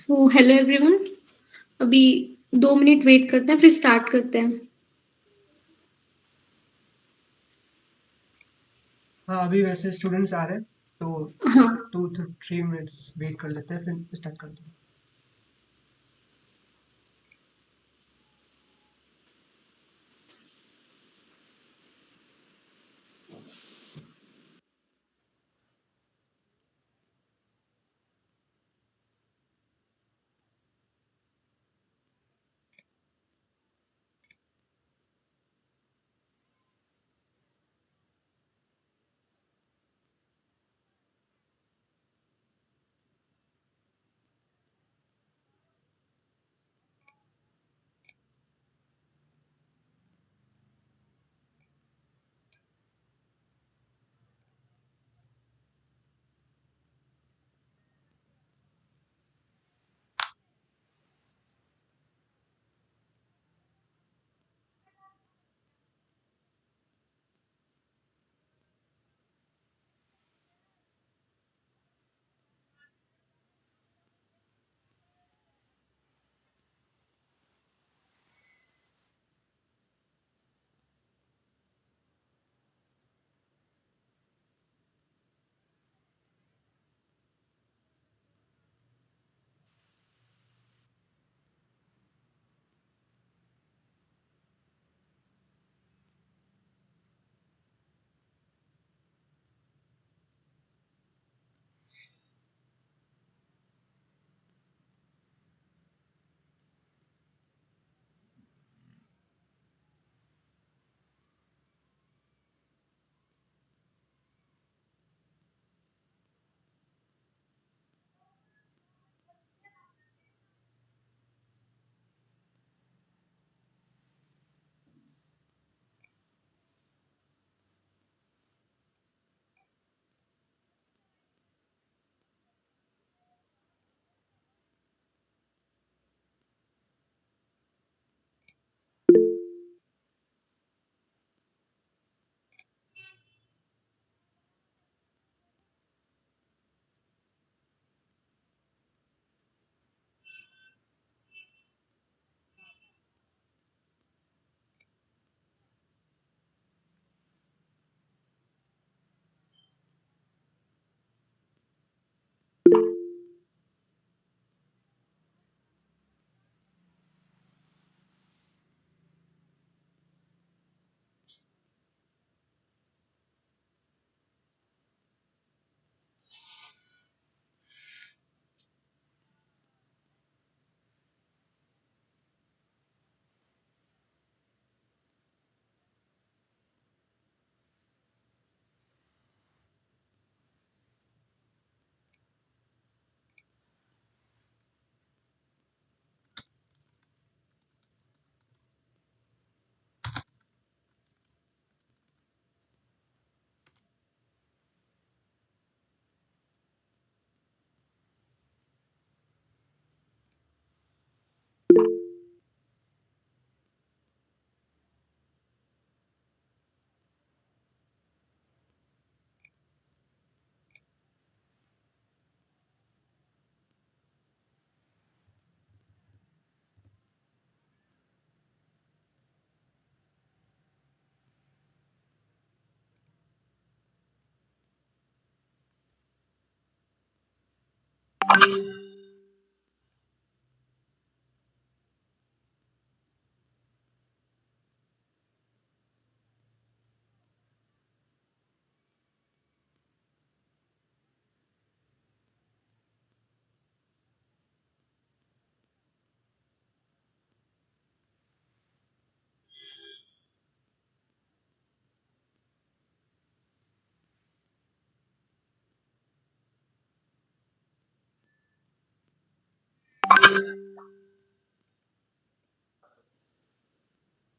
So hello everyone. अभी 2 minute wait करते हैं फिर स्टार्ट करते हैं। हाँ, अभी वैसे स्टूडेंट्स आ रहे हैं तो हाँ। 2 to 3 मिनट्स वेट कर लेते हैं फिर स्टार्ट करते हैं।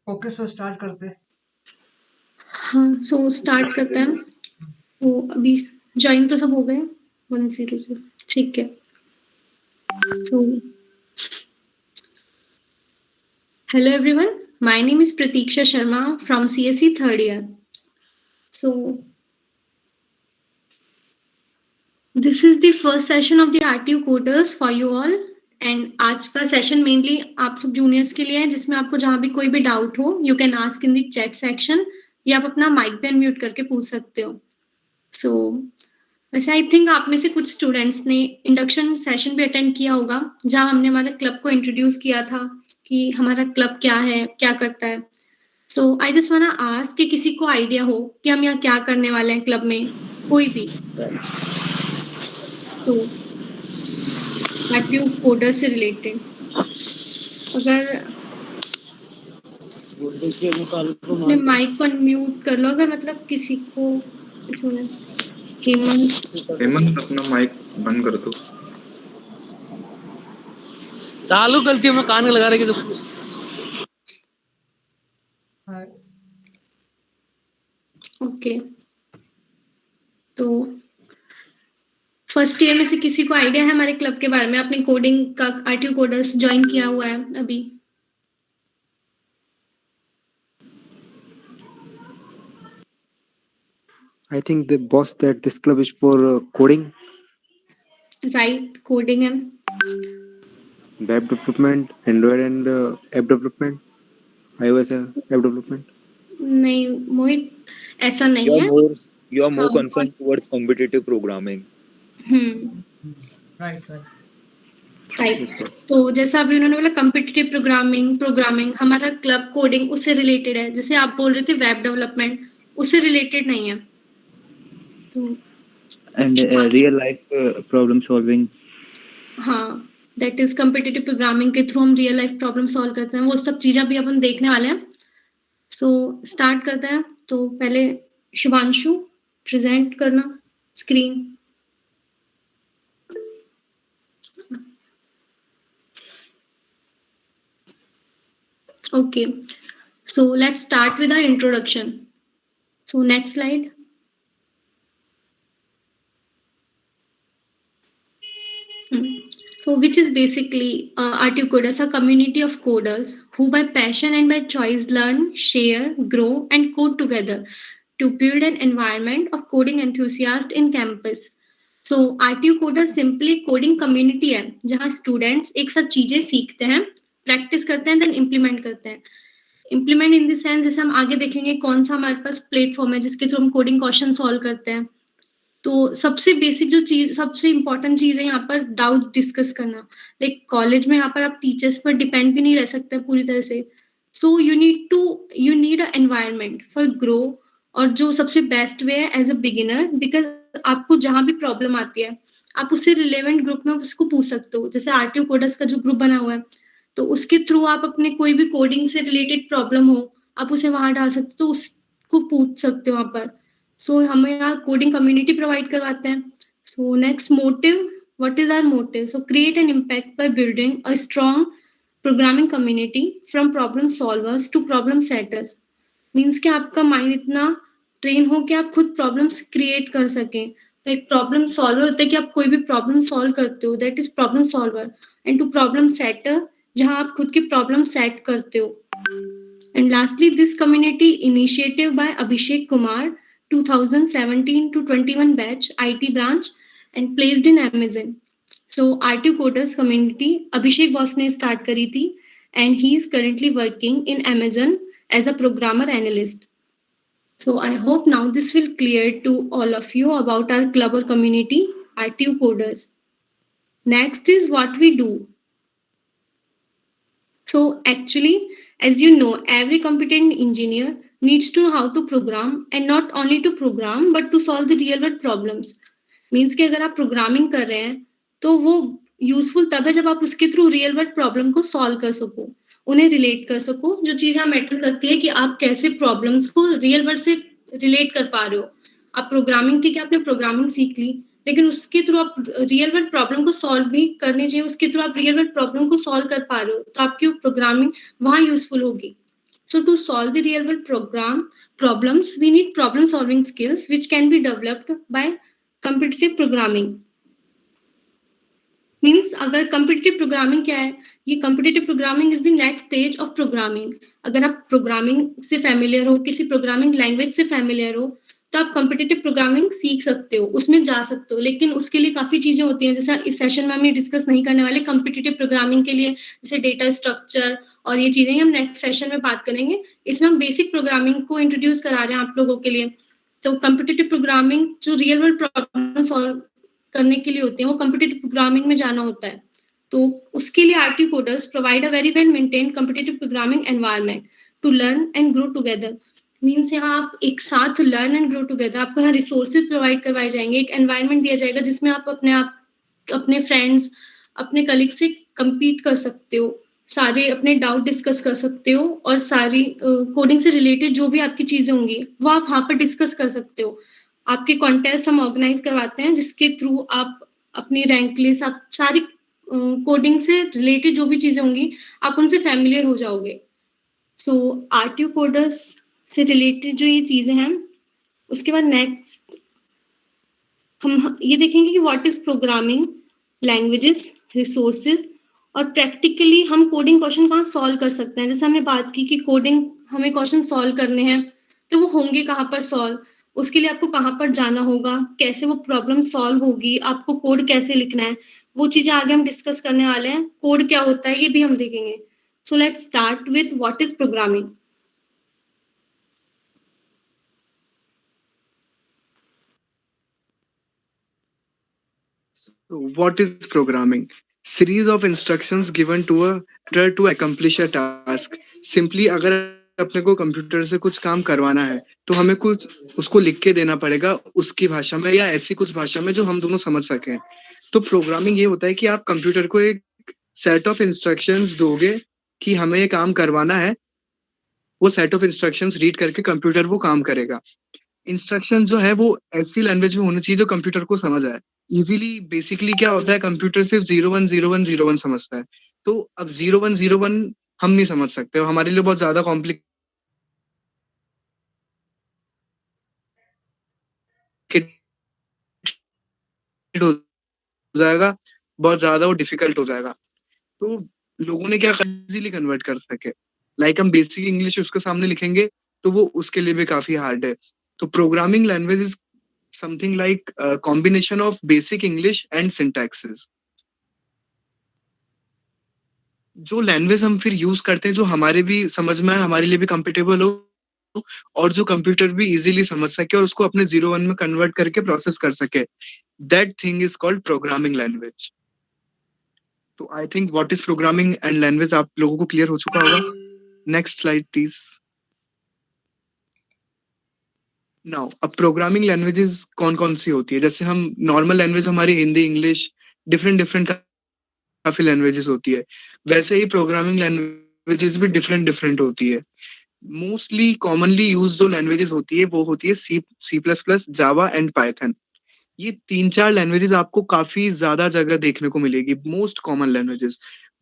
ओके, सो स्टार्ट करते हैं। हाँ, सो स्टार्ट करते हैं। तो अभी ज्वाइन तो सब हो गए 100। ठीक है। So hello everyone, my name is Pratiksha Sharma from CSE third year. So this is the first session of the RTU coders for you all. And आज का सेशन मेनली आप सब जूनियर्स के लिए है, जिसमें आपको जहाँ भी कोई भी डाउट हो, you can ask in the chat section या आप अपना माइक पे अनम्यूट करके पूछ सकते हो। सो वैसे आई थिंक आप में से कुछ स्टूडेंट्स ने इंडक्शन सेशन भी अटेंड किया होगा, जहाँ हमने हमारे क्लब को इंट्रोड्यूस किया था कि हमारा क्लब क्या है, क्या करता है। सो आई जस्ट वांना आस्क कि किसी को आइडिया हो कि हम यहाँ क्या करने वाले हैं क्लब में, कोई भी। तो आरटीयू कोडर से रिलेटेड अगर अपने माइक को अनम्यूट कर लो, अगर मतलब किसी को इसमें हेमंत हेमंत अपना माइक बंद कर दो। चालू करके मैं कान में लगा रही तो Hi. ओके। तो फर्स्ट ईयर में से किसी को आइडिया है हमारे क्लब के बारे में? आपने कोडिंग का आरटीयू कोडर्स ज्वाइन किया हुआ है अभी? I think the boss that this club is for coding, right, coding है। web development, Android and app development, iOS app development. नहीं मोहित, ऐसा नहीं है। You are more हाँ, concerned towards competitive programming. Right. Right. Yes, boss. तो जैसा अभी उन्होंने बोला कम्पिटिटिव प्रोग्रामिंग, हमारा क्लब कोडिंग उससे रिलेटेड है। जैसे आप बोल रहे थे वेब डेवलपमेंट, उससे रिलेटेड नहीं है। तो And real life problem solving. हाँ, दैट इज कम्पिटिटिव प्रोग्रामिंग के थ्रू हम रियल लाइफ प्रॉब्लम सॉल्व करते हैं। वो सब चीजें अभी अपन देखने वाले हैं। सो स्टार्ट करते हैं। तो पहले शिवांशु प्रेजेंट करना screen. Okay, so let's start with our introduction. So next slide. So which is basically RTU Coders, a community of coders who by passion and by choice learn, share, grow and code together to build an environment of coding enthusiasts in campus. So RTU Coders simply coding community है, जहाँ students एक साथ चीजें सीखते हैं, practice करते हैं, then implement करते हैं। इम्प्लीमेंट इन द सेंस जैसे हम आगे देखेंगे कौन सा हमारे पास प्लेटफॉर्म है जिसके थ्रू हम कोडिंग क्वेश्चन सॉल्व करते हैं। तो सबसे बेसिक जो चीज, सबसे इम्पोर्टेंट चीज है यहाँ पर डाउट डिस्कस करना। लाइक कॉलेज में यहाँ पर आप टीचर्स पर डिपेंड भी नहीं रह सकते पूरी तरह से। So you need a environment for grow. और जो सबसे बेस्ट वे है एज अ बिगिनर, बिकॉज आपको जहाँ भी प्रॉब्लम आती है आप उससे रिलेवेंट ग्रुप में उसको पूछ सकते हो। जैसे आरटीयू कोडर्स का जो ग्रुप बना हुआ है, तो उसके थ्रू आप अपने कोई भी कोडिंग से रिलेटेड प्रॉब्लम हो, आप उसे वहां डाल सकते हो, तो उसको पूछ सकते हो वहां पर। सो हमें यहाँ कोडिंग कम्युनिटी प्रोवाइड करवाते हैं। So next motive, what is our motive? So create an impact by building a strong programming community from problem solvers to problem setters. Means कि आपका माइंड इतना ट्रेन हो कि आप खुद प्रॉब्लम्स क्रिएट कर सकें। लाइक प्रॉब्लम सॉल्वर होता है कि आप कोई भी प्रॉब्लम सॉल्व करते हो, that is problem solver. And to problem setter, जहाँ आप खुद की प्रॉब्लम सेट करते हो। And lastly this community initiative by Abhishek Kumar 2017 to 21 batch IT branch and placed in Amazon. So RTU Coders community Abhishek boss ने start करी थी and he is currently working in Amazon as a programmer analyst. So I hope now this will clear to all of you about our club or community, RTU Coders. Next is what we do. So actually, as you know, every competent engineer needs to know how to program, and not only to program but to solve the real world problems. Means कि अगर आप programming कर रहे हैं तो वो useful तब है जब आप उसके थ्रू रियल वर्ल्ड प्रॉब्लम को सॉल्व कर सको, उन्हें रिलेट कर सको। जो चीज यहाँ मैटर करती है कि आप कैसे प्रॉब्लम्स को रियल वर्ल्ड से रिलेट कर पा रहे हो। आप प्रोग्रामिंग की, आपने प्रोग्रामिंग सीख ली, लेकिन उसके थ्रू आप रियल वर्ल्ड प्रॉब्लम को सॉल्व भी करनी चाहिए, उसके थ्रू आप रियल वर्ल्ड प्रॉब्लम को सॉल्व कर पा रहे हो, तो आपकी प्रोग्रामिंग वहां यूजफुल होगी। So to solve the real world problems, we need problem solving skills which can be developed by competitive programming. Means अगर competitive programming क्या है, ये competitive programming is the next stage of programming. अगर आप programming से familiar हो, किसी programming language से familiar हो, तो आप कॉम्पिटिटिव प्रोग्रामिंग सीख सकते हो, उसमें जा सकते हो, लेकिन उसके लिए काफ़ी चीज़ें होती हैं, जैसे इस सेशन में हम ये डिस्कस नहीं करने वाले। कॉम्पिटिटिव प्रोग्रामिंग के लिए जैसे डेटा स्ट्रक्चर और ये चीज़ें हम नेक्स्ट सेशन में बात करेंगे। इसमें हम बेसिक प्रोग्रामिंग को इंट्रोड्यूस करा रहे हैं आप लोगों के लिए। तो कॉम्पिटिटिव प्रोग्रामिंग जो रियल वर्ल्ड प्रॉब्लम सॉल्व करने के लिए होते हैं, वो कॉम्पिटिटिव प्रोग्रामिंग में जाना होता है। तो उसके लिए RT coders provide a very well maintained competitive programming environment to learn and grow together. Means यहाँ आप एक साथ लर्न एंड ग्रो टुगेदर, आपको यहाँ रिसोर्सेज प्रोवाइड करवाए जाएंगे, एक एनवायरनमेंट दिया जाएगा जिसमें आप अपने फ्रेंड्स, अपने कलीग से compete कर सकते हो, सारे अपने डाउट डिस्कस कर सकते हो, और सारी कोडिंग से रिलेटेड जो भी आपकी चीज़ें होंगी वो आप वहाँ पर डिस्कस कर सकते हो। आपके कॉन्टेस्ट हम ऑर्गेनाइज करवाते हैं जिसके थ्रू आप अपनी रैंक लिस्ट, आप सारी कोडिंग से रिलेटेड जो भी चीज़ें होंगी आप उनसे फैमिलियर हो जाओगे। सो RTU कोडर्स से रिलेटेड जो ये चीज़ें हैं, उसके बाद नेक्स्ट हम ये देखेंगे कि what is programming languages, resources, और प्रैक्टिकली हम कोडिंग क्वेश्चन कहाँ सॉल्व कर सकते हैं। जैसे हमने बात की कि कोडिंग हमें क्वेश्चन सॉल्व करने हैं, तो वो होंगे कहाँ पर सॉल्व, उसके लिए आपको कहाँ पर जाना होगा, कैसे वो प्रॉब्लम सॉल्व होगी, आपको कोड कैसे लिखना है, वो चीज़ें आगे हम डिस्कस करने वाले हैं। कोड क्या होता है ये भी हम देखेंगे। So let's start with what is programming. What is programming? Series of instructions given to a computer to accomplish a task. Simply अगर अपने को कंप्यूटर से कुछ काम करवाना है तो हमें कुछ उसको लिख के देना पड़ेगा उसकी भाषा में या ऐसी कुछ भाषा में जो हम दोनों समझ सकें। तो प्रोग्रामिंग ये होता है कि आप कंप्यूटर को एक सेट ऑफ इंस्ट्रक्शंस दोगे कि हमें ये काम करवाना है, वो सेट ऑफ इंस्ट्रक्शंस रीड करके कंप्यूटर वो काम करेगा। इंस्ट्रक्शन जो है वो ऐसी लैंग्वेज में होनी चाहिए जो कंप्यूटर को समझ आए। इजीली बेसिकली क्या होता है, कंप्यूटर सिर्फ 010101 समझता है, तो अब 0101 हम नहीं समझ सकते और हमारे लिए बहुत ज्यादा कॉम्प्लिकेटेड हो जाएगा, बहुत ज्यादा वो डिफिकल्ट हो जाएगा। तो लोगों ने क्या इजीली कन्वर्ट कर सके, लाइक हम बेसिक इंग्लिश उसके सामने लिखेंगे तो वो उसके लिए भी काफी हार्ड है। तो programming language is something like a combination of basic English and syntaxes. जो लैंग्वेज हम फिर यूज करते हैं जो हमारे भी समझ में आए, हमारे लिए भी कंफर्टेबल हो और जो कंप्यूटर भी इजीली समझ सके और उसको अपने 01 में कन्वर्ट करके प्रोसेस कर सके, that thing is called programming language. तो I think what is programming and language आप लोगों को क्लियर हो चुका होगा। Next slide please. नाउ अब प्रोग्रामिंग लैंग्वेजेस कौन कौन सी होती है, जैसे हम नॉर्मल लैंग्वेज हमारी हिंदी, इंग्लिश, डिफरेंट डिफरेंट काफी लैंग्वेजेस होती है, वैसे ही प्रोग्रामिंग लैंग्वेजेस भी डिफरेंट डिफरेंट होती है। मोस्टली कॉमनली यूज जो लैंग्वेजेस होती है वो होती है C++, जावा एंड पाइथन। ये 3-4 लैंग्वेजेस आपको काफी ज्यादा जगह देखने को मिलेगी, मोस्ट कॉमन लैंग्वेजेस।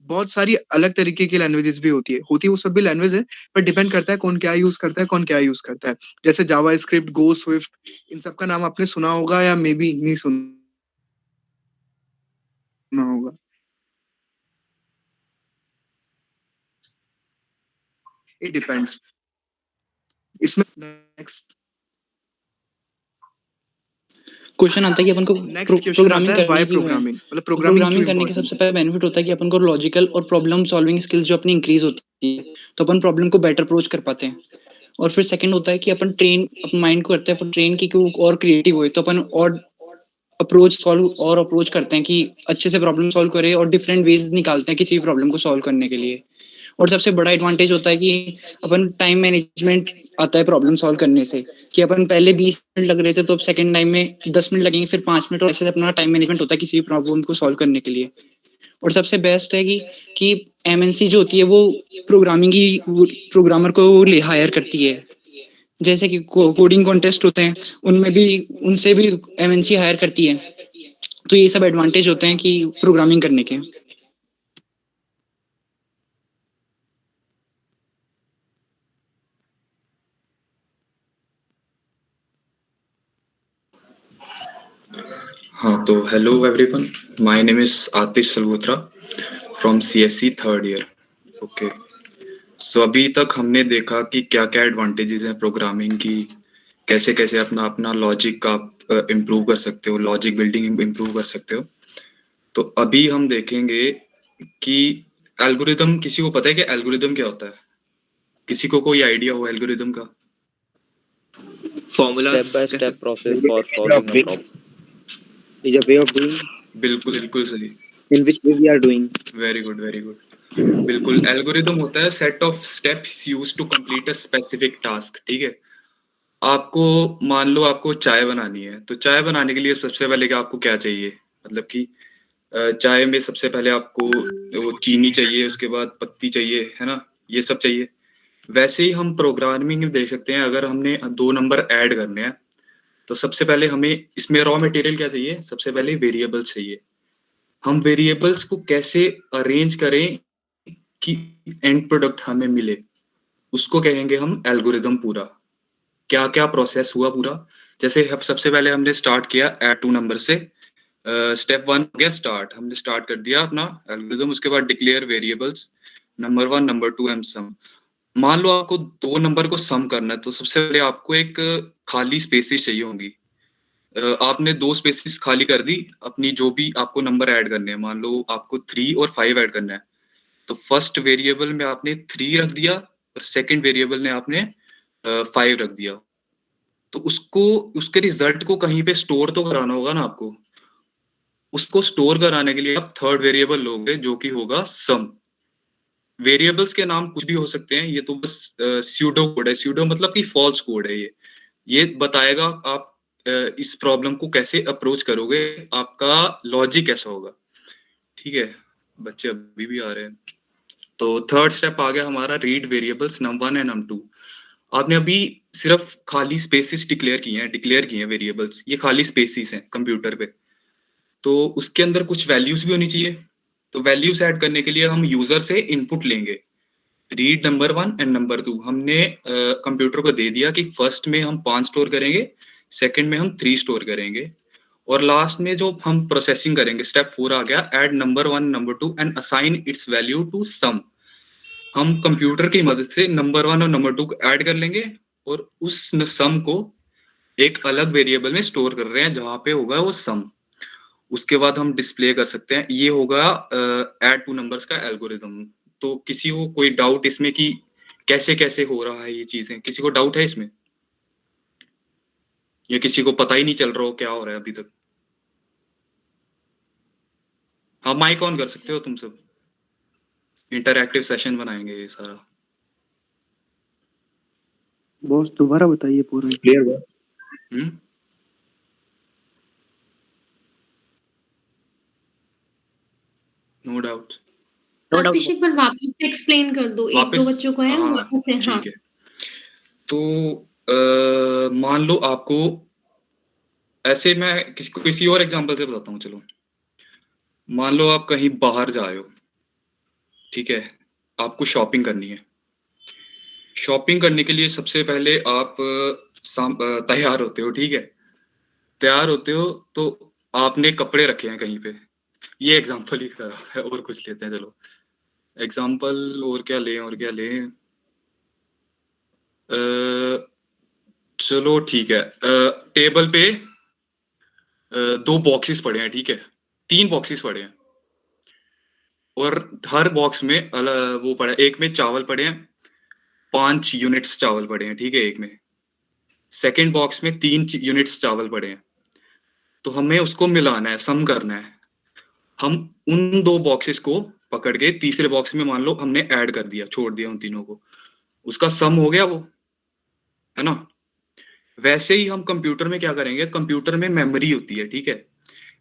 बहुत सारी अलग तरीके की लैंग्वेजेस भी होती है वो सब भी लैंग्वेज है, पर डिपेंड करता है कौन क्या यूज करता है, कौन क्या यूज करता है। जैसे जावा स्क्रिप्ट, गो, स्विफ्ट, इन सब का नाम आपने सुना होगा या मे बी नहीं सुना होगा। It depends. इसमें नेक्स्ट क्वेश्चन आता है कि अपन को प्रोग्रामिंग आता है व्हाई प्रोग्रामिंग, मतलब प्रोग्रामिंग करने के सबसे पहले बेनिफिट होता है कि अपन को लॉजिकल और प्रॉब्लम सॉल्विंग स्किल्स जो अपनी इंक्रीज होती है, तो अपन प्रॉब्लम को बेटर अप्रोच कर पाते हैं। और फिर सेकंड होता है कि अपन ट्रेन अपने माइंड को करते हैं, अपन ट्रेन की और क्रिएटिव हुए, तो अपन और अप्रोच करते हैं कि अच्छे से प्रॉब्लम सॉल्व करें और डिफरेंट वेज निकालते हैं किसी भी प्रॉब्लम को सॉल्व करने के लिए। और सबसे बड़ा एडवांटेज होता है कि अपन टाइम मैनेजमेंट आता है प्रॉब्लम सॉल्व करने से, कि अपन पहले 20 मिनट लग रहे थे तो अब सेकंड टाइम में 10 मिनट लगेंगे, फिर 5 मिनट, और ऐसे अपना टाइम मैनेजमेंट होता है किसी भी प्रॉब्लम को सॉल्व करने के लिए। और सबसे बेस्ट है कि एमएनसी जो होती है वो प्रोग्रामिंग की प्रोग्रामर को हायर करती है। जैसे कि कोडिंग कॉन्टेस्ट होते हैं उनमें भी उनसे भी एमएनसी हायर करती है। तो ये सब एडवांटेज होते हैं कि प्रोग्रामिंग करने के। हाँ, तो hello everyone, my name is Atish Salgotra from CSE third year. Okay, so अभी तक हमने देखा कि क्या क्या एडवांटेजेस हैं प्रोग्रामिंग की, कैसे कैसे अपना अपना लॉजिक का इम्प्रूव कर सकते हो, लॉजिक बिल्डिंग इम्प्रूव कर सकते हो। तो अभी हम देखेंगे कि एल्गोरिदम, किसी को पता है कि एल्गोरिदम क्या होता है? किसी को कोई आइडिया हो एल्गोरिदम का? Step by step process for solving a problem. is a way of doing बिल्कुल बिल्कुल सही, in which way we are doing. Very good very good. बिल्कुल, एल्गोरिदम होता है set of steps used to complete a specific task. ठीक है, आपको मान लो आपको चाय बनानी है, तो चाय बनाने के लिए सबसे पहले क्या आपको क्या चाहिए? मतलब कि चाय में सबसे पहले आपको वो चीनी चाहिए, उसके बाद पत्ती चाहिए, है ना, ये सब चाहिए। वैसे ही हम प्रोग्रामिंग में देख सकते हैं, अगर हमने 2 नंबर ऐड करने हैं, तो सबसे पहले हमें इसमें रॉ मटेरियल क्या चाहिए? सबसे पहले वेरिएबल्स चाहिए। हम वेरिएबल्स को कैसे अरेंज करें कि एंड प्रोडक्ट हमें मिले, उसको कहेंगे हम एल्गोरिदम पूरा। क्या-क्या प्रोसेस हुआ पूरा, जैसे सबसे पहले हमने स्टार्ट किया ऐड 2 नंबर से, स्टेप 1 हो गया स्टार्ट, हमने स्टार्ट कर दिया अपना एल्गोरिदम। उसके बाद declare variables number 1 number 2 and sum. मान लो आपको 2 नंबर को सम करना है, तो सबसे पहले आपको एक खाली स्पेसेस चाहिए होंगी। आपने 2 स्पेसेस खाली कर दी, अपनी जो भी आपको नंबर ऐड करने हैं, मान लो आपको 3 और 5 ऐड करना है, तो फर्स्ट वेरिएबल में आपने 3 रख दिया और सेकंड वेरिएबल में आपने 5 रख दिया। तो उसको, उसके रिजल्ट को कहीं पे स्टोर तो कराना होगा ना आपको। उसको स्टोर कराने के लिए आप थर्ड वेरिएबल लोगे, जो कि होगा सम। वेरिएबल्स के नाम कुछ भी हो सकते हैं, ये तो बस स्यूडो कोड है। स्यूडो मतलब कि फॉल्स कोड है। ये बताएगा आप इस प्रॉब्लम को कैसे अप्रोच करोगे, आपका लॉजिक कैसा होगा। ठीक है, बच्चे अभी भी आ रहे हैं। तो थर्ड स्टेप आ गया हमारा, read variables num1 and num2। आपने अभी सिर्फ खाली स्पेसेस डिक्लेयर किए हैं वेरिएबल्स, ये खाली स्पेसेस हैं कंप्यूटर पे। तो उसके अंदर कुछ वैल्यूज भी होनी चाहिए। तो वैल्यूज ऐड करने के लिए हम यूजर से इनपुट लेंगे। रीड नंबर 1 एंड नंबर 2 हमने कंप्यूटर को दे दिया कि फर्स्ट में हम 5 स्टोर करेंगे, सेकंड में हम 3 स्टोर करेंगे, और लास्ट में जो हम प्रोसेसिंग करेंगे, स्टेप 4 आ गया, add number 1 number 2 and assign its value to sum. हम कंप्यूटर की मदद से नंबर 1 और नंबर 2 को ऐड कर लेंगे और उस सम को एक अलग वेरिएबल में स्टोर कर रहे हैं जहां पे होगा वो सम। उसके बाद हम डिस्प्ले कर सकते हैं। ये होगा ऐड 2 नंबर्स का एल्गोरिदम। तो किसी को कोई डाउट इसमें कि कैसे कैसे हो रहा है ये चीजें? किसी को डाउट है इसमें, या किसी को पता ही नहीं चल रहा हो क्या हो रहा है अभी तक? हाँ, माइक ऑन कर सकते हो तुम सब। इंटरैक्टिव सेशन बनाएंगे ये सारा। बॉस दोबारा बताइए पूरा। Clear हुआ? No doubt. आतिश एक बार वापस से एक्सप्लेन कर दो, एक दो बच्चों को है हाँ, वापस से। हाँ ठीक है। तो मान लो आपको, ऐसे मैं किसी और एग्जांपल से बताता हूँ। चलो, मान लो आप कहीं बाहर जा रहे हो, ठीक है, आपको शॉपिंग करनी है। शॉपिंग करने के लिए सबसे पहले आप तैयार होते हो, ठीक है। तैयार होते हो तो आपने कपड़े रखे हैं कहीं पे। ये एग्जांपल ही खराब है, और कुछ लेते हैं। चलो एग्जांपल और क्या लें? चलो ठीक है, टेबल पे 2 बॉक्सेस पड़े हैं, ठीक है, 3 बॉक्सेस पड़े हैं, और हर बॉक्स में वो पड़ा है। एक में चावल पड़े हैं, 5 यूनिट्स चावल पड़े हैं, ठीक है, एक में। सेकंड बॉक्स में 3 यूनिट्स चावल पड़े हैं। तो हमें उसको मिलाना है, सम करना है। हम उन 2 बॉक्सेस को पकड़ के तीसरे बॉक्स में मान लो हमने ऐड कर दिया, छोड़ दिया उन तीनों को, उसका सम हो गया वो, है ना। वैसे ही हम कंप्यूटर में क्या करेंगे, कंप्यूटर में मेमोरी होती है, ठीक है।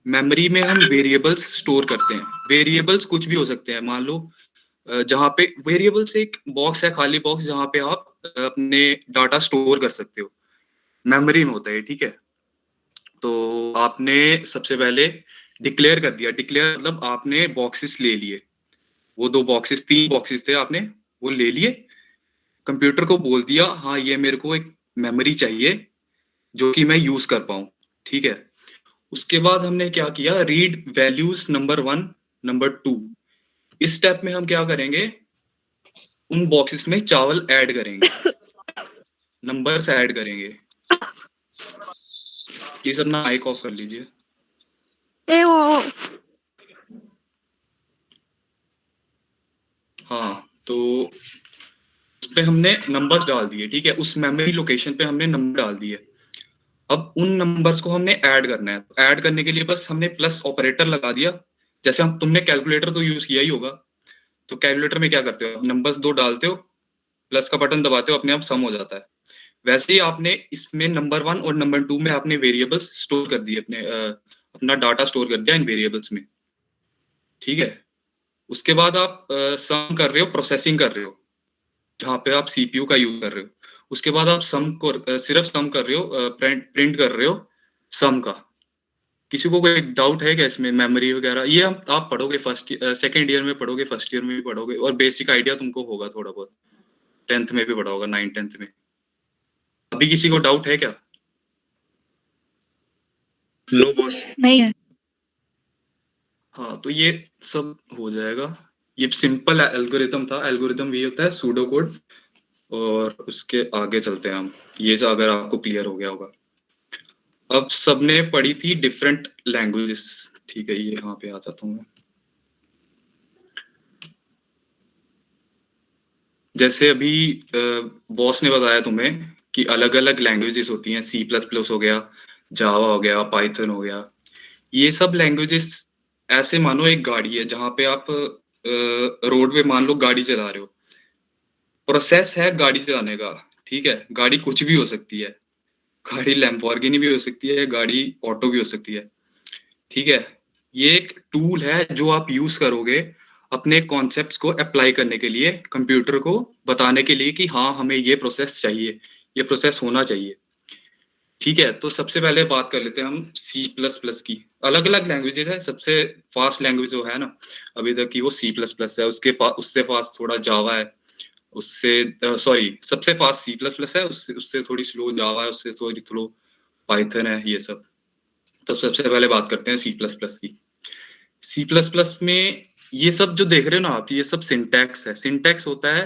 मेमोरी में हम वेरिएबल्स स्टोर करते हैं। वेरिएबल्स कुछ भी हो सकते हैं। मान लो जहाँ पे वेरिएबल्स एक बॉक्स है, खाली बॉक्स, जहाँ पे आप अपने डाटा स्टोर कर सकते हो, मेमोरी में होता है, ठीक है। तो आपने सबसे पहले डिक्लेयर कर दिया। डिक्लेयर मतलब आपने बॉक्सेस ले लिए, वो 2 बॉक्सेस, 3 बॉक्सेस थे, आपने वो ले लिए। कंप्यूटर को बोल दिया, हाँ ये मेरे को एक मेमोरी चाहिए जो कि मैं यूज कर पाऊं, ठीक है। उसके बाद हमने क्या किया, रीड वैल्यूज नंबर 1 नंबर 2। इस स्टेप में हम क्या करेंगे, उन बॉक्सेस में चावल ऐड करेंगे, नंबर्स ऐड करेंगे। प्लीज अपना माइक ऑफ कर लीजिए। हाँ, तो उस पे हमने नंबर्स डाल दिए, ठीक है, उस मेमोरी लोकेशन पे हमने नंबर डाल दिए। अब उन नंबर्स को हमने ऐड करना है। ऐड करने के लिए बस हमने प्लस ऑपरेटर लगा दिया। जैसे हम तुमने कैलकुलेटर तो यूज किया ही होगा, तो कैलकुलेटर में क्या करते हो, नंबर्स 2 डालते हो, प्लस का बटन दबाते हो, अपने आप सम हो जाता है। वैसे ही आपने इसमें नंबर 1 और नंबर 2 में आपने वेरिएबल्स स्टोर कर दिए, अपना डाटा स्टोर कर दिया इन वेरिएबल्स में, ठीक है। उसके बाद आप सम कर रहे हो, प्रोसेसिंग कर रहे हो, जहाँ पे आप सीपीयू का यूज कर रहे हो। उसके बाद आप सम को सिर्फ सम कर रहे हो, प्रिंट कर रहे हो सम का। किसी को कोई डाउट है क्या इसमें, मेमोरी वगैरह? ये हम आप पढ़ोगे सेकंड ईयर में पढ़ोगे, फर्स्ट ईयर में भी पढ़ोगे, और बेसिक आइडिया तुमको होगा थोड़ा बहुत, 10th में भी पढ़ा होगा, 9th 10th में। अभी किसी को डाउट है क्या? No boss. नहीं है। हाँ, तो ये सब हो जाएगा। ये सिंपल एल्गोरिथम था। एल्गोरिथम ये होता है सूडो कोड, और उसके आगे चलते हैं हम। ये जो अगर आपको क्लियर हो गया होगा। अब सबने पढ़ी थी डिफरेंट लैंग्वेजेस, ठीक है, ये यहाँ पे आ जाता हूँ मैं। जैसे अभी बॉस ने बताया तुम्हें कि अलग अलग लैंग्वेजेस होती हैं, C++ हो गया, जावा हो गया, पाइथन हो गया। ये सब लैंग्वेजेस ऐसे मानो एक गाड़ी है, जहाँ पे आप रोड पे मान लो गाड़ी चला रहे हो। प्रोसेस है गाड़ी चलाने का, ठीक है। गाड़ी कुछ भी हो सकती है, गाड़ी लैम्बोर्गिनी भी हो सकती है, गाड़ी ऑटो भी हो सकती है, ठीक है। ये एक टूल है जो आप यूज करोगे अपने कॉन्सेप्ट्स को अप्लाई करने के लिए, कंप्यूटर को बताने के लिए कि हाँ हमें ये प्रोसेस चाहिए, ये प्रोसेस होना चाहिए, ठीक है। तो सबसे पहले बात कर लेते हैं हम C++ की। अलग अलग लैंग्वेजेस है, सबसे फास्ट लैंग्वेज जो है ना अभी तक की वो C++ है। उससे फास्ट थोड़ा जावा है, उससे सॉरी सबसे फास्ट C++ है, उससे थोड़ी स्लो जावा है, उससे थोड़ी स्लो पाइथन है, ये सब। तो सबसे पहले बात करते हैं C++ की। C++ में ये सब जो देख रहे हो ना आप, ये सब सिंटैक्स है। सिंटैक्स होता है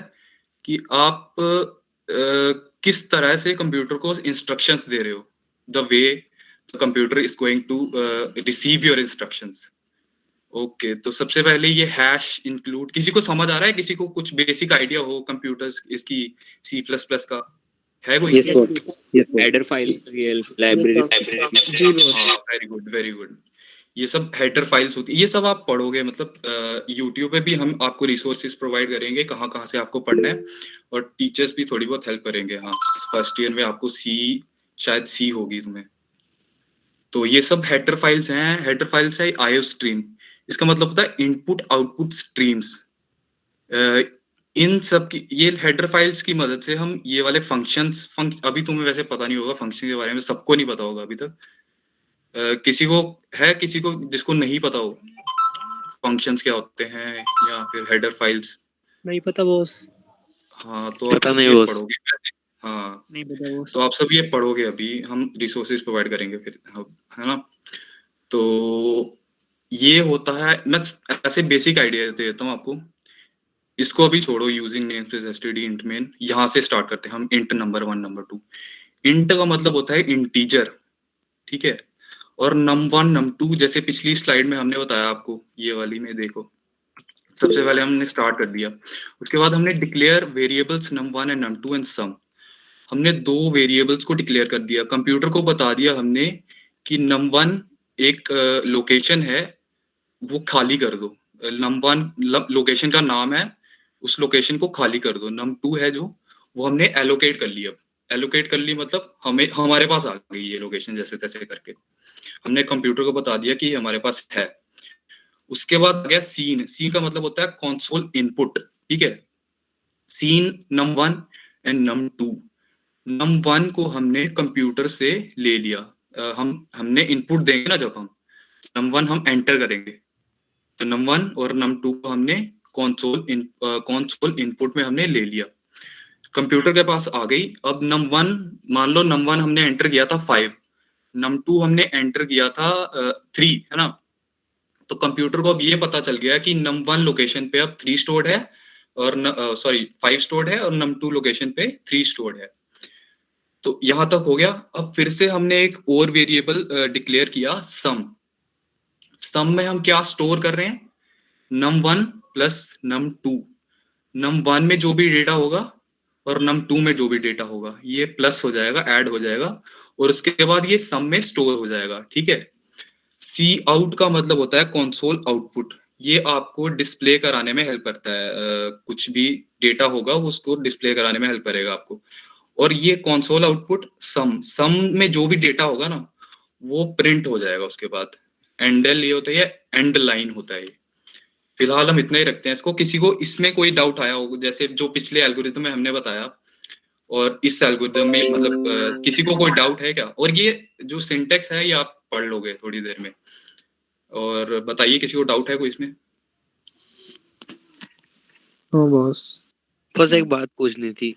कि आप किस तरह से कंप्यूटर को इंस्ट्रक्शंस दे रहे हो, the way the computer is going to receive your instructions. Okay, तो सबसे पहले ये हैश इंक्लूड, किसी को समझ आ रहा है, किसी को कुछ बेसिक आइडिया हो कंप्यूटर्स इसकी C++ का है कोई? Yes sir. Header files, library. हाँ, वेरी गुड वेरी गुड। ये सब हेडर फाइल्स होती है, ये सब आप पढ़ोगे। मतलब यूट्यूब पे भी हम आपको रिसोर्सेज प्रोवाइड करेंगे कहाँ कहाँ से आपको पढ़ना है, और टीचर्स भी थोड़ी बहुत हेल्प करेंगे। हाँ, फर्स्ट ईयर में आपको शायद सी होगी तुम्हें। तो ये सब हेडर फाइल्स हैं। हेडर फाइल्स है आईओ स्ट्रीम, इसका मतलब होता है इनपुट आउटपुट स्ट्रीम्स। इन सब की, ये हेडर फाइल्स की मदद से हम ये वाले फंक्शंस अभी तुम्हें वैसे पता नहीं होगा फंक्शन के बारे में, सबको नहीं पता होगा अभी तक। किसी को है, किसी को जिसको नहीं पता हो फंक्शंस क्या होते हैं या फिर हेडर फाइल्स? नहीं पता बॉस। हाँ, तो आप पता सब नहीं ये बॉस। पढ़ोगे वैसे। हाँ, नहीं पता बॉस। तो आप सब ये पढ़ोगे, अभी हम रिसोर्सेज प्रोवाइड करेंगे फिर, है ना। तो ये होता है, मैं ऐसे बेसिक आइडिया दे देता हूँ आपको। इसको अभी छोड़ो, using namespace STD int main, यहाँ से स्टार्ट करते हैं हम। Int number 1 number 2। इंट का मतलब होता है इंटीजर, ठीक है। और num1 num2 जैसे पिछली स्लाइड में हमने बताया आपको, ये वाली में देखो, सबसे पहले हमने स्टार्ट कर दिया। उसके बाद हमने declare variables num1 and num2 and sum. हमने 2 वेरिएबल्स को डिक्लेयर कर दिया। कंप्यूटर को बता दिया हमने कि num1 एक लोकेशन है, वो खाली कर दो। num1 लोकेशन का नाम है, उस लोकेशन को खाली कर दो। num2 है जो, वो हमने एलोकेट कर लिया। एलोकेट कर ली मतलब हमें, हमारे पास आ गई ये लोकेशन, जैसे तैसे करके हमने कंप्यूटर को बता दिया कि हमारे पास है। उसके बाद आ गया सीन। सीन का मतलब होता है कंसोल इनपुट, ठीक है। Scene num1 and num2। num1 को हमने कंप्यूटर से ले लिया। हमने इनपुट देंगे ना जब हम, num1 हम एंटर करेंगे, तो num1 और num2 को हमने कंसोल इनपुट में हमने ले लिया, कंप्यूटर के पास आ गई। अब num1, मान लो num1 हमने एंटर किया था 5, num2 हमने एंटर किया था 3, है ना। तो कंप्यूटर को अब ये पता चल गया कि num1 लोकेशन पे अब 3 स्टोर्ड है, और 5 स्टोर्ड है, और num2 लोकेशन पे 3 स्टोर्ड है। तो यहाँ तक हो गया। अब फिर से हमने एक और वेरिएबल डिक्लेयर किया सम। सम में हम क्या स्टोर कर रहे हैं? num1 plus num2। num1 में जो भी डेटा होगा और num2 में जो भी डेटा होगा ये प्लस हो जाएगा, ऐड हो जाएगा और उसके बाद ये सम में स्टोर हो जाएगा। ठीक है। सी आउट का मतलब होता है कंसोल आउटपुट। ये आपको डिस्प्ले कराने में हेल्प करता है। कुछ भी डेटा होगा वो उसको डिस्प्ले कराने में हेल्प करेगा आपको। और ये कंसोल आउटपुट सम में जो भी डेटा होगा ना वो प्रिंट हो जाएगा उसके बाद। एंडल ये होता है, एंड लाइन होता है ये। फिलहाल हम इतना ही रखते हैं इसको। किसी को इसमें कोई डाउट आया हो, जैसे जो पिछले एल्गोरिथम में हमने बताया और इस एल्गोरिथम में, मतलब किसी को कोई डाउट है क्या? और ये जो सिंटेक्स है ये आप पढ़ लोगे थोड़ी देर में। और बताइए किसी को डाउट है कोई इसमें? हाँ बॉस। बस एक बात पूछनी थी,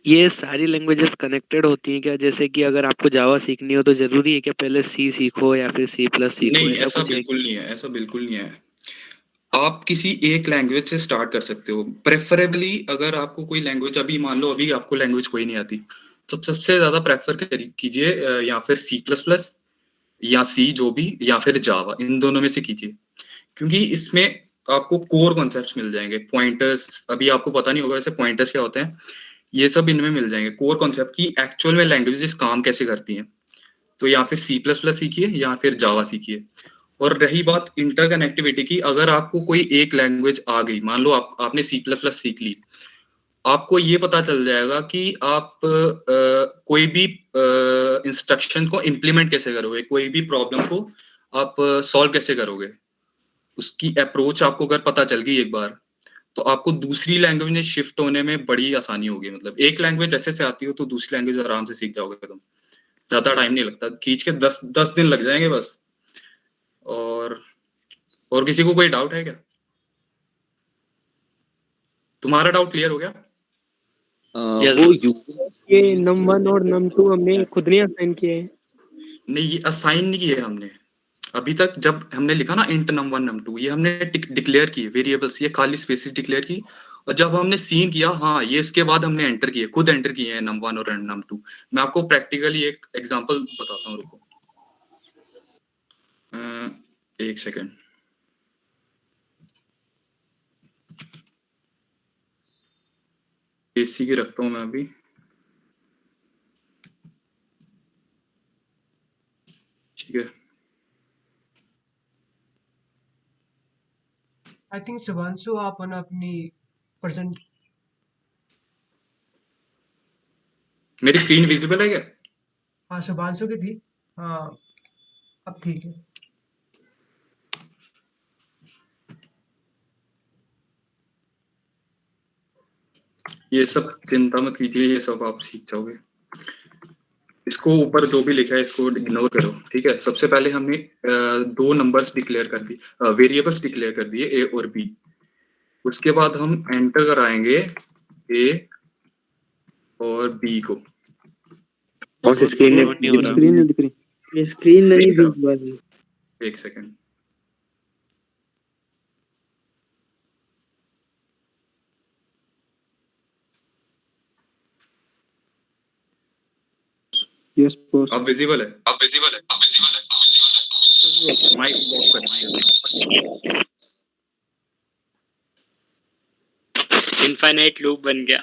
ये सारी लैंग्वेजेस कनेक्टेड होती हैं क्या? जैसे कि अगर आपको जावा सीखनी हो तो जरूरी है क्या पहले सी सीखो या फिर सी प्लस सीखो? नहीं, ऐसा ऐसा कुछ है? बिल्कुल नहीं है, ऐसा बिल्कुल नहीं है। आप किसी एक लैंग्वेज से स्टार्ट कर सकते हो। प्रेफरेबली अगर आपको कोई लैंग्वेज, अभी मान लो अभी आपको लैंग्वेज कोई नहीं आती, तो सबसे ज्यादा प्रेफर कीजिए या फिर सी प्लस प्लस या सी जो भी, या फिर जावा, इन दोनों में से कीजिए। क्योंकि इसमें आपको कोर कॉन्सेप्ट्स मिल जाएंगे। पॉइंटर्स अभी आपको पता नहीं होगा वैसे पॉइंटर्स क्या होते हैं, ये सब इनमें मिल जाएंगे। कोर कॉन्सेप्ट की एक्चुअल में लैंग्वेजेस काम कैसे करती हैं। तो या फिर सी प्लस प्लस सीखिए या फिर जावा सीखिए। और रही बात इंटरकनेक्टिविटी की, अगर आपको कोई एक लैंग्वेज आ गई, मान लो आपने सी प्लस प्लस सीख ली, आपको ये पता चल जाएगा कि आप कोई भी इंस्ट्रक्शन को इम्प्लीमेंट कैसे करोगे, कोई भी प्रॉब्लम को आप सॉल्व कैसे करोगे। उसकी अप्रोच आपको अगर पता चल गई एक बार, तो आपको दूसरी लैंग्वेज में शिफ्ट होने में बड़ी आसानी होगी। मतलब एक लैंग्वेज अच्छे से आती हो तो दूसरी लैंग्वेज आराम से सीख जाओगे तुम। ज्यादा टाइम नहीं लगता, खींच के 10 दिन लग जाएंगे बस। और किसी को कोई डाउट है क्या? तुम्हारा डाउट क्लियर हो गया? वो यूजर के num1 और num2 हमने खुद नहीं असाइन किए हैं। नहीं, ये असाइन नहीं किए हमने अभी तक। जब हमने लिखा ना इंट num1 num2, ये हमने डिक्लेयर किए वेरिएबल्स, ये खाली स्पेसिस डिक्लेयर की। और जब हमने सीन किया, हाँ, ये इसके बाद हमने एंटर किए, खुद एंटर किए हैं num1 और num2। मैं आपको प्रैक्टिकली एक एग्जांपल बताता हूँ, रुको एक सेकेंड। बेसिक ही रखता हूँ मैं अभी। ठीक है। आई थिंक शुभांशु आप अपनी प्रेजेंट। मेरी स्क्रीन विजिबल है क्या? हाँ, शुभांशु की थी। हाँ, अब ठीक है। ये सब चिंता मत कीजिए, ये सब आप सीख जाओगे। इसको ऊपर जो भी लिखा है इसको इग्नोर करो। ठीक है। सबसे पहले हमने दो नंबर्स डिक्लेयर कर दिए, वेरिएबल्स डिक्लेयर कर दिए, ए और बी। उसके बाद हम एंटर कराएंगे ए और बी को। बॉस स्क्रीन नहीं हो रहा। स्क्रीन नहीं दिख रही। स्क्रीन नहीं ठीक है। visible। एक सेकेंड। Yes boss. अब विजिबल है? अब विजिबल है? अब विजिबल है? माइक ऑफ करिए। इनफाइनाइट लूप बन गया।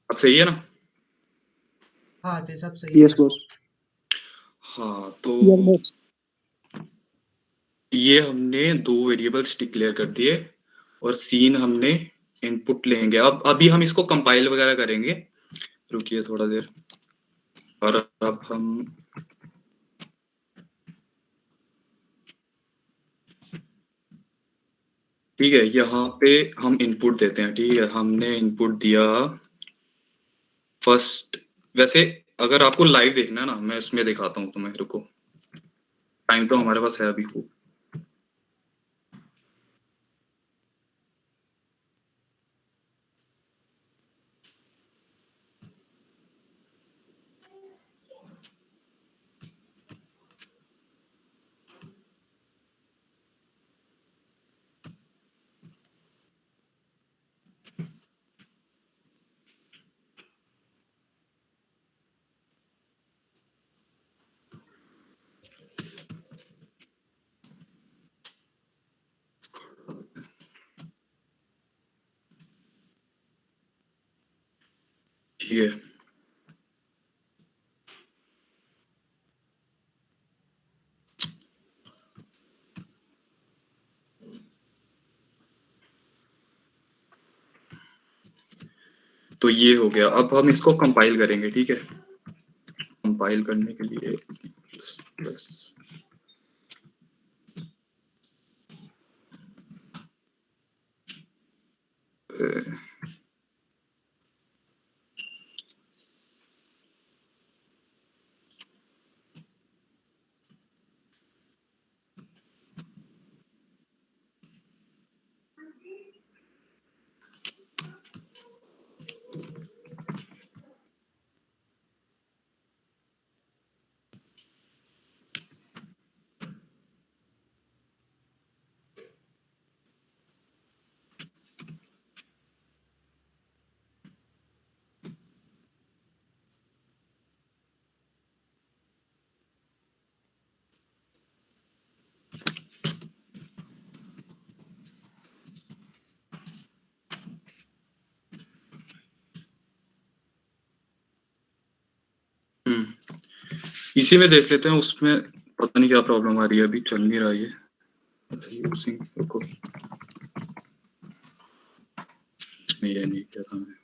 अब सही है ना? हाँ, तो सब सही है। Yes boss. हाँ, तो ये हमने दो वेरिएबल्स डिक्लेयर कर दिए और सीन हमने इनपुट लेंगे। अब अभी हम इसको कंपाइल वगैरह करेंगे, रुकिए थोड़ा देर। और अब हम ठीक है, यहाँ पे हम इनपुट देते हैं। ठीक है, हमने इनपुट दिया फर्स्ट। वैसे अगर आपको लाइव देखना है ना, मैं इसमें दिखाता हूँ तुम्हें, रुको। टाइम तो हमारे पास है अभी खूब। ठीक है। तो ये हो गया। अब हम इसको कंपाइल करेंगे, ठीक है। कंपाइल करने के लिए प्लस इसी में देख लेते हैं। उसमें पता नहीं क्या प्रॉब्लम आ रही है, अभी चल नहीं रहा ये। रुको, इसमें ये नहीं किया था मैंने।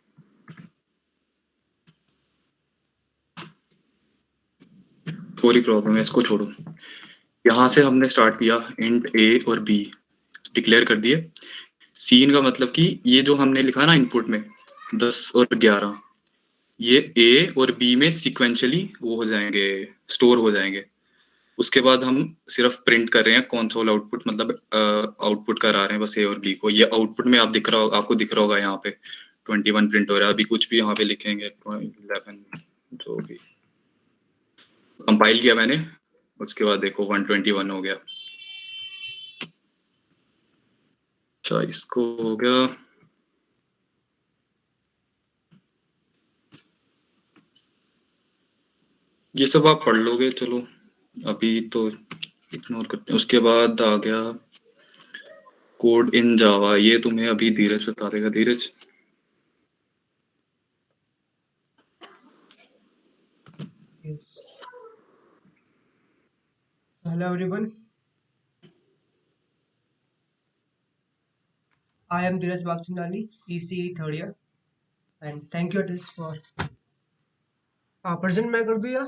थोड़ी प्रॉब्लम है, इसको छोड़ो। यहाँ से हमने स्टार्ट किया, इंट ए और बी डिक्लेयर कर दिए। सीन का मतलब कि ये जो हमने लिखा ना इनपुट में 10 और 11, ये ए और बी में सीक्वेंशियली वो हो जाएंगे, स्टोर हो जाएंगे। उसके बाद हम सिर्फ प्रिंट कर रहे हैं कंसोल आउटपुट, मतलब आउटपुट करा रहे हैं बस ए और बी को। ये आउटपुट में आपको दिख रहा होगा यहाँ पे 21 प्रिंट हो रहा है। अभी कुछ भी यहाँ पे लिखेंगे 11 जो भी कंपाइल किया मैंने, उसके बाद देखो 121 हो गया। अच्छा, इसको हो गया। ये सब आप पढ़ लोगे, चलो अभी तो इग्नोर करते हैं। उसके बाद आ गया कोड इन जावा। ये तुम्हें अभी धीरज बता देगा। धीरज, Yes. Hello everyone. I am Dheeraj Bagchandani, ECE third year, and thank you Atis for present मैं कर दूँ या?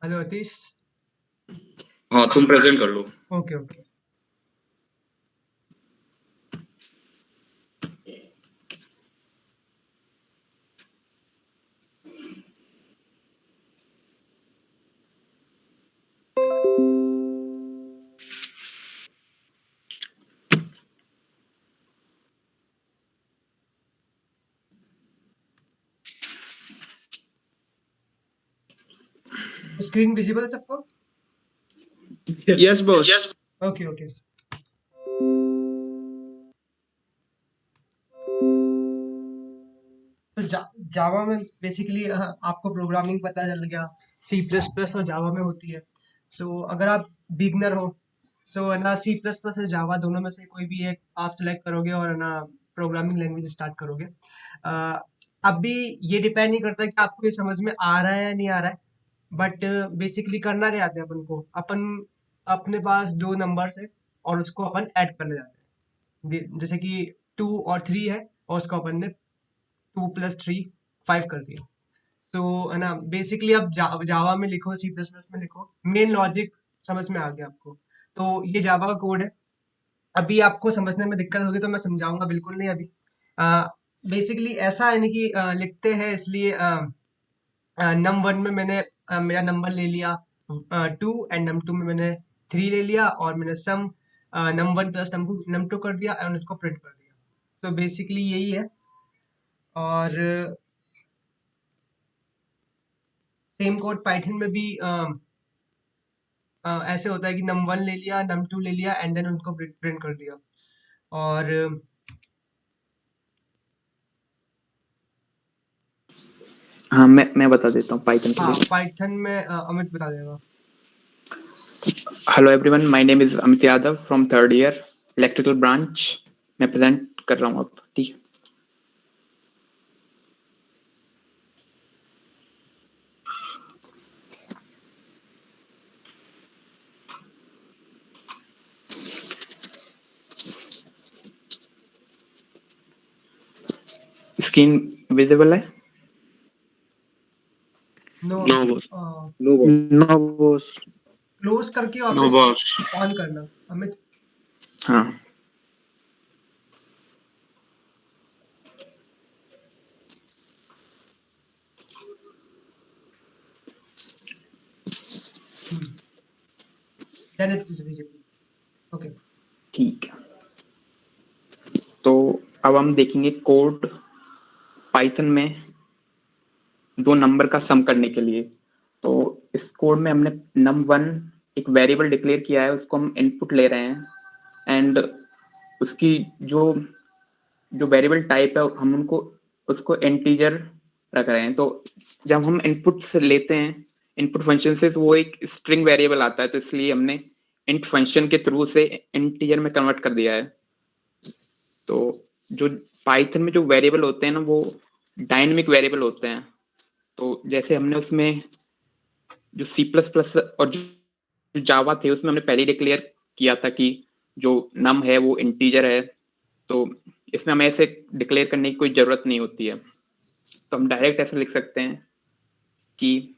हेलो अतीश। हाँ तुम प्रेजेंट कर लो। Okay okay. स्क्रीन विजिबल है सबको? Yes, boss. Okay okay. तो जावा में बेसिकली आपको प्रोग्रामिंग पता चल गया, सी प्लस प्लस और जावा में होती है। सो अगर आप बिगनर हो, सो है ना सी प्लस प्लस और जावा दोनों में से कोई भी एक आप सिलेक्ट करोगे और है ना प्रोग्रामिंग लैंग्वेज स्टार्ट करोगे। अभी ये डिपेंड नहीं करता कि आपको ये समझ में आ रहा है या नहीं आ रहा है, बट बेसिकली करना क्या आता है अपन को, अपन अपने पास दो नंबर्स है और उसको अपन ऐड करने जाते हैं। जैसे कि 2 और 3 है और उसको अपन ने 2 + 3 5 कर दिया। तो है ना बेसिकली आप जावा में लिखो, सी प्लस प्लस में लिखो, मेन लॉजिक समझ में आ गया आपको। तो ये जावा का कोड है। अभी आपको समझने में दिक्कत होगी तो मैं समझाऊंगा, बिल्कुल नहीं अभी। बेसिकली ऐसा है ना कि लिखते हैं इसलिए num1 में मैंने मेरा नंबर ले लिया 2 एंड num2 में मैंने 3 ले लिया और मैंने सम num1 + num2 कर दिया और उसको प्रिंट कर दिया। तो बेसिकली यही है। और सेम कोड पाइथन में भी ऐसे होता है कि num1 ले लिया, num2 ले लिया एंड देन उनको प्रिंट कर दिया। और हाँ मैं बता देता हूँ पाइथन के लिए। पाइथन में अमित बता देगा। Hello everyone, my name is Amit Yadav from third year electrical branch. मैं प्रेजेंट कर रहा हूँ अब, ठीक है। स्क्रीन विजिबल है? No no boss. No boss. No boss. Close करके नो वापस बॉस। ऑन करना अमित। हाँ, then it is visible. Okay ठीक है। तो अब हम देखेंगे कोड पाइथन में 2 नंबर का सम करने के लिए। तो इस कोड में हमने num1 एक वेरिएबल डिक्लेयर किया है, उसको हम इनपुट ले रहे हैं एंड उसकी जो जो वेरिएबल टाइप है हम उनको उसको इंटीजर रख रहे हैं। तो जब हम इनपुट से लेते हैं इनपुट फंक्शन से, तो वो एक स्ट्रिंग वेरिएबल आता है, तो इसलिए हमने इंट फंक्शन के थ्रू से इंटीजर में कन्वर्ट कर दिया है। तो जो पाइथन में जो वेरिएबल होते हैं ना, वो डायनेमिक वेरिएबल होते हैं। तो जैसे हमने उसमें जो C++ और जो जावा थे उसमें हमने पहले डिक्लेयर किया था कि जो नम है वो इंटीजर है, तो इसमें हमें ऐसे डिक्लेयर करने की कोई जरूरत नहीं होती है। तो हम डायरेक्ट ऐसे लिख सकते हैं कि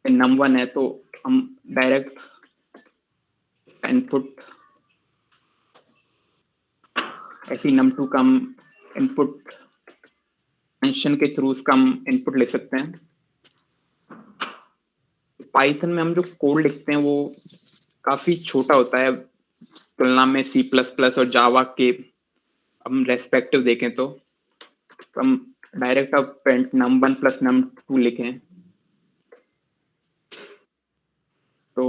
num1 है, तो हम डायरेक्ट इनपुट ऐसे num2 का हम इनपुट फंक्शन के थ्रू उसका हम इनपुट ले सकते हैं। पाइथन में हम जो कोड लिखते हैं वो काफी छोटा होता है तुलना में C++ और जावा के। हम रेस्पेक्टिव देखें तो हम डायरेक्ट अब प्रिंट num1 प्लस num2 लिखें तो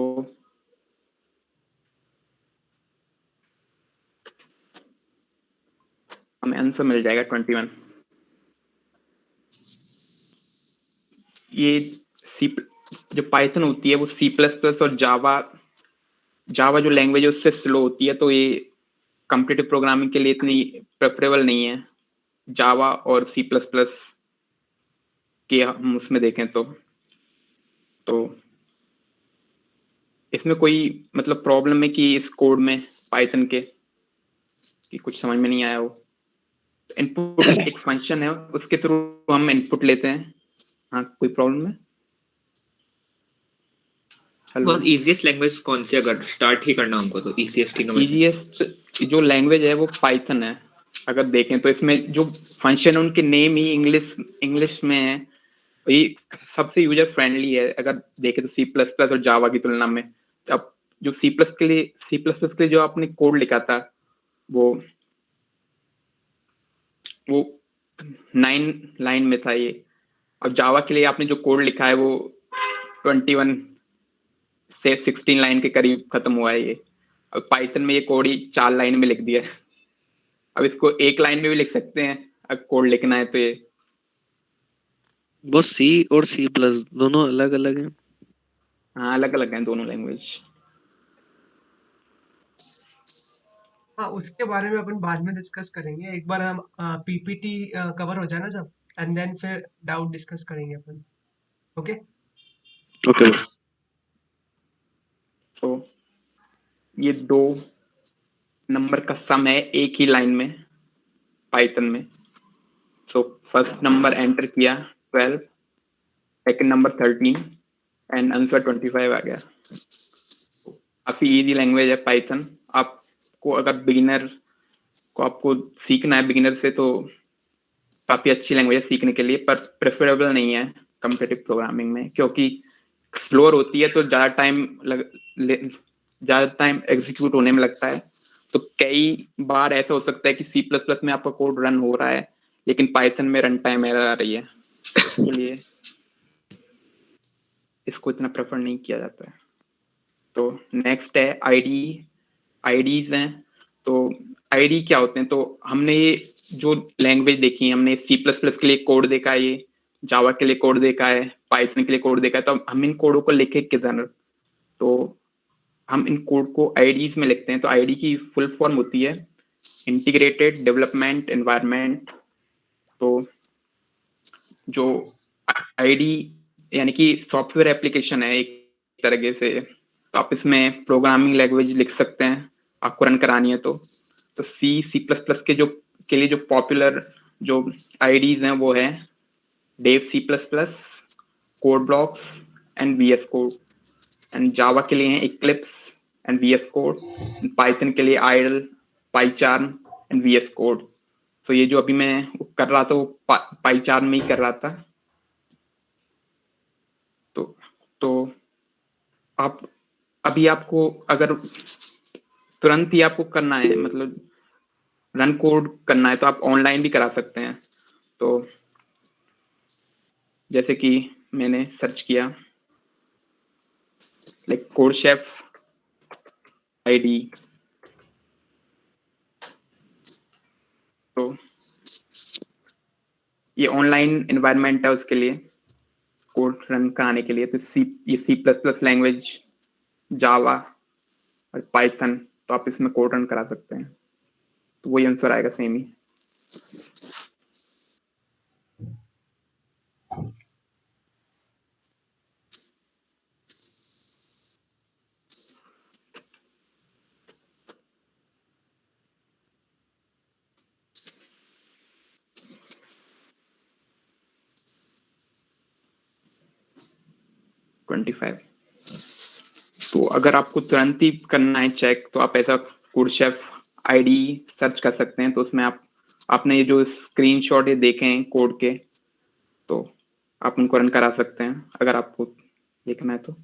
हमें आंसर मिल जाएगा 21। ये सी जो पाइथन होती है वो C++ और जावा जो लैंग्वेज है उससे स्लो होती है, तो ये कॉम्पिटिटिव प्रोग्रामिंग के लिए इतनी प्रेफरेबल नहीं है। जावा और C++ के हम उसमें देखें तो इसमें कोई मतलब प्रॉब्लम है कि इस कोड में पाइथन के कि कुछ समझ में नहीं आया हो? इनपुट एक फंक्शन है, उसके थ्रू हम इनपुट लेते हैं। हाँ, कोई प्रॉब्लम है? बहुत इजीएस्ट लैंग्वेज कौन सी, अगर स्टार्ट ही करना हमको तो ईसीएसटी में से? इजीएस्ट जो लैंग्वेज है वो पाइथन है। अगर देखें तो इसमें जो फंक्शन उनके नेम ही इंग्लिश में है, ये सबसे यूजर फ्रेंडली है अगर देखें तो C++ और जावा की तुलना में। अब जो C++ के लिए जो आपने कोड लिखा था वो 9 लाइन में था ये। अब जावा के लिए आपने जो कोड लिखा है वो 21 से 16 लाइन के करीब खत्म हुआ है ये। अब पाइथन में ये कोड ही 4 लाइन में लिख दिया है। अब इसको 1 लाइन में भी लिख सकते हैं अगर कोड लिखना है तो। ये बस C और C+ दोनों अलग अलग हैं। हाँ, अलग अलग हैं दोनों लैंग्वेज। हाँ उसके बारे में अपन बाद में डिस्कस करेंगे, एक बार हम पीपीटी कवर हो जाए ना सब, एंड देन फिर डाउट डिस्कस करेंगे अपन। Okay okay. तो ये 2 नंबर का सम है एक ही लाइन में पाइथन में। तो फर्स्ट नंबर एंटर किया 12, सेकंड नंबर 13 एंड आंसर 25 आ गया। काफी इजी लैंग्वेज है पाइथन। आपको अगर बिगिनर को आपको सीखना है बिगिनर से तो काफी अच्छी लैंग्वेज है सीखने के लिए, पर प्रेफरेबल नहीं है कॉम्पिटिटिव प्रोग्रामिंग में, क्योंकि स्लोअर होती है तो ज्यादा टाइम एग्जीक्यूट होने में लगता है। तो कई बार ऐसा हो सकता है कि C++ में आपका कोड रन हो रहा है लेकिन पाइथन में रन टाइम एरर आ रही है, इसलिए इसको इतना प्रेफर नहीं किया जाता है। तो नेक्स्ट है आईडीज हैं। तो आईडी क्या होते हैं? तो हमने ये जो लैंग्वेज देखी है, हमने C++ के लिए कोड देखा है, ये जावा के लिए कोड देखा है, पाइथन के लिए कोड देखा है। तो हम इन कोडों को लिखे किधर? तो हम इन कोड को आईडीज में लिखते हैं। तो आईडी की फुल फॉर्म होती है इंटीग्रेटेड डेवलपमेंट एनवायरनमेंट, तो जो आईडी यानी कि सॉफ्टवेयर एप्लीकेशन है एक तरीके से, तो आप इसमें प्रोग्रामिंग लैंग्वेज लिख सकते हैं आपको रन करानी है तो C++ के लिए जो पॉपुलर जो आईडीज हैं वो है Dev C++, code blocks and VS code, and Java के लिए है Eclipse and VS code, Python के लिए IDLE, PyCharm and VS code. तो ये जो अभी मैं कर रहा था वो पाइचार्म में ही कर रहा था। तो आप अभी आपको अगर तुरंत ही आपको करना है, मतलब रन कोड करना है, तो आप ऑनलाइन भी करा सकते हैं। तो जैसे कि मैंने सर्च किया लाइक कोड शेफ आईडी, तो ये ऑनलाइन एनवायरनमेंट है उसके लिए कोड रन कराने के लिए। तो ये C++ लैंग्वेज, जावा और पाइथन, तो आप इसमें कोड रन करा सकते हैं। तो वही आंसर आएगा सेम ही। तो अगर आपको तुरंत ही करना है चेक, तो आप ऐसा कोड शेफ आईडी सर्च कर सकते हैं। तो उसमें आपने ये जो स्क्रीनशॉट ये देखे हैं कोड के, तो आप उनको रन करा सकते हैं अगर आपको देखना है तो।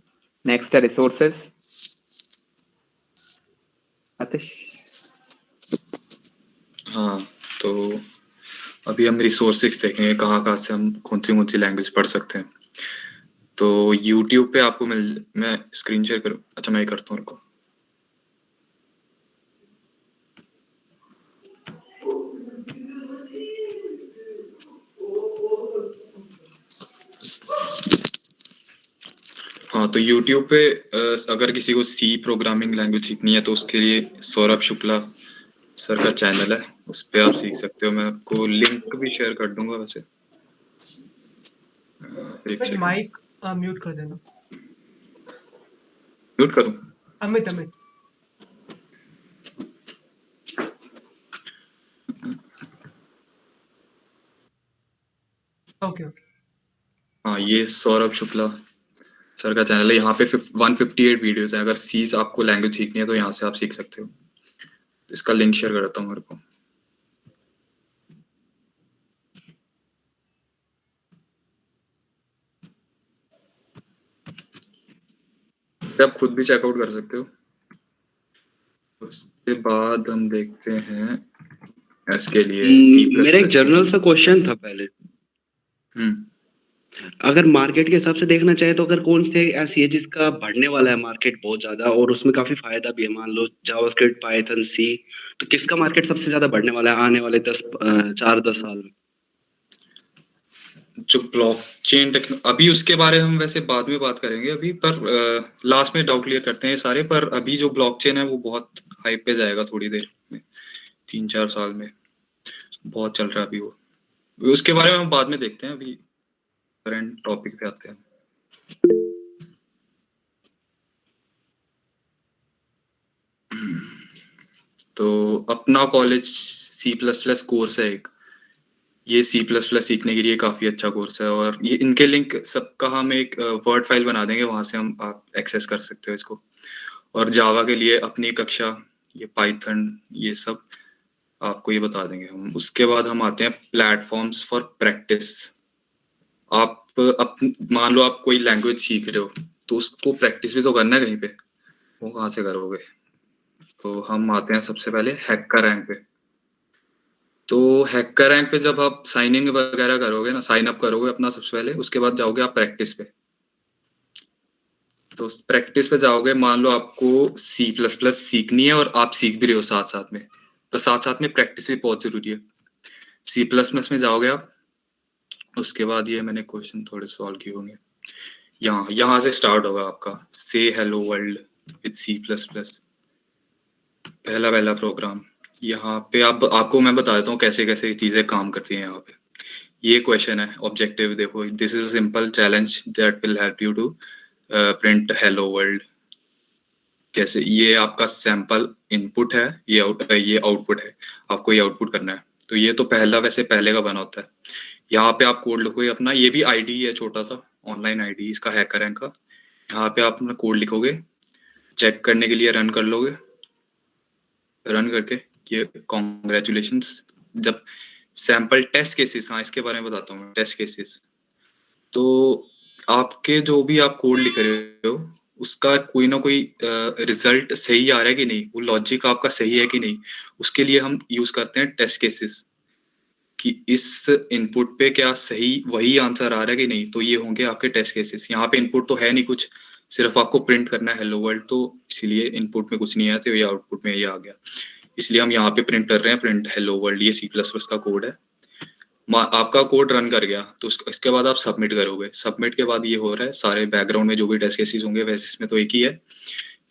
नेक्स्ट है रिसोर्सेज। आतिश। हाँ, तो अभी हम रिसोर्सेज देखेंगे कहाँ से हम कौन सी लैंग्वेज पढ़ सकते हैं। तो YouTube पे आपको मैं स्क्रीन शेयर करूँ? अच्छा, मैं ही करता हूँ, रुको। हाँ, तो YouTube पे अगर किसी को C प्रोग्रामिंग लैंग्वेज सीखनी है तो उसके लिए सौरभ शुक्ला सर का चैनल है, उस पे आप सीख सकते हो। मैं आपको लिंक भी शेयर कर दूंगा वैसे। एक सेकंड, माइक म्यूट कर देना। म्यूट करूँ? अमित ओके। हाँ, ये सौरभ शुक्ला सर का चैनल है। यहाँ पे 158 वीडियोस है। अगर C आपको लैंग्वेज सीखनी है तो यहाँ से आप सीख सकते हो। इसका लिंक शेयर करता हूँ मेरे को। आप खुद भी चेकआउट कर सकते हो। उसके बाद हम देखते हैं इसके लिए मेरा एक जर्नल सा क्वेश्चन था पहले। अगर मार्केट के हिसाब से देखना चाहे तो अगर कौन से ऐसी है जिसका बढ़ने वाला है मार्केट बहुत ज्यादा और उसमें काफी फायदा भी है, मान लो जावास्क्रिप्ट, पाइथन, C, तो किसका मार्केट सबसे ज्यादा बढ़ने वाला है आने वाले 4-10 साल में? जो ब्लॉकचेन अभी उसके बारे में हम वैसे बाद में बात करेंगे अभी, पर लास्ट में डाउट क्लियर करते हैं सारे। पर अभी जो ब्लॉकचेन है वो बहुत हाइप पे जाएगा थोड़ी देर में, 3-4 साल में बहुत चल रहा है अभी वो। उसके बारे में हम बाद में देखते हैं, अभी करंट टॉपिक पे आते हैं। तो अपना कॉलेज C++ कोर्स है एक, ये C++ सीखने के लिए काफ़ी अच्छा कोर्स है। और ये इनके लिंक सबका हम एक वर्ड फाइल बना देंगे, वहाँ से हम आप एक्सेस कर सकते हो इसको। और जावा के लिए अपनी कक्षा, ये पाइथन, ये सब आपको ये बता देंगे हम। उसके बाद हम आते हैं प्लेटफॉर्म्स फॉर प्रैक्टिस। आप मान लो आप कोई लैंग्वेज सीख रहे हो तो उसको प्रैक्टिस भी तो करना है कहीं पे, वो कहाँ से करोगे? तो हम आते हैं सबसे पहले हैकर रैंक पे। तो हैकर रैंक पे जब आप साइन इन वगैरह करोगे ना, साइन अप करोगे अपना सबसे पहले, उसके बाद जाओगे आप प्रैक्टिस पे। तो प्रैक्टिस पे जाओगे, मान लो आपको C++ सीखनी है और आप सीख भी रहे हो साथ साथ में, तो साथ साथ में प्रैक्टिस भी बहुत जरूरी है। C++ में जाओगे आप, उसके बाद ये मैंने क्वेश्चन थोड़े सॉल्व किए होंगे। यहाँ से स्टार्ट होगा आपका से हेलो वर्ल्ड विद C++, पहला प्रोग्राम यहाँ पे आपको मैं बता देता हूँ कैसे-कैसे चीज़ें काम करती हैं यहाँ पे। ये क्वेश्चन है ऑब्जेक्टिव देखो, this is a simple challenge that will help you to print hello world. कैसे? ये आपका सैंपल इनपुट है, ये आउटपुट है। आपको ये आउटपुट करना है। तो ये तो पहले का बना होता है। यहाँ पे आप कोड लिखोगे अपना, ये भी आईडी है छोटा-सा, ऑनलाइन आईडी इसका हैकररैंक का। यहाँ पे आप अपना कोड लिखोगे, चेक करने के लिए रन कर लोगे। रन करके ये कांग्रेचुलेशंस जब सैंपल टेस्ट केसेस, हाँ इसके बारे में बताता हूँ मैं, टेस्ट केसेस। तो आपके जो भी आप कोड लिख रहे हो उसका कोई ना कोई रिजल्ट सही आ रहा है कि नहीं, वो लॉजिक आपका सही है कि नहीं, उसके लिए हम यूज करते हैं टेस्ट केसेस कि इस इनपुट पे क्या सही वही आंसर आ रहा है कि नहीं। तो ये होंगे आपके टेस्ट केसेस। यहाँ पे इनपुट तो है नहीं कुछ, सिर्फ आपको प्रिंट करना है हेलो वर्ल्ड, तो इसीलिए इनपुट में कुछ नहीं आया, तो ये आउटपुट में ये आ गया। इसलिए हम यहाँ पे प्रिंट कर रहे हैं, प्रिंट हेलो वर्ल्ड। ये C++ का कोड है। आपका कोड रन कर गया तो इसके बाद आप सबमिट करोगे। सबमिट के बाद ये हो रहा है, सारे बैकग्राउंड में जो भी टेस्ट केसेस होंगे वैसे इसमें तो एक ही है,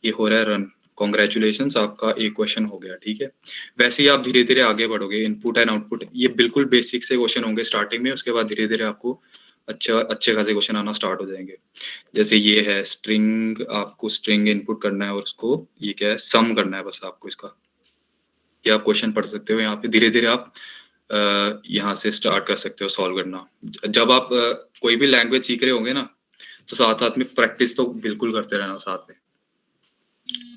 ये हो रहा है रन। कॉन्ग्रेचुलेशंस, आपका एक क्वेश्चन हो गया, ठीक है। वैसे ही आप धीरे धीरे आगे बढ़ोगे। इनपुट एंड आउटपुट ये बिल्कुल बेसिक से क्वेश्चन होंगे स्टार्टिंग में, उसके बाद धीरे धीरे आपको अच्छे खासे क्वेश्चन आना स्टार्ट हो जाएंगे। जैसे ये है स्ट्रिंग, आपको स्ट्रिंग इनपुट करना है और उसको ये क्या है सम करना है बस आपको इसका। ये आप क्वेश्चन पढ़ सकते हो यहाँ पे। धीरे धीरे आप यहाँ से स्टार्ट कर सकते हो सॉल्व करना। जब आप कोई भी लैंग्वेज सीख रहे होंगे ना, तो साथ साथ में प्रैक्टिस तो बिल्कुल करते रहना साथ में।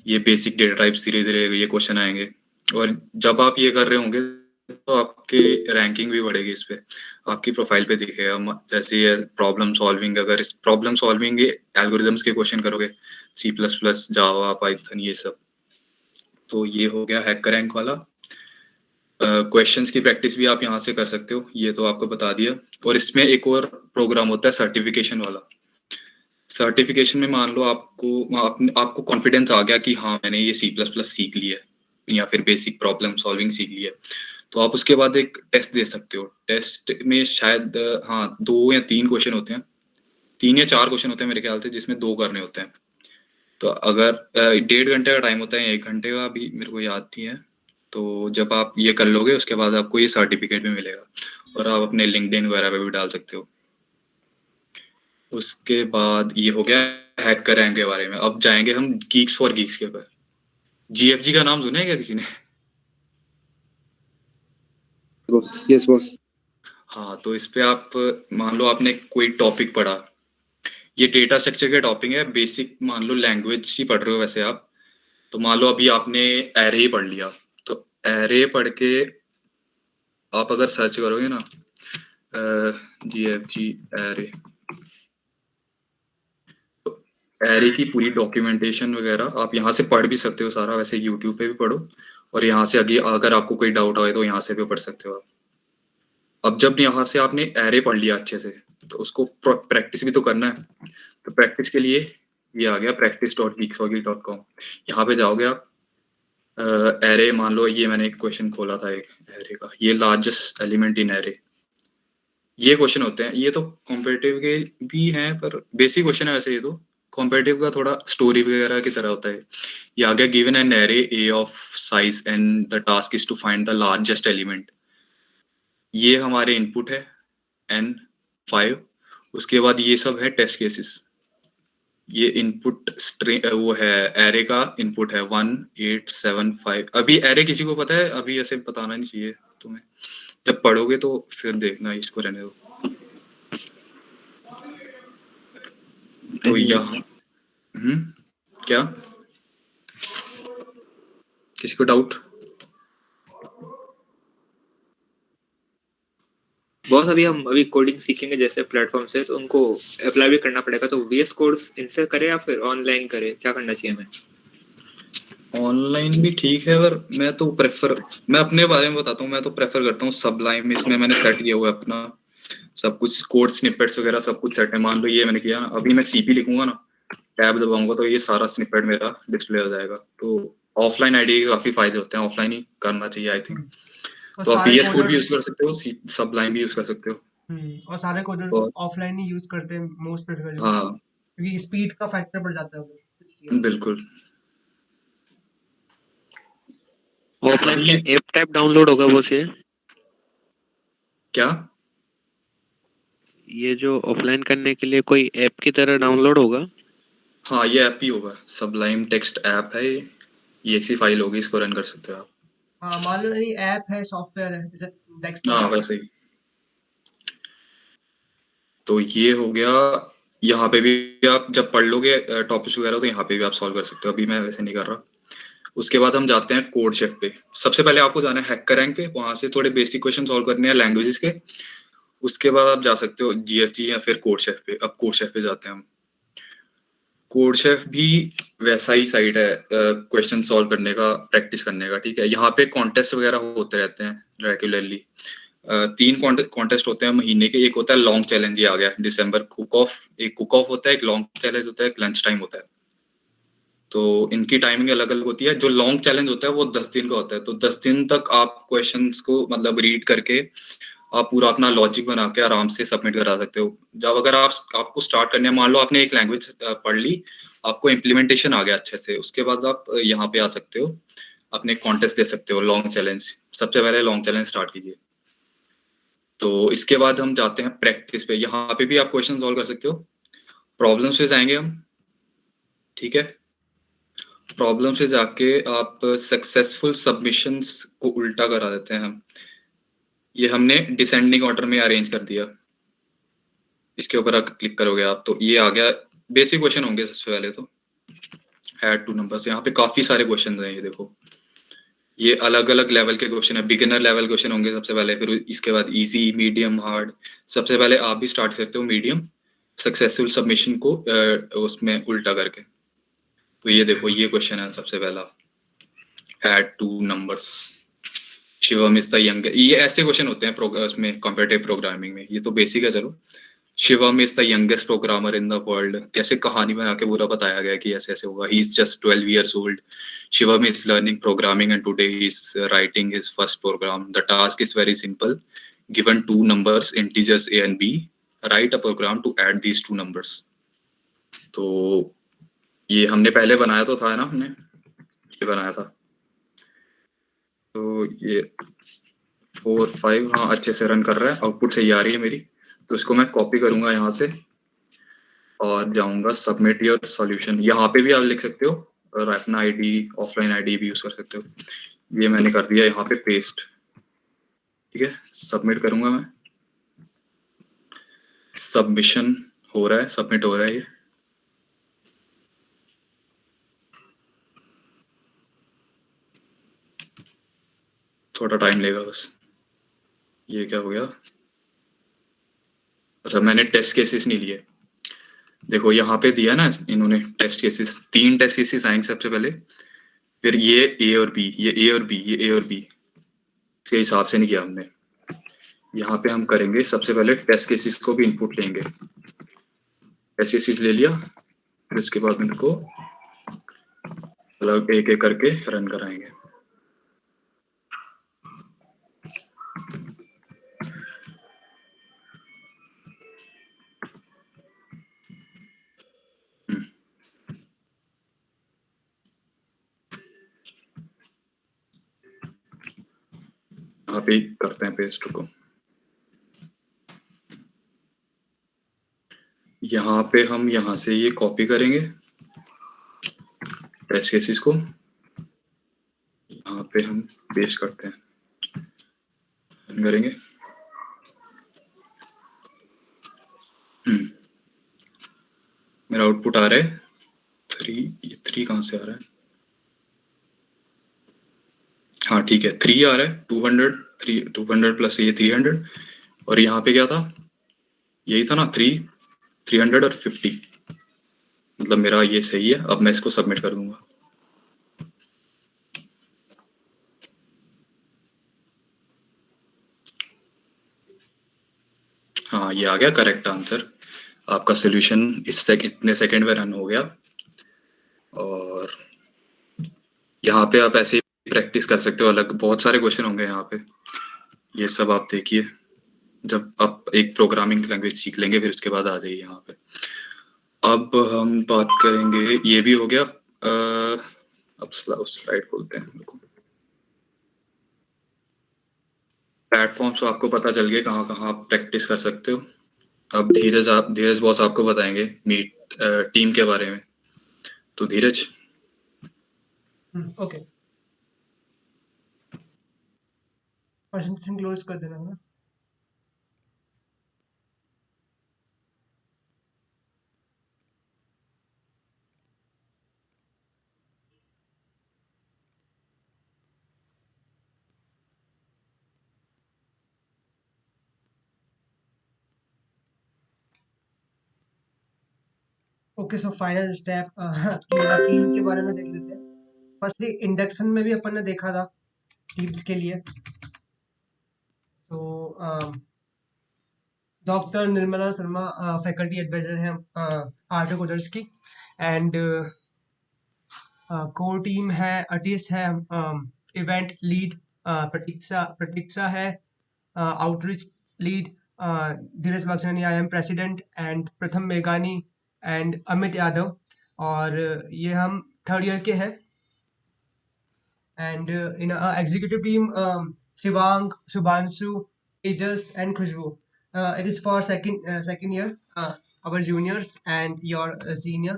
ये बेसिक डेटा टाइप्स धीरे धीरे ये क्वेश्चन आएंगे, और जब आप ये कर रहे होंगे तो आपकी रैंकिंग भी बढ़ेगी। इस पे आपकी प्रोफाइल पे दिखेगा। जैसे ये प्रॉब्लम सॉल्विंग, अगर इस प्रॉब्लम सॉल्विंग एल्गोरिथम्स के क्वेश्चन करोगे, C++, जावा, पाइथन, ये सब, तो ये हो गया हैकर रैंक वाला। क्वेश्चंस की प्रैक्टिस भी आप यहाँ से कर सकते हो, ये तो आपको बता दिया। और इसमें एक और प्रोग्राम होता है सर्टिफिकेशन वाला। सर्टिफिकेशन में मान लो आपको कॉन्फिडेंस आ गया कि हाँ मैंने ये C++ सीख लिया है या फिर बेसिक प्रॉब्लम सॉल्विंग सीख लिया है, तो आप उसके बाद एक टेस्ट दे सकते हो। टेस्ट में शायद 2 या 3 क्वेश्चन होते हैं, 3 या 4 क्वेश्चन होते हैं मेरे ख्याल से, जिसमें 2 करने होते हैं। तो अगर 1.5 घंटे का टाइम होता है, 1 घंटे का अभी मेरे को याद नहीं है। तो जब आप ये कर लोगे उसके बाद आपको ये सर्टिफिकेट भी मिलेगा, और आप अपने लिंक्डइन वगैरह पे भी डाल सकते हो। उसके बाद ये हो गया हैकर रैंक के बारे में। अब जाएंगे हम गीक्स फॉर गीक्स के ऊपर। GFG का नाम सुना है क्या किसी ने? Yes boss. हाँ, तो इस पे आप मान लो आपने कोई टॉपिक पढ़ा, ये डेटा स्ट्रक्चर के टॉपिक है, बेसिक मान लो लैंग्वेज ही पढ़ रहे हो वैसे आप। तो मान लो अभी आपने एरे ही पढ़ लिया, तो एरे पढ़ के आप अगर सर्च करोगे ना GFG एरे, तो एरे की पूरी डॉक्यूमेंटेशन वगैरह आप यहाँ से पढ़ भी सकते हो सारा। वैसे यूट्यूब पे भी पढ़ो, और यहाँ से आगे अगर आपको कोई डाउट आए तो यहाँ से भी पढ़ सकते हो आप। अब जब यहाँ से आपने एरे पढ़ लिया अच्छे से, तो उसको प्रैक्टिस भी तो करना है। तो प्रैक्टिस के लिए ये आ गया practice.geeksforgeek.com। यहाँ पे जाओगे आप, एरे मान लो ये मैंने एक क्वेश्चन खोला था एक एरे का, ये लार्जेस्ट एलिमेंट इन एरे, ये क्वेश्चन होते हैं। ये तो कॉम्पिटिटिव के भी हैं, पर बेसिक क्वेश्चन है वैसे। ये तो कॉम्पिटिटिव का थोड़ा स्टोरी वगैरह की तरह होता है। ये आ गया given an array A of size and the task is to find the largest element. ये हमारे इनपुट है N5। उसके बाद ये सब है टेस्ट केसेस। ये इनपुट स्ट्रिंग वो है, एरे का इनपुट है 1 8 7 5। अभी एरे किसी को पता है? अभी ऐसे बताना नहीं चाहिए तुम्हें, जब पढ़ोगे तो फिर देखना, इसको रहने दो। तो यहाँ क्या किसी को डाउट? बहुत अभी कोडिंग सीखेंगे जैसे प्लेटफॉर्म से, तो उनको अप्लाई भी करना पड़ेगा। तो VS कोड्स इनसे करें या फिर ऑनलाइन करें, क्या करना चाहिए हमें? ऑनलाइन भी ठीक है, पर मैं अपने बारे में बताता हूँ। मैं तो प्रेफर करता हूँ सबलाइम। इसमें मैंने सेट किया हुआ है अपना सब कुछ, कोड स्निपेट्स वगैरह सब कुछ सेट है। मान लो ये मैंने किया ना, अभी मैं CP लिखूंगा ना, टैब दबाऊंगा तो ये सारा स्निपेट मेरा डिस्प्ले हो जाएगा। तो ऑफलाइन आईडी के काफी फायदे होते हैं, ऑफलाइन ही करना चाहिए आई थिंक। तो आप VS कोड भी यूज कर सकते हो, सबलाइम भी यूज कर सकते हो। और सारे कोडर्स ऑफलाइन ही यूज करते हैं मोस्ट प्रेफरेबली, हाँ, क्योंकि स्पीड का फैक्टर पड़ जाता है इसलिए। बिल्कुल। ऑफलाइन अभी क्या ऐप टाइप डाउनलोड होगा वो से? क्या? ये जो ऑफलाइन करने के लिए कोई ऐप की तरह डाउनलोड होगा? हाँ, ये ऐप ही होगा, सबलाइम टेक्स्ट ऐप है ये exe फाइल होगी, इसको रन कर सकते हो आप। हाँ, मान लो ये ऐप है, सॉफ्टवेयर है, जैसे डेस्कटॉप हाँ, पे। वैसे ही। तो ये हो गया, यहाँ पे भी आप जब पढ़ लोगे टॉपिक्स वगैरह तो यहाँ पे भी आप सॉल्व कर सकते हो, अभी मैं वैसे नहीं कर रहा। उसके बाद हम जाते हैं कोड शेफ पे। सबसे पहले आपको जाना है हैकररैंक पे, वहां से थोड़े बेसिक क्वेश्चन सॉल्व करने हैं लैंग्वेजेस के। उसके बाद आप जा सकते हो जीएफजी या फिर कोड शेफ पे। अब कोड शेफ पे जाते हैं हम। कोड शेफ भी वैसा ही साइट है क्वेश्चन सॉल्व करने का, प्रैक्टिस करने का, ठीक है। यहाँ पे कॉन्टेस्ट वगैरह होते रहते हैं रेगुलरली। 3 कॉन्टेस्ट होते हैं महीने के। एक होता है लॉन्ग चैलेंज, ये आ गया दिसंबर, कुक ऑफ, एक कुक ऑफ होता है, एक लॉन्ग चैलेंज होता है, एक लंच टाइम होता है। तो इनकी टाइमिंग अलग अलग होती है। जो लॉन्ग चैलेंज होता है वो 10 दिन का होता है। तो 10 दिन तक आप क्वेश्चंस को मतलब रीड करके आप पूरा अपना लॉजिक बना के आराम से सबमिट करा सकते हो। जब अगर आपको स्टार्ट करने, मान लो आपने एक लैंग्वेज पढ़ ली, आपको इम्प्लीमेंटेशन आ गया अच्छे से, उसके बाद आप यहाँ पे आ सकते हो, अपने कॉन्टेस्ट दे सकते हो लॉन्ग चैलेंज। सबसे पहले लॉन्ग चैलेंज स्टार्ट कीजिए। तो इसके बाद हम जाते हैं प्रैक्टिस पे। यहाँ पे भी आप क्वेश्चन सॉल्व कर सकते हो। प्रॉब्लम्स पे जाएंगे हम, ठीक है। प्रॉब्लम से जाके आप सक्सेसफुल सबमिशंस को उल्टा करा देते हैं हम। ये हमने डिसेंडिंग ऑर्डर में अरेंज कर दिया। इसके ऊपर क्लिक करोगे आप तो ये आ गया। बेसिक क्वेश्चन होंगे सबसे पहले तो, ऐड टू नंबर्स। यहाँ पे काफी सारे क्वेश्चन हैं, ये देखो, ये अलग अलग लेवल के क्वेश्चन है। बिगिनर लेवल क्वेश्चन होंगे सबसे पहले, फिर इसके बाद इजी, मीडियम, हार्ड। सबसे पहले आप भी स्टार्ट करते हो मीडियम, सक्सेसफुल सबमिशन को उसमें उल्टा करके। तो ये देखो, ये क्वेश्चन है सबसे पहला, add two numbers, Shivam is the young. ये ऐसे क्वेश्चन होते हैं उसमें कॉम्पिटिटिव प्रोग्रामिंग में। ये तो बेसिक है, चलो। Shivam is the youngest programmer in the world, कैसे कहानी बना के पूरा बताया गया कि ऐसे ऐसे होगा। He is just 12 years old. Shivam is learning programming and today he is writing his first program. The task is very simple. Given 2 numbers, integers a and b, write a program to add these 2 numbers. तो ये हमने पहले बनाया तो था ना, हमने ये बनाया था। तो ये 4 5 हाँ अच्छे से रन कर रहा है, आउटपुट सही आ रही है मेरी। तो इसको मैं कॉपी करूंगा यहाँ से और जाऊंगा सबमिट योर सॉल्यूशन। यहाँ पे भी आप लिख सकते हो और अपना आईडी, ऑफलाइन आईडी भी यूज कर सकते हो। ये मैंने कर दिया यहाँ पे पेस्ट, ठीक है। सबमिट करूंगा मैं। सबमिशन हो रहा है, सबमिट हो रहा है ये। थोड़ा टाइम लेगा बस। ये क्या हो गया? अच्छा, मैंने टेस्ट केसेस नहीं लिए। देखो यहाँ पे दिया ना इन्होंने टेस्ट केसेस, 3 टेस्ट केसेस आएंगे सबसे पहले, फिर ये ए और बी, ये ए और बी, ये ए और बी। इसके हिसाब से नहीं किया हमने। यहाँ पे हम करेंगे सबसे पहले टेस्ट केसेस को भी इनपुट लेंगे। टेस्ट केसेस ले लिया, फिर उसके बाद इनको अलग एक एक करके रन कराएंगे। यहाँ पे करते हैं पेस्ट को। यहाँ पे हम यहाँ से ये कॉपी करेंगे टेस्ट केसेस को, यहाँ पे हम पेस्ट करते हैं, रन करेंगे। मेरा आउटपुट आ रहा है 3। ये 3 कहाँ से आ रहा है? हाँ ठीक है, 3 आ रहा है। 200 प्लस ये 300, और यहाँ पे क्या था? यही था ना, 300 और 50। मतलब मेरा ये सही है। अब मैं इसको सबमिट कर दूंगा। हाँ, ये आ गया करेक्ट आंसर। आपका सोल्यूशन इतने सेकंड में रन हो गया। और यहाँ पे आप ऐसे ही प्रैक्टिस कर सकते हो। अलग बहुत सारे क्वेश्चन होंगे यहाँ पे, ये सब आप देखिए। जब आप एक प्रोग्रामिंग लैंग्वेज सीख लेंगे फिर उसके बाद आ जाइए यहाँ पे। अब हम बात करेंगे, ये भी हो गया। अब स्लाइड खोलते हैं। प्लेटफॉर्म्स तो आपको पता चल गया कहाँ-कहाँ आप प्रैक्टिस कर सकते हो। अब धीरज बॉस आपको बताएँगे मीट टीम के बारे में। तो धीरज। ओके, प्रेजेंटेशन क्लोज कर देना है ना। Okay, so final step team के बारे में देख लेते हैं। फर्स्टली इंडक्शन में भी अपन ने देखा था टीम्स के लिए। So doctor Nirmala Sharma faculty advisor हैं आर्ट ऑफ कलर्स की, एंड कोर टीम है अटीस है, इवेंट लीड प्रतीक्षा है, outreach lead Dheeraj Baksani, I am president, and Pratham मेघानी एंड अमित यादव, और ये हम थर्ड ईयर के हैं। And in executive team Shivang, Shubhanshu, Tejas and Khushbu. It is for second year, our juniors and your senior.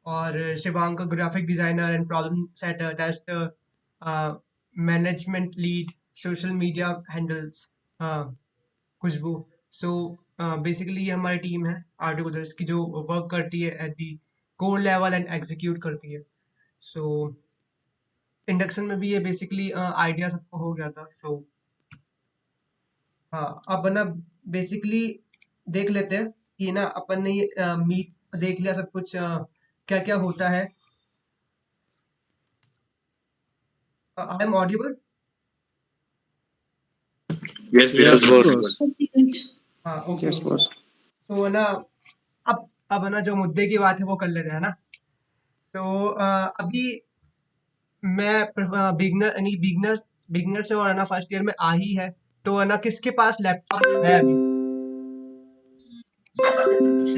और शिवांग का graphic designer and problem setter, that's the management lead, social media handles Khushbu. So basically ये हमारी team है art colours की, जो work करती है at the core level and execute करती है. सो इंडक्शन में भी ये बेसिकली आइडिया सबको हो गया था. सो हाँ, अब ना बेसिकली देख लेते हैं कि ना अपन ने ये मीट देख लिया सब कुछ, क्या क्या होता है. I am audible? Yes Dheeraj boss. हाँ, ओके Yes, boss. तो ना अब ना जो मुद्दे की बात है वो कर लेते हैं ना. तो अभी मैं बिगनर यानी बिगनर से और है ना फर्स्ट ईयर में आ ही है, तो है ना किसके पास लैपटॉप है अभी?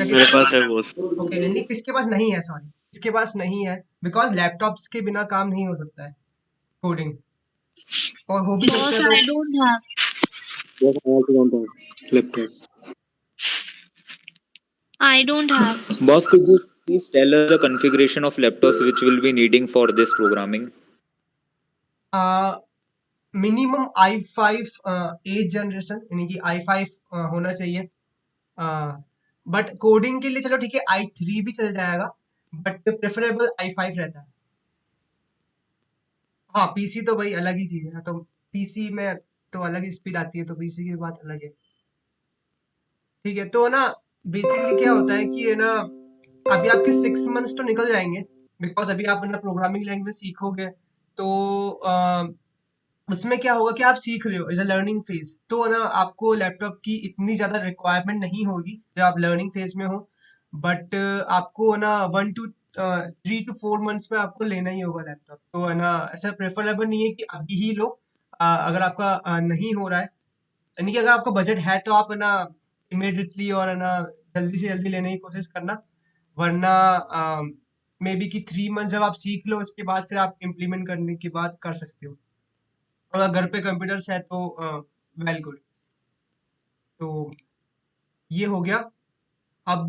मेरे पास है बॉस। ओके, यानी किसके पास नहीं है, सॉरी किसके पास नहीं है, बिकॉज लैपटॉप्स के बिना काम नहीं हो सकता है कोडिंग, और हो भी सकता Boss, है तो I don't have. Yes, I also don't have laptop. I don't have. Boss, could you please tell us the configuration of laptops which we'll be needing for this programming? Minimum i5 8 generation यानी कि i5 होना चाहिए. But coding के लिए चलो ठीक है i3 भी चल जाएगा, बट प्रेफरेबल i5 रहता है. हाँ, पीसी तो भाई अलग ही चीज है, तो पीसी में तो अलग ही स्पीड आती है, तो पीसी की बात अलग है. ठीक है, तो ना बेसिकली क्या होता है कि है ना अभी आपके 6 मंथ्स तो निकल जाएंगे, बिकॉज अभी आप अपना प्रोग्रामिंग लैंग्वेज सीखोगे, तो उसमें क्या होगा कि आप सीख रहे हो इज अ लर्निंग फेज, तो ना आपको लैपटॉप की इतनी ज़्यादा रिक्वायरमेंट नहीं होगी जब आप लर्निंग फेज में हो. बट आपको ना 3 to 4 मंथ्स में आपको लेना ही होगा लैपटॉप, तो है ना ऐसा प्रेफरेबल नहीं है कि अभी ही लो. अगर आपका नहीं हो रहा है, यानी कि अगर आपका बजट है, तो आप है ना इमिडिएटली और है ना जल्दी से जल्दी लेने की कोशिश करना, वरना मे बी कि 3 मंथ जब आप सीख लो, उसके बाद फिर आप इम्प्लीमेंट करने के बाद कर सकते हो. अगर घर पे कंप्यूटर्स है तो वेल गुड. तो ये हो गया. अब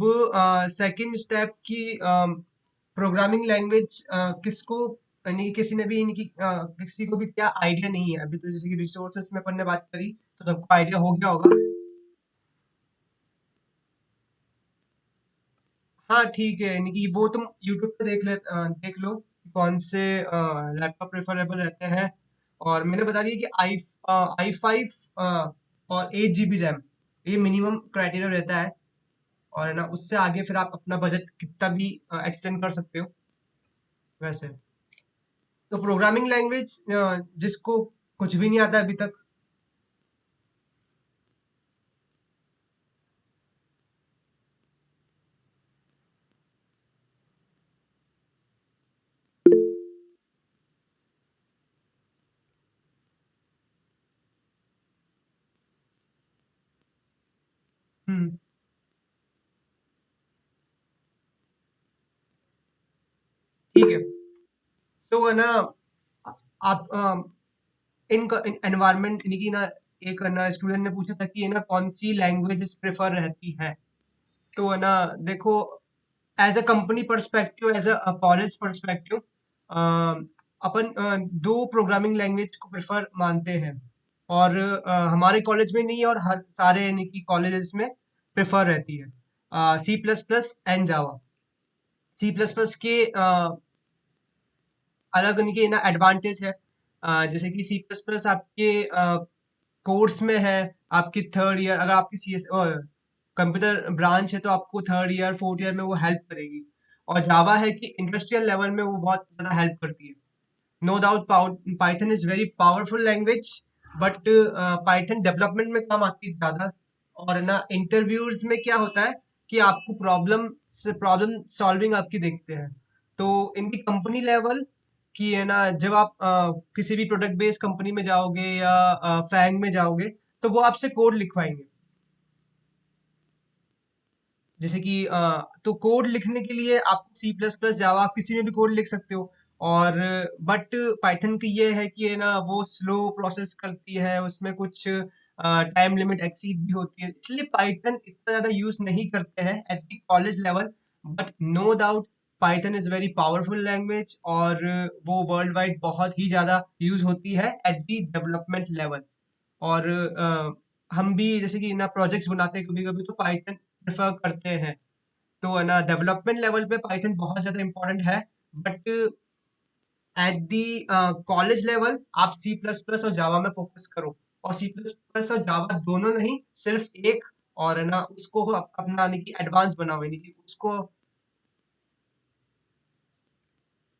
सेकंड स्टेप की प्रोग्रामिंग लैंग्वेज किसको, यानी कि किसी ने भी इनकी किसी को भी क्या आइडिया नहीं है अभी, तो जैसे कि रिसोर्सेस में अपन ने बात करी, तो सबको आइडिया हो गया होगा. हाँ ठीक है, यानी कि वो तुम यूट्यूब पे देख लो कि कौन से लैपटॉप प्रेफरेबल रहते हैं. और मैंने बता दिया कि i5 और 8 GB रैम ये मिनिमम क्राइटेरिया रहता है, और है ना उससे आगे फिर आप अपना बजट कितना भी एक्सटेंड कर सकते हो वैसे. तो प्रोग्रामिंग लैंग्वेज जिसको कुछ भी नहीं आता अभी तक, हम्म ठीक है. तो है ना आप इन एनवायरनमेंट यानी कि ना एक ना स्टूडेंट ने पूछा था कि ना कौन सी लैंग्वेजेस प्रेफर रहती है, तो है ना देखो as a company perspective, as a college perspective, अपन दो प्रोग्रामिंग लैंग्वेज को प्रेफर मानते हैं, और हमारे कॉलेज में नहीं और हर सारे यानी कि कॉलेजेस में प्रेफर रहती है C plus plus and Java. C plus plus के अलग उनके ना एडवांटेज है, जैसे कि सी प्लस प्लस आपके कोर्स में है, आपकी थर्ड ईयर अगर आपकी सी एस कंप्यूटर ब्रांच है तो आपको थर्ड ईयर फोर्थ ईयर में वो हेल्प करेगी, और जावा है कि इंडस्ट्रियल लेवल में वो बहुत ज़्यादा हेल्प करती है। No doubt Python is very powerful language, but Python development में काम आती है ज़्यादा, और ना इंटरव्यूज में क्या होता है कि आपको प्रॉब्लम सॉल्विंग आपकी देखते हैं, तो इन दी कंपनी लेवल कि है ना जब आप किसी भी प्रोडक्ट बेस्ड कंपनी में जाओगे या फैंग में जाओगे तो वो आपसे कोड लिखवाएंगे, जैसे कि तो कोड लिखने के लिए आप सी प्लस प्लस जावा आप किसी में भी कोड लिख सकते हो, और बट पाइथन की ये है कि है ना वो स्लो प्रोसेस करती है, उसमें कुछ टाइम लिमिट एक्सीड भी होती है, इसलिए पाइथन इतना ज़्यादा यूज नहीं करते हैं at the college level. But no doubt Python is very powerful language, और वो वर्ल्ड वाइड बहुत ही ज़्यादा यूज होती है एट द डेवलपमेंट लेवल, और हम भी जैसे कि ना प्रोजेक्ट्स बनाते हैं कभी कभी तो पाइथन प्रेफर करते हैं, तो है ना डेवलपमेंट लेवल पे पाइथन बहुत ज़्यादा इम्पोर्टेंट है, but at the college level आप सी प्लस प्लस और जावा में फोकस करो, और सी प्लस प्लस और जावा दोनों नहीं सिर्फ एक, और है ना उसको अपना यानी कि एडवांस बनाओ यानी कि उसको।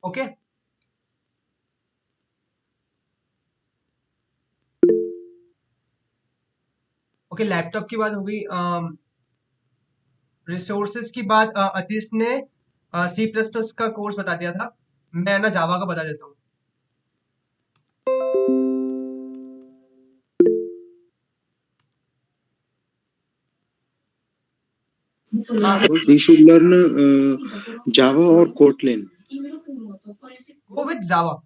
ओके ओके, लैपटॉप की बात हो गई, रिसोर्सेज की बात अतीश ने सी प्लस प्लस का कोर्स बता दिया था, मैं ना जावा का बता देता हूँ। We should learn Java or Kotlin. Go with Java.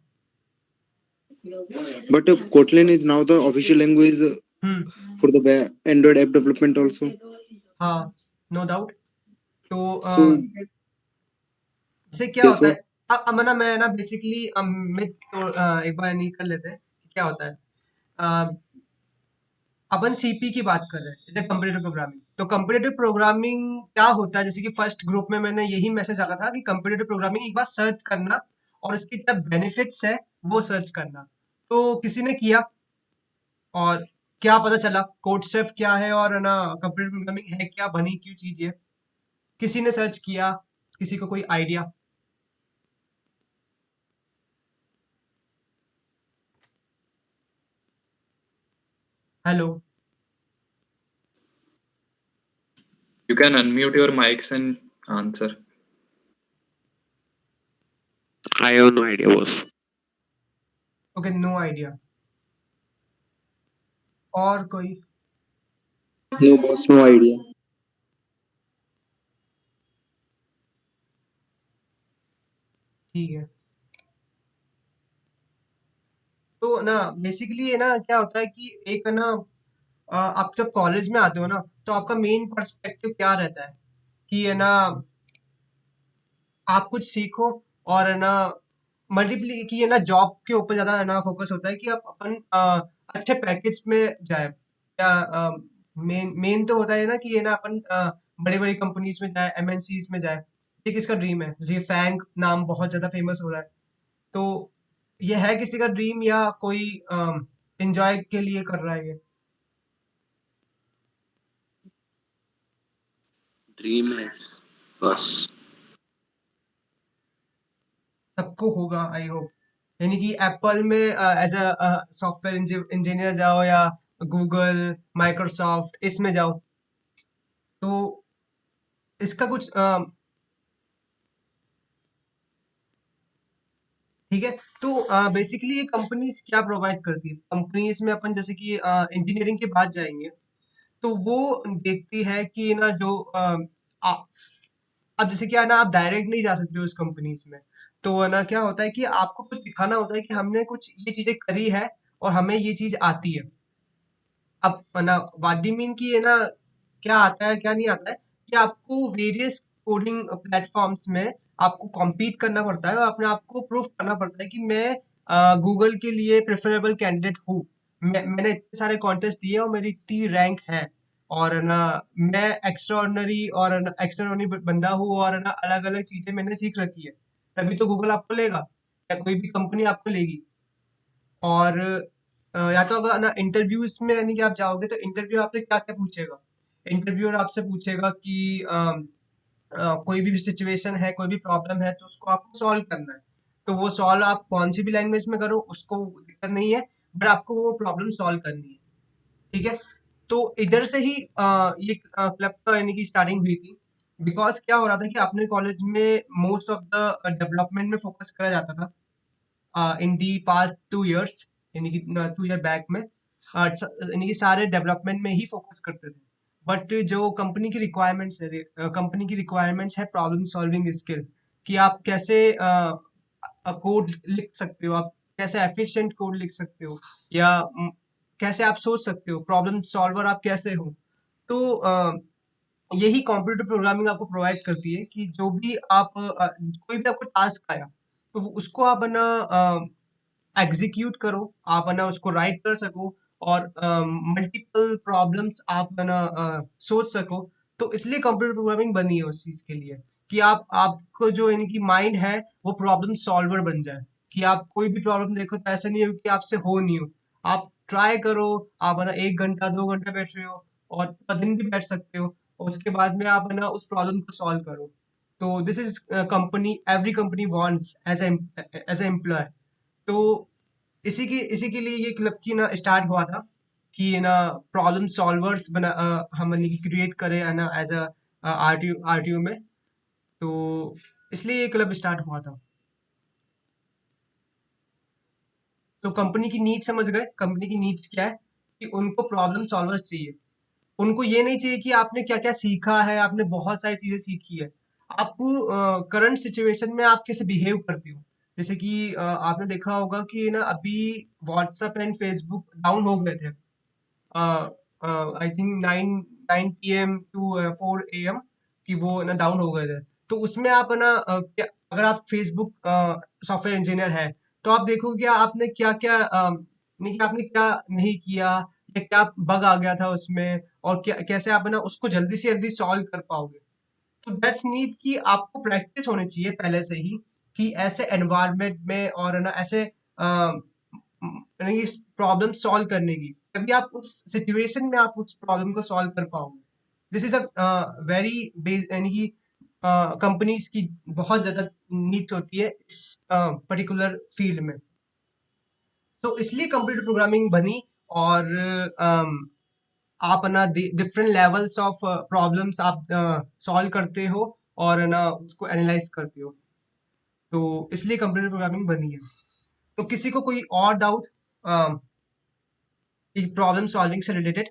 But Kotlin is now the official language for the Android app development also. हाँ, no doubt. तो So, इससे क्या guess होता है, what? अब ना मैं ना बेसिकली तो एक बार नहीं कर लेते हैं कि क्या होता है। अपन सीपी की बात कर रहे हैं जैसे कंप्यूटर प्रोग्रामिंग, तो कंप्यूटर प्रोग्रामिंग क्या होता है, जैसे कि फर्स्ट ग्रुप में मैंने यही मैसेज डाला था कि कंप्यूटर प्रोग्रामिंग एक बार सर्च करना और इसके क्या बेनिफिट्स है वो सर्च करना, तो किसी ने किया और क्या पता चला कोड सेफ क्या है और ना कंप्यूटर प्रोग्रामिंग है क्या, बनी क्यों चीज है, किसी ने सर्च किया, किसी को कोई idea? Hello, You can unmute your mics and answer. I have no idea, boss. Okay, no idea. और कोई? No boss, no idea. ठीक है, तो ना बेसिकली है ना क्या होता है कि एक ना आप जब कॉलेज में आते हो ना तो आपका मेन पर्सपेक्टिव क्या रहता है कि है ना आप कुछ सीखो, और है ना मल्टीप्ली की है ना जॉब के ऊपर ज्यादा है ना फोकस होता है कि आप अपन अच्छे पैकेज में जाए, या मेन मेन तो होता है ना कि है ना अपन बड़ी बड़ी कंपनीज में जाए, एमएनसीज में जाए, ये किसका ड्रीम है, जैसे फैंक नाम बहुत ज्यादा फेमस हो रहा है, तो ये है किसी का ड्रीम या कोई एंजॉय के लिए कर रहा है ये? ड्रीम है बस। सबको होगा आई होप, यानी कि एप्पल में एज अ सॉफ्टवेयर इंजीनियर जाओ या गूगल माइक्रोसॉफ्ट इसमें जाओ, तो इसका कुछ ठीक है, तो बेसिकली ये कंपनीज क्या प्रोवाइड करती है, कंपनीज में अपन जैसे कि इंजीनियरिंग के बाद जाएंगे तो वो देखती है कि ना जो अब जैसे क्या है ना आप डायरेक्ट नहीं जा सकते हो उस कंपनीज में, तो है ना क्या होता है कि आपको कुछ दिखाना होता है कि हमने कुछ ये चीजें करी है और हमें ये चीज आती है। अब ना व्हाट डू मीन कि ये ना क्या आता है क्या नहीं आता है, कि आपको वेरियस कोडिंग प्लेटफॉर्म्स में आपको कॉम्पीट करना पड़ता है और अपने आप को प्रूव करना पड़ता है कि मैं गूगल के लिए प्रेफरेबल कैंडिडेट हूँ। मैंने इतने सारे कॉन्टेस्ट दिए और मेरी इतनी रैंक है, और ना मैं एक्स्ट्राऑर्डिनरी और एक्स्ट्राऑर्डिनरी बंदा हूँ, और ना अलग अलग चीजें मैंने सीख रखी है, तभी तो गूगल आपको लेगा या कोई भी कंपनी आपको लेगी। और या तो अगर ना इंटरव्यूज में यानी कि आप जाओगे तो इंटरव्यू आपसे क्या क्या पूछेगा। इंटरव्यूअर आपसे पूछेगा कि कोई भी सिचुएशन है, कोई भी प्रॉब्लम है, तो उसको आपको सॉल्व करना है। तो वो सॉल्व आप कौन सी भी लैंग्वेज में करो, उसको दिक्कत नहीं है, बट आपको वो प्रॉब्लम सॉल्व करनी है। ठीक है, तो इधर से ही ये क्लब का यानी कि स्टार्टिंग हुई थी। बिकॉज क्या हो रहा था कि अपने कॉलेज में मोस्ट ऑफ द डेवलपमेंट में फोकस करा जाता था इन दी पास्ट 2 years, यानी कि 2 year बैक में यानी कि सारे डेवलपमेंट में ही फोकस करते थे। बट जो कंपनी की रिक्वायरमेंट्स है, कंपनी की रिक्वायरमेंट्स है प्रॉब्लम सॉल्विंग स्किल, कि आप कैसे कोड लिख सकते हो, आप कैसे एफिशिएंट कोड लिख सकते हो, या कैसे आप सोच सकते हो, प्रॉब्लम सॉल्वर आप कैसे हो। तो यही कंप्यूटर प्रोग्रामिंग आपको प्रोवाइड करती है कि जो भी आप कोई भी आपको टास्क आया, तो उसको आप है ना एग्जीक्यूट करो, आप है ना उसको राइट कर सको, और मल्टीपल प्रॉब्लम्स आप है ना सोच सको। तो इसलिए कंप्यूटर प्रोग्रामिंग बनी है उस चीज के लिए, कि आपको जो यानी कि माइंड है वो प्रॉब्लम सॉल्वर बन जाए, कि आप कोई भी प्रॉब्लम देखो तो ऐसा नहीं हो कि आपसे हो नहीं हो, आप ट्राई करो, आप है ना 1 घंटा 2 घंटा बैठ रहे हो, और पूरा दिन भी बैठ सकते हो, और उसके बाद में आप है ना उस प्रॉब्लम को सॉल्व करो। तो this is company, every company wants as a employ. तो इसी के लिए ये क्लब की ना स्टार्ट हुआ था, कि ना प्रॉब्लम सॉल्वर्स हम क्रिएट करें है ना एज अ आरटीयू में। तो इसलिए ये क्लब स्टार्ट हुआ था। तो कंपनी की नीड समझ गए, कंपनी की नीड्स क्या है, कि उनको प्रॉब्लम सॉल्वर्स चाहिए। उनको ये नहीं चाहिए कि आपने क्या क्या सीखा है, आपने बहुत सारी चीजें सीखी है, आप करंट सिचुएशन में आप कैसे बिहेव करते हो। जैसे कि आपने देखा होगा कि ना अभी व्हाट्सएप एंड फेसबुक डाउन हो गए थे, I think 9 PM to 4 AM, कि वो ना डाउन हो गए थे। तो उसमें आप है ना अगर आप फेसबुक सॉफ्टवेयर इंजीनियर है, तो आप देखोगे कि आपने क्या क्या नहीं कि आपने क्या नहीं किया, या क्या बग आ गया था उसमें, और क्या कैसे आप है ना उसको जल्दी से जल्दी सॉल्व कर पाओगे। तो दैट्स नीड कि आपको प्रैक्टिस होनी चाहिए पहले से ही, कि ऐसे एनवायरनमेंट में और है ना ऐसे प्रॉब्लम सॉल्व करने की, तभी आप उस सिचुएशन में आप उस प्रॉब्लम को सॉल्व कर पाओगे। दिस इज अ वेरी यानी कि कंपनीज की बहुत ज्यादा नीड्स होती है इस पर्टिकुलर फील्ड में। तो इसलिए कंप्यूटर प्रोग्रामिंग बनी, और आप है ना डिफरेंट लेवल्स ऑफ प्रॉब्लम्स आप सॉल्व करते हो, और है ना उसको एनालाइज करते हो। तो इसलिए कंप्यूटर प्रोग्रामिंग बनी है। तो किसी को कोई और डाउट प्रॉब्लम सॉल्विंग से related?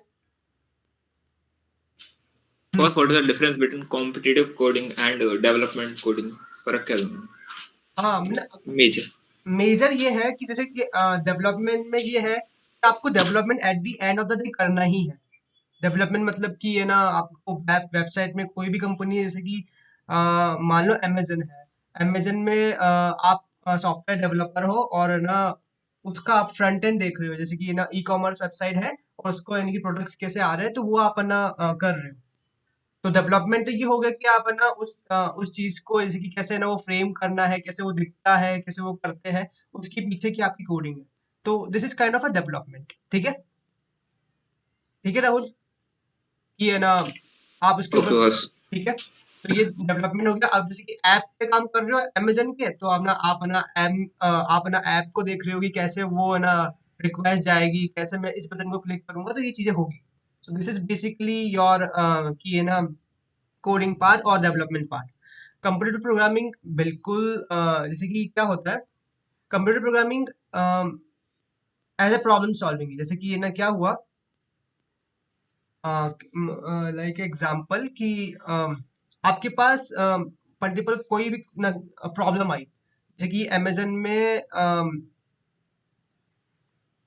Boss, what is the difference between competitive coding and development coding? फर्क क्या है? हाँ, मेजर मेजर ये है कि जैसे कि डेवलपमेंट में ये है कि आपको development at the end of the day करना ही है। डेवलपमेंट मतलब कि है ना आपको वेबसाइट में कोई भी कंपनी है, जैसे कि मान लो अमेजन है, अमेजन में आप सॉफ्टवेयर डेवलपर हो, और है ना उसका आप फ्रंट एंड देख रहे हो, जैसे कि ना ई कॉमर्स वेबसाइट है, और उसको यानी कि प्रोडक्ट्स कैसे आ रहे हैं, तो वो आप है ना कर रहे हो। तो डेवलपमेंट ये हो गया कि आप है ना उस चीज को जैसे कि कैसे ना वो फ्रेम करना है, कैसे वो दिखता है, कैसे वो करते हैं, उसके पीछे की आपकी कोडिंग है। तो this is kind of a development. ठीक है, ठीक है राहुल, कि है ना आप उसके ओके ऊपर। बस ठीक है, तो ये डेवलपमेंट हो गया। आप जैसे कि ऐप पे काम कर रहे हो अमेजन के, तो आप ना ऐप को देख रहे हो कि कैसे वो है ना रिक्वेस्ट जाएगी, कैसे मैं इस बटन को क्लिक करूंगा तो ये चीजें होगी। So this is basically your कि है ना कोडिंग पार्ट और डेवलपमेंट पार्ट। कंप्यूटर प्रोग्रामिंग बिल्कुल जैसे कि क्या होता है, computer programming as a problem solving, जैसे कि ये ना क्या हुआ, लाइक एग्जाम्पल कि आपके पास मल्टीपल कोई भी प्रॉब्लम आई, जैसे कि अमेजन में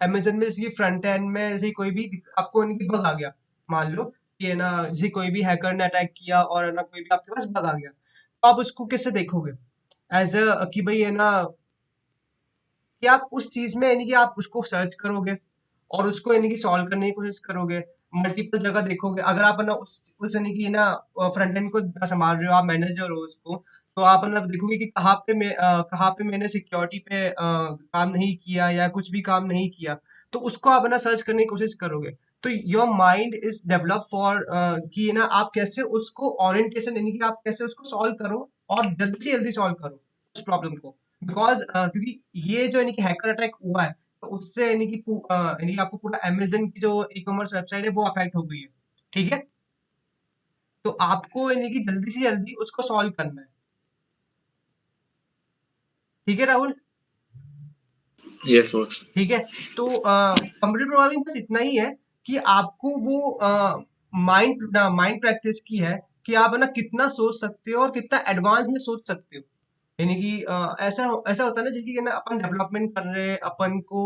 अमेज़न में जैसे कि फ्रंट एंड में जैसे कोई भी आपको यानी कि बग आ गया, मान लो कि है ना जैसे कोई भी हैकर ने अटैक किया और है ना कोई भी आपके पास बग आ गया, तो आप उसको कैसे देखोगे? एज़ कि भई है ना कि आप उस चीज़ में यानी कि आप उसको सर्च करोगे और उसको यानी कि सॉल्व करने की कोशिश करोगे, मल्टीपल जगह देखोगे। अगर आप है ना उस यानी कि ना फ्रंट एंड को संभाल रहे हो, आप मैनेजर हो उसको, तो आप है ना देखोगे कि कहाँ पे मैंने सिक्योरिटी पे काम नहीं किया या कुछ भी काम नहीं किया, तो उसको आप है ना सर्च करने की कोशिश करोगे। तो your mind is develop for कि है ना आप कैसे उसको ओरिएंटेशन यानी कि आप कैसे उसको सॉल्व करो और जल्दी से जल्दी सॉल्व करो उस प्रॉब्लम को। बिकॉज़ क्योंकि ये जो यानी कि हैकर अटैक हुआ है, तो उससे यानी कि यानी कि आपको पूरा अमेज़न की जो ई-कॉमर्स वेबसाइट है वो अफ़ेक्ट हो गई है, ठीक है? तो आपको यानी कि जल्दी से जल्दी उसको सॉल्व करना है। ठीक है राहुल? Yes boss. ठीक है? तो कंप्यूटर प्रोग्रामिंग बस इतना ही है कि आपको वो माइंड प्रैक्टिस की है कि आप है ना कितना सोच सकते हो और कितना एडवांस में सोच सकते हो। यानी कि ऐसा ऐसा होता है ना जैसे कि ना अपन डेवलपमेंट कर रहे हैं, अपन को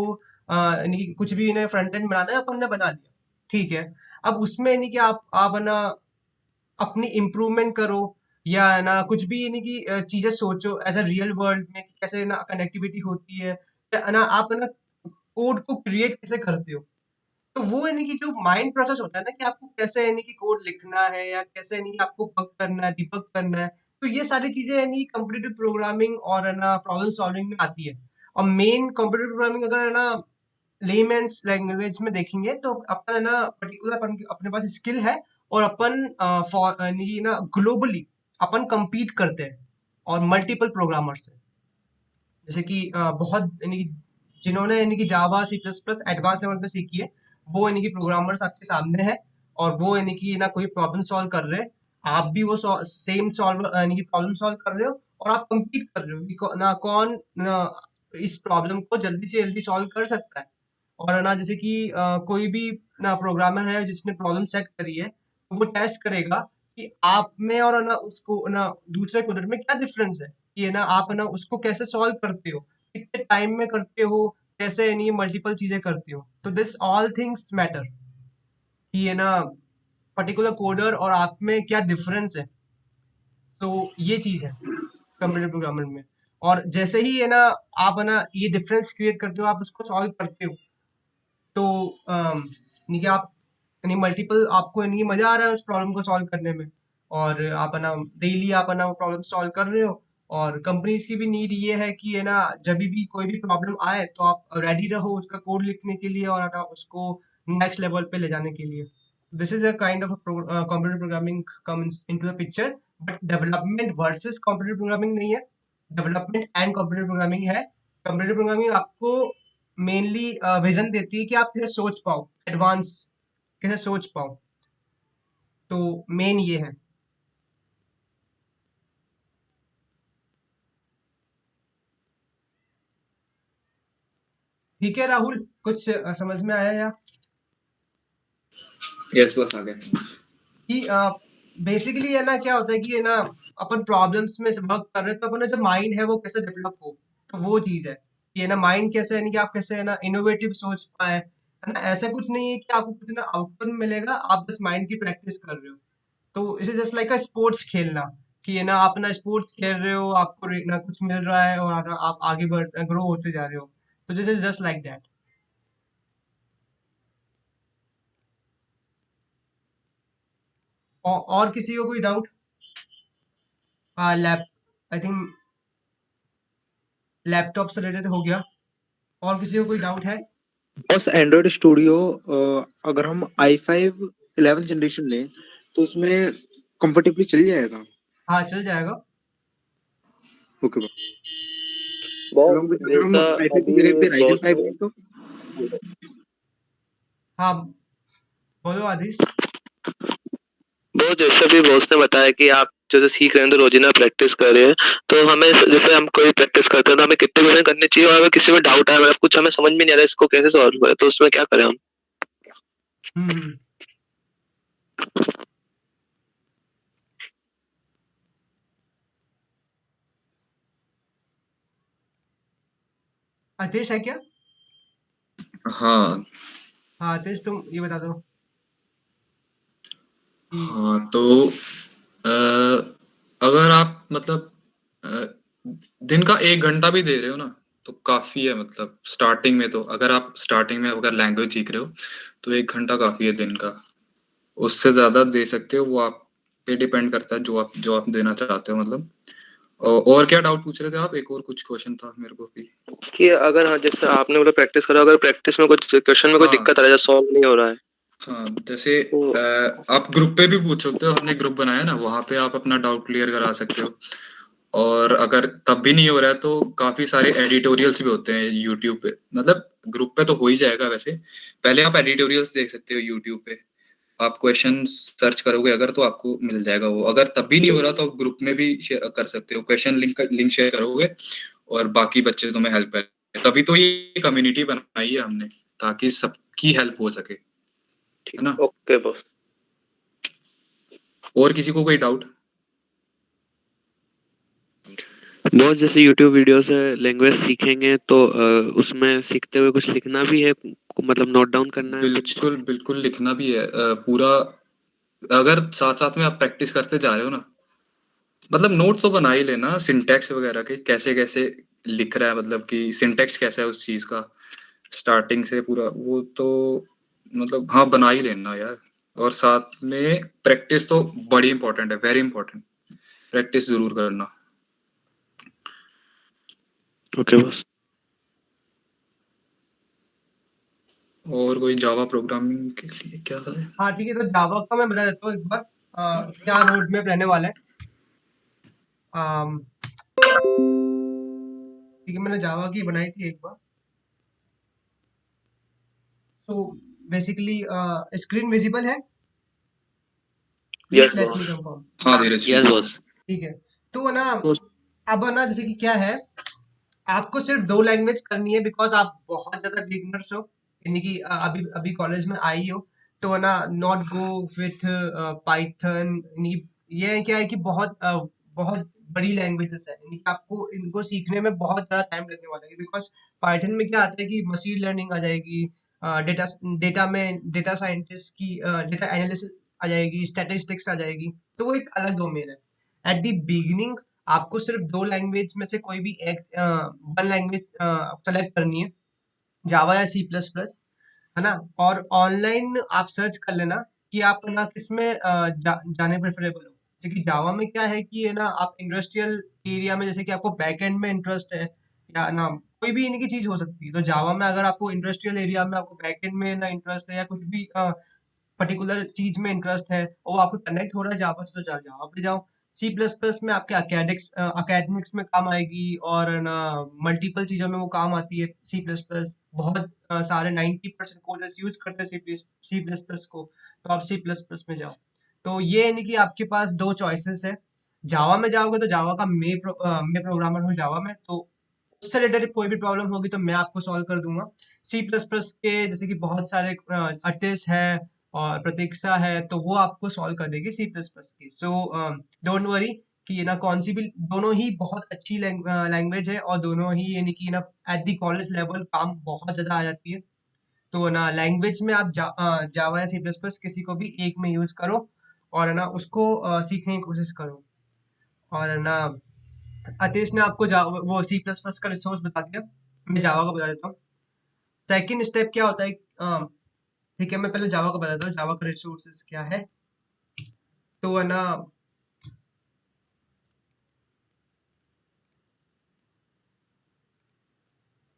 यानी कि कुछ भी इन्हें फ्रंट एंड बनाना है, अपन ने बना लिया, ठीक है। अब उसमें यानी कि आप है ना अपनी इम्प्रूवमेंट करो या है ना कुछ भी यानी कि चीजें सोचो एज अ रियल वर्ल्ड में कि कैसे ना कनेक्टिविटी होती है या है ना आप है ना कोड को क्रिएट कैसे करते हो। तो वो यानी कि जो माइंड प्रोसेस होता है ना कि आपको कैसे यानी कि कोड लिखना है या कैसे यानी कि आपको बग करना है, डिबग करना है, तो ये सारी चीजें यानी कंप्यूटर प्रोग्रामिंग और है ना प्रॉब्लम सॉल्विंग में आती है। और मेन कंप्यूटर प्रोग्रामिंग अगर है ना लेमैन्स लैंग्वेज में देखेंगे तो अपन है ना पर्टिकुलर अपन अपने पास स्किल है और अपन फॉर यानी कि ना ग्लोबली अपन compete करते हैं और मल्टीपल प्रोग्रामर से। जैसे कि बहुत यानी कि जिन्होंने यानी कि Java C plus plus advance level पे सीखी है, वो यानी कि प्रोग्रामर्स आपके सामने है और वो यानी कि ना कोई प्रॉब्लम सॉल्व कर रहे हैं, आप भी वो सेम सॉल्व यानी कि प्रॉब्लम सॉल्व कर रहे हो और आप compete कर रहे हो कि ना कौन ना इस प्रॉब्लम को जल्दी से जल्दी सॉल्व कर सकता है। और है ना जैसे कि कोई भी ना प्रोग्रामर है जिसने प्रॉब्लम सेट करी है, तो वो टेस्ट करेगा कि आप में और है ना उसको ना दूसरे कोडर में क्या डिफरेंस है, कि है ना आप है ना उसको कैसे सॉल्व करते हो, कितने टाइम में करते हो, कैसे यानी मल्टीपल चीजें करते हो। तो दिस ऑल थिंग्स मैटर कि है ना पर्टिकुलर कोडर और आप में क्या डिफरेंस है। तो ये चीज है कंप्यूटर प्रोग्रामर में। और जैसे ही है ना आप है ना ये डिफरेंस क्रिएट करते हो, आप उसको सॉल्व करते हो, तो यानी कि आप यानी मल्टीपल आपको यानी कि मजा आ रहा है उस प्रॉब्लम को सॉल्व करने में और आप है ना डेली आप है ना वो प्रॉब्लम सॉल्व कर रहे हो। और कंपनीज की भी नीड ये है कि है ना जब भी कोई भी प्रॉब्लम आए तो आप रेडी रहो उसका कोड लिखने के लिए और है ना उसको नेक्स्ट लेवल पे ले जाने के लिए। This is a kind of computer programming comes into the picture. But development versus computer programming नहीं है, डेवलपमेंट एंड कंप्यूटर प्रोग्रामिंग है। कंप्यूटर प्रोग्रामिंग आपको मेनली विजन देती है कि आप कैसे सोच पाओ, एडवांस कैसे सोच पाओ। तो मेन ये है। ठीक है राहुल, कुछ समझ में आया या यस बॉस आ गया समझ। कि बेसिकली है ना क्या होता है कि है ना अपन प्रॉब्लम्स में वर्क कर रहे हैं तो अपना जो माइंड है वो कैसे डेवलप हो, तो वो चीज है कि है ना माइंड कैसे यानी कि आप कैसे है ना इनोवेटिव सोच पाए, है ना। ऐसा कुछ नहीं है कि आपको कुछ ना आउटकम मिलेगा, आप बस माइंड की प्रैक्टिस कर रहे हो। तो इसे जस्ट लाइक अ स्पोर्ट्स खेलना कि है ना आप ना स्पोर्ट्स खेल रहे हो, आपको ना कुछ मिल रहा है और आप आगे बढ़ ग्रो होते जा रहे हो। तो this is just like that. और किसी को कोई doubt? Lap I think laptop से रिलेटेड हो गया। और किसी को कोई डाउट है? बस एंड्रॉइड स्टूडियो अगर हम i5 11th जनरेशन लें तो उसमें कंफर्टेबली चल जाएगा। हाँ चल जाएगा। ओके बस बॉस along with अगर हम जैसा i5 की अभी जगह पे बॉस Ryzen 5 ने लें तो हाँ बोलो आदिश। बहुत जैसा भी बॉस ने बताया कि आप जैसे सीख रहे हैं तो रोजाना प्रैक्टिस कर रहे हैं, तो हमें जैसे हम कोई प्रैक्टिस करते हैं तो हमें कितने परसेंट करनी चाहिए, और अगर किसी में डाउट है, मतलब कुछ हमें समझ में नहीं आ रहा है इसको कैसे सॉल्व करें, तो उसमें क्या करें हम? हम्म। आदेश है क्या? हाँ हाँ तेज तुम ये बता दो कि हाँ तो अगर आप मतलब अ, दिन का 1 घंटा भी दे रहे हो ना तो काफी है। मतलब स्टार्टिंग में तो अगर आप स्टार्टिंग में अगर लैंग्वेज सीख रहे हो तो 1 घंटा काफी है दिन का। उससे ज्यादा दे सकते हो, वो आप पे डिपेंड करता है जो आप देना चाहते हो। मतलब और क्या डाउट पूछ रहे थे आप? एक और कुछ क्वेश्चन था मेरे को भी। कि अगर हाँ जैसे आपने बोला प्रैक्टिस करो, अगर प्रैक्टिस में कुछ क्वेश्चन में कोई हाँ दिक्कत आ रहा है, सॉल्व नहीं हो रहा है हाँ जैसे तो आप ग्रुप पे भी पूछ सकते हो। हमने ग्रुप बनाया ना, वहां पे आप अपना डाउट क्लियर करा सकते हो। और अगर तब भी नहीं हो रहा है तो काफी सारे एडिटोरियल्स भी होते हैं यूट्यूब पे। मतलब ग्रुप पे तो हो ही जाएगा वैसे, पहले आप एडिटोरियल्स देख सकते हो यूट्यूब पे। आप क्वेश्चन सर्च करोगे अगर तो आपको मिल जाएगा वो। अगर तब भी नहीं हो रहा तो आप ग्रुप में भी शेयर कर सकते हो। क्वेश्चन लिंक शेयर करोगे और बाकी बच्चे तुम्हें हेल्प करें। तभी तो ये कम्युनिटी बनाई है हमने, ताकि सबकी हेल्प हो सके, है ना। Okay boss. और किसी को कोई डाउट? बहुत जैसे यूट्यूब वीडियो से लैंग्वेज सीखेंगे तो उसमें सीखते हुए कुछ लिखना भी है, मतलब नोट डाउन करना है कुछ? बिल्कुल बिल्कुल लिखना भी है पूरा। अगर साथ साथ में आप प्रैक्टिस करते जा रहे हो ना, मतलब नोट्स तो बना ही लेना सिंटैक्स वगैरह के, कैसे कैसे लिख रहा है, मतलब कि सिंटैक्स कैसा है उस चीज का, स्टार्टिंग से पूरा वो तो मतलब हाँ बना ही लेना यार। और साथ में प्रैक्टिस तो बड़ी इंपॉर्टेंट है, वेरी इंपॉर्टेंट। प्रैक्टिस जरूर करना। Okay boss. और कोई जावा प्रोग्रामिंग के लिए क्या था? हाँ ठीक है, तो जावा का मैं बता देता हूँ एक बार क्या रोड मैप रहने वाला है। अम, ठीक है, मैंने जावा की बनाई थी एक बार। सो बेसिकली स्क्रीन विजिबल है? Yes please let boss. Me confirm. हाँ धीरज यस बॉस। ठीक है, तो ना अब ना जैसे कि क्या है, आपको सिर्फ 2 लैंग्वेज करनी है बिकॉज़ आप बहुत ज़्यादा बिगिनर्स हो, यानी कि अभी अभी कॉलेज में आई हो, तो है ना नॉट गो विथ पाइथन। यानी ये क्या है कि बहुत बड़ी लैंग्वेजेस है, यानी कि आपको इनको सीखने में बहुत ज़्यादा टाइम लगने वाला है। बिकॉज़ पाइथन में क्या आता है कि मशीन लर्निंग आ जाएगी, डेटा डेटा में डेटा साइंटिस्ट की डेटा एनालिसिस आ जाएगी, स्टैटिस्टिक्स आ जाएगी, तो वो एक अलग डोमेन है। एट द बिगिनिंग आपको सिर्फ 2 लैंग्वेज में से कोई भी एक वन लैंग्वेज सेलेक्ट करनी है, जावा या सी प्लस प्लस, है ना। और ऑनलाइन आप सर्च कर लेना कि आप ना किस में जाने प्रेफरेबल हो। जैसे कि जावा में क्या है कि है ना, आप इंडस्ट्रियल एरिया में, जैसे कि आपको बैक एंड में इंटरेस्ट है या ना कोई भी इन्हीं की चीज हो सकती है, तो जावा में अगर आपको इंडस्ट्रियल एरिया में आपको बैक एंड में ना इंटरेस्ट है या कुछ भी पर्टिकुलर चीज में इंटरेस्ट है और वो आपको कनेक्ट हो रहा है जावा से, तो जावा पे जाओ। सी प्लस प्लस में आपके अकेडमिक्स में काम आएगी और ना मल्टीपल चीजों में वो काम आती है। सी प्लस प्लस बहुत सारे 90% कोडर्स यूज करते हैं सी प्लस प्लस को, तो आप सी प्लस प्लस में जाओ। तो ये नहीं कि आपके पास 2 चॉइसेस है। जावा में जाओगे तो जावा का मैं प्रोग्रामर हूँ जावा में, तो उससे रिलेटेड कोई भी प्रॉब्लम होगी तो मैं आपको सॉल्व कर दूंगा। सी प्लस प्लस के जैसे कि बहुत सारे अटिस है और प्रतीक्षा है, तो वो आपको सॉल्व कर देगी सी प्लस प्लस की। सो डोंट वरी कि ये ना कौन सी भी, दोनों ही बहुत अच्छी लैंग्वेज है और दोनों ही यानी कि ना एट दी कॉलेज लेवल काम बहुत ज्यादा आ जाती है। तो ना लैंग्वेज में आप जावा या सी प्लस प्लस किसी को भी एक में यूज करो और है ना उसको सीखने की कोशिश करो। और है ना अतीश ने आपको वो सी प्लस प्लस का रिसोर्स बता दिया, मैं जावा का बता देता हूँ। सेकंड स्टेप क्या होता है, ठीक है मैं पहले जावा का बता देता हूँ, जावा का रिसोर्सेज क्या है। तो है ना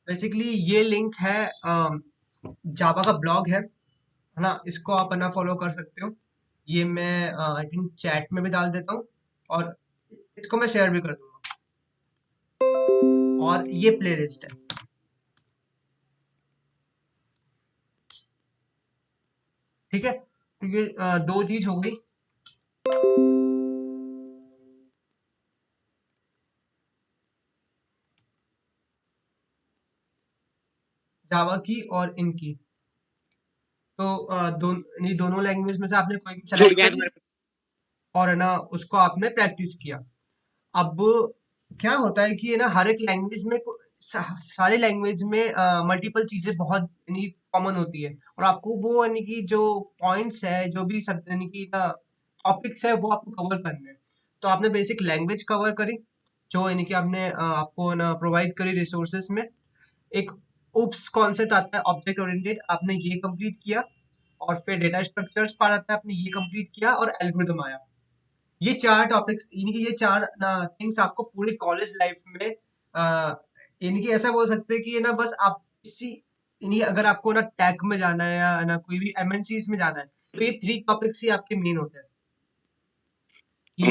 बेसिकली ये लिंक है, जावा का ब्लॉग है ना, इसको आप है ना फॉलो कर सकते हो। ये मैं आई थिंक चैट में भी डाल देता हूँ और इसको मैं शेयर भी कर दूंगा। और ये प्लेलिस्ट है, ठीक है। तो ये 2 चीज हो गई। जावा की और इनकी, तो ये दोनों लैंग्वेज में से आपने कोई भी सेलेक्ट करी और है ना उसको आपने प्रैक्टिस किया। अब क्या होता है कि है ना हर एक लैंग्वेज में सारी लैंग्वेज में मल्टीपल चीजें बहुत यानी कॉमन होती है, और आपको वो यानी कि जो पॉइंट्स है, जो भी सब यानी कि टॉपिक्स है, वो आपको कवर करने हैं। तो आपने बेसिक लैंग्वेज कवर करी, जो यानी कि आपने आपको ना प्रोवाइड करी रिसोर्सेज में। एक उप्स कॉन्सेप्ट आता है ऑब्जेक्ट ओरिएंटेड, आपने ये कंप्लीट किया। और फिर डेटा स्ट्रक्चर्स पार्ट आता है, आपने ये कंप्लीट किया, और एल्गोरिथम आया। ये 4 टॉपिक्स यानी कि ये 4 थिंग्स आपको पूरी कॉलेज लाइफ में यानी कि ऐसा बोल सकते हैं कि ये ना बस आप इसी यानी अगर आपको ना टेक में जाना है या ना कोई भी एमएनसीज में जाना है, तो ये 3 टॉपिक्स ही आपके मेन होते हैं।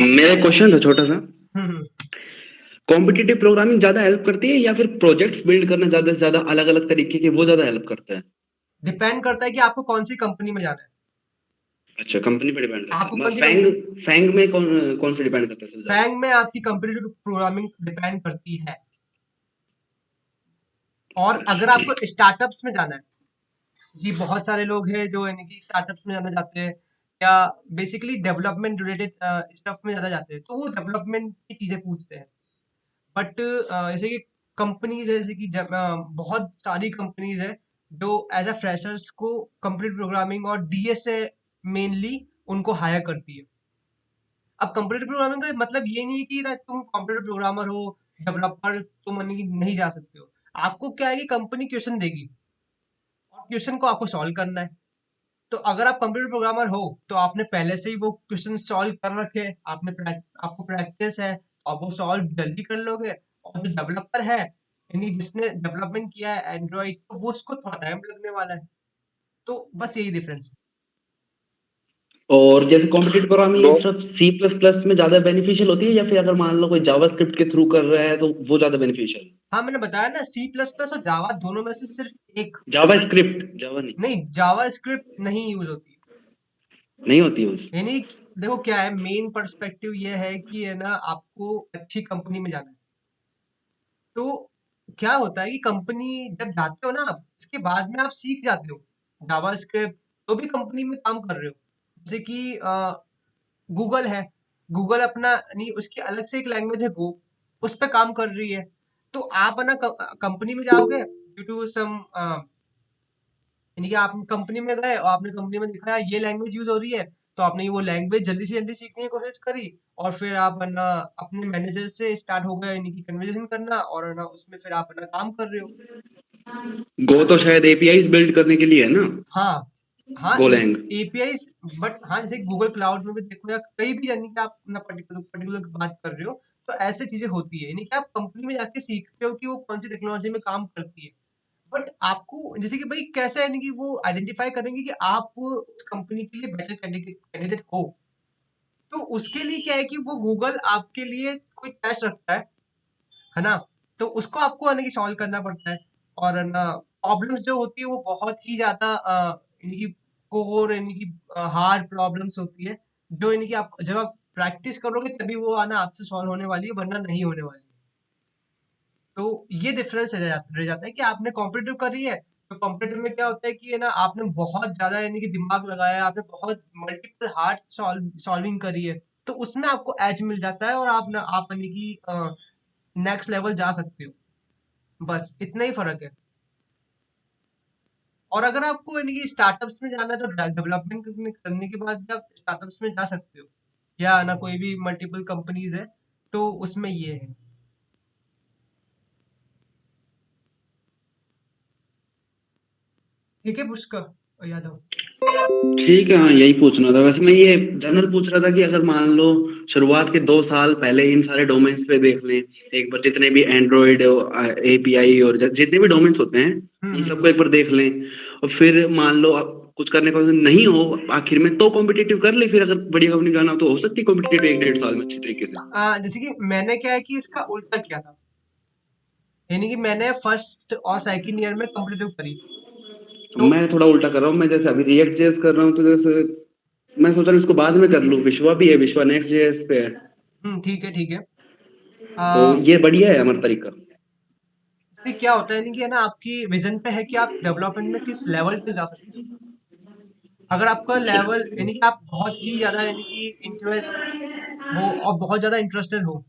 मेरा एक क्वेश्चन था छोटा सा, हम्म। कॉम्पिटिटिव प्रोग्रामिंग ज्यादा हेल्प करती है या फिर प्रोजेक्ट्स बिल्ड करना ज्यादा से ज्यादा अलग अलग तरीके के वो ज्यादा हेल्प करता है? डिपेंड करता है कि आपको कौन सी कंपनी में जाना है। अच्छा, कंपनी पे डिपेंड करता आपको है। कौन सी फैंग फैंग में कौन से डिपेंड करता है सबसे ज्यादा? फैंग में आपकी कंप्यूटर प्रोग्रामिंग डिपेंड करती है। और अगर आपको स्टार्टअप्स में जाना है, जी बहुत सारे लोग हैं जो यानी कि स्टार्टअप्स में जाना चाहते हैं, या बेसिकली डेवलपमेंट रिलेटेड स्टफ में जाना चाहते हैं, तो वो डेवलपमेंट की चीजें पूछते हैं। बट जैसे कि कंपनीज है, जैसे कि बहुत सारी कंपनीज है जो एज अ फ्रेशर्स को कंप्यूटर प्रोग्रामिंग और डीएसए मेनली उनको हायर करती है। अब कंप्यूटर प्रोग्रामिंग का मतलब ये नहीं है कि ना तुम कंप्यूटर प्रोग्रामर हो, डेवलपर तुम यानी कि नहीं जा सकते हो। आपको क्या है कि कंपनी क्वेश्चन देगी, और क्वेश्चन को आपको सॉल्व करना है। तो अगर आप कंप्यूटर प्रोग्रामर हो, तो आपने पहले से ही वो क्वेश्चन सॉल्व कर रखे हैं, आपको प्रैक्टिस है, और वो सॉल्व जल्दी कर लोगे। और जो डेवलपर है यानी जिसने डेवलपमेंट किया है एंड्रॉइड, तो वो उसको थोड़ा टाइम लगने वाला है। तो बस यही डिफरेंस है। और जैसे कॉम्पिटिटिव प्रोग्रामिंग ये सब सी प्लस प्लस में ज्यादा बेनिफिशियल होती है या फिर अगर मान लो कोई जावास्क्रिप्ट के थ्रू कर रहा है तो वो ज्यादा बेनिफिशियल? हाँ, मैंने बताया ना, सी प्लस प्लस और जावा दोनों में से सिर्फ एक। जावास्क्रिप्ट, जावा नहीं, जावा स्क्रिप्ट नहीं यूज होती। नहीं होती यूज? यानी देखो क्या है, मेन पर्सपेक्टिव ये है कि है ना आपको अच्छी कंपनी में जाना है। तो क्या होता है कि कंपनी जब जाते हो ना आप, इसके बाद में आप सीख जाते हो जावास्क्रिप्ट, तो भी कंपनी में काम कर रहे हो। जैसे कि गूगल है, गूगल अपना नहीं, उसकी अलग से एक लैंग्वेज है गो, उस पे काम कर रही है। तो आप है ना कंपनी में जाओगे ड्यू टू सम यानी कि आप कंपनी में गए और आपने कंपनी में देखा ये लैंग्वेज यूज हो रही है, तो आपने वो लैंग्वेज जल्दी से जल्दी सीखने की कोशिश करी, और फिर आप है ना अपने मैनेजर से स्टार्ट हो गए यानी कि कन्वर्सेशन करना, और है ना उसमें फिर आप है ना काम कर रहे हो। गो तो शायद एपीआईज बिल्ड करने के लिए है ना? हाँ हाँ, गोलैंग। एपीआई। बट हाँ, जैसे गूगल क्लाउड में भी देखो, या कहीं भी यानी कि आप ना पर्टिकुलर बात कर रहे हो, तो ऐसे चीजें होती है, यानी कि आप कंपनी में जाके सीखते हो कि वो कौन सी टेक्नोलॉजी में काम करती है। बट आपको जैसे कि भाई कैसे यानी कि वो आइडेंटिफाई करेंगे कि आप उस कंपनी के लिए बेटर कैंडिडेट हो। तो उसके लिए क्या है कि वो गूगल आपके लिए कोई टेस्ट रखता है ना, तो उसको आपको यानी कि सॉल्व करना पड़ता है। और है ना प्रॉब्लम्स जो होती है वो बहुत ही ज्यादा यानी कि कोर यानी कि हार्ड प्रॉब्लम्स होती है, जो यानी कि आप जब आप प्रैक्टिस करोगे तभी वो आना आपसे सॉल्व होने वाली है, वरना नहीं होने वाली। तो ये डिफरेंस रह जाता है कि आपने कॉम्पिटिटिव करी है, तो कॉम्पिटिटिव में क्या होता है कि है ना आपने बहुत ज्यादा यानी कि दिमाग लगाया, आपने बहुत मल्टीपल हार्ड सॉल्विंग करी है, तो उसमें आपको एज मिल जाता है, और आप यानी कि नेक्स्ट लेवल जा सकते हो। बस इतना ही फर्क है। और अगर आपको यानी कि स्टार्टअप्स में जाना है, तो डेवलपमेंट करने के बाद भी आप स्टार्टअप्स में जा सकते हो, या ना कोई भी मल्टीपल कंपनीज है, तो उसमें ये है। ठीक है पुष्कर यादव। ठीक है, हाँ यही पूछना था। वैसे मैं ये जनरल पूछ रहा था कि अगर मान लो शुरुआत के 2 साल पहले इन सारे डोमेन्स पे देख लें, एक बार जितने भी एंड्रॉइड एपीआई और जितने भी डोमेन्स होते हैं उन सबको एक बार देख लें, और फिर मान लो अब कुछ करने का नहीं हो आखिर में, तो कॉम्पिटिटिव कर ले। फिर अगर बड़ी कंपनी जाना हो तो हो सकती है कॉम्पिटिटिव 1-1.5 साल में अच्छी तरीके से। जैसे कि मैंने क्या है कि इसका उल्टा किया था, यानी कि मैंने फर्स्ट और सेकंड ईयर में कॉम्पिटिटिव करी। मैं थोड़ा उल्टा कर रहा हूँ। मैं जैसे अभी रिएक्ट जेएस कर रहा हूँ, तो जैसे मैं सोच रहा हूँ इसको बाद में कर लूँ। विश्वा भी है, विश्वा नेक्स्ट जेएस पे है। ठीक है ठीक है। तो ये बढ़िया है हमारा तरीका। इससे क्या होता है कि है ना आपकी विजन पे है कि आप डेवलपमेंट में किस लेवल पे जा सकते हो। अगर आपका लेवल यानी कि आप बहुत ही ज्यादा यानी कि इंटरेस्ट हो और बहुत ज्यादा इंटरेस्टेड हो,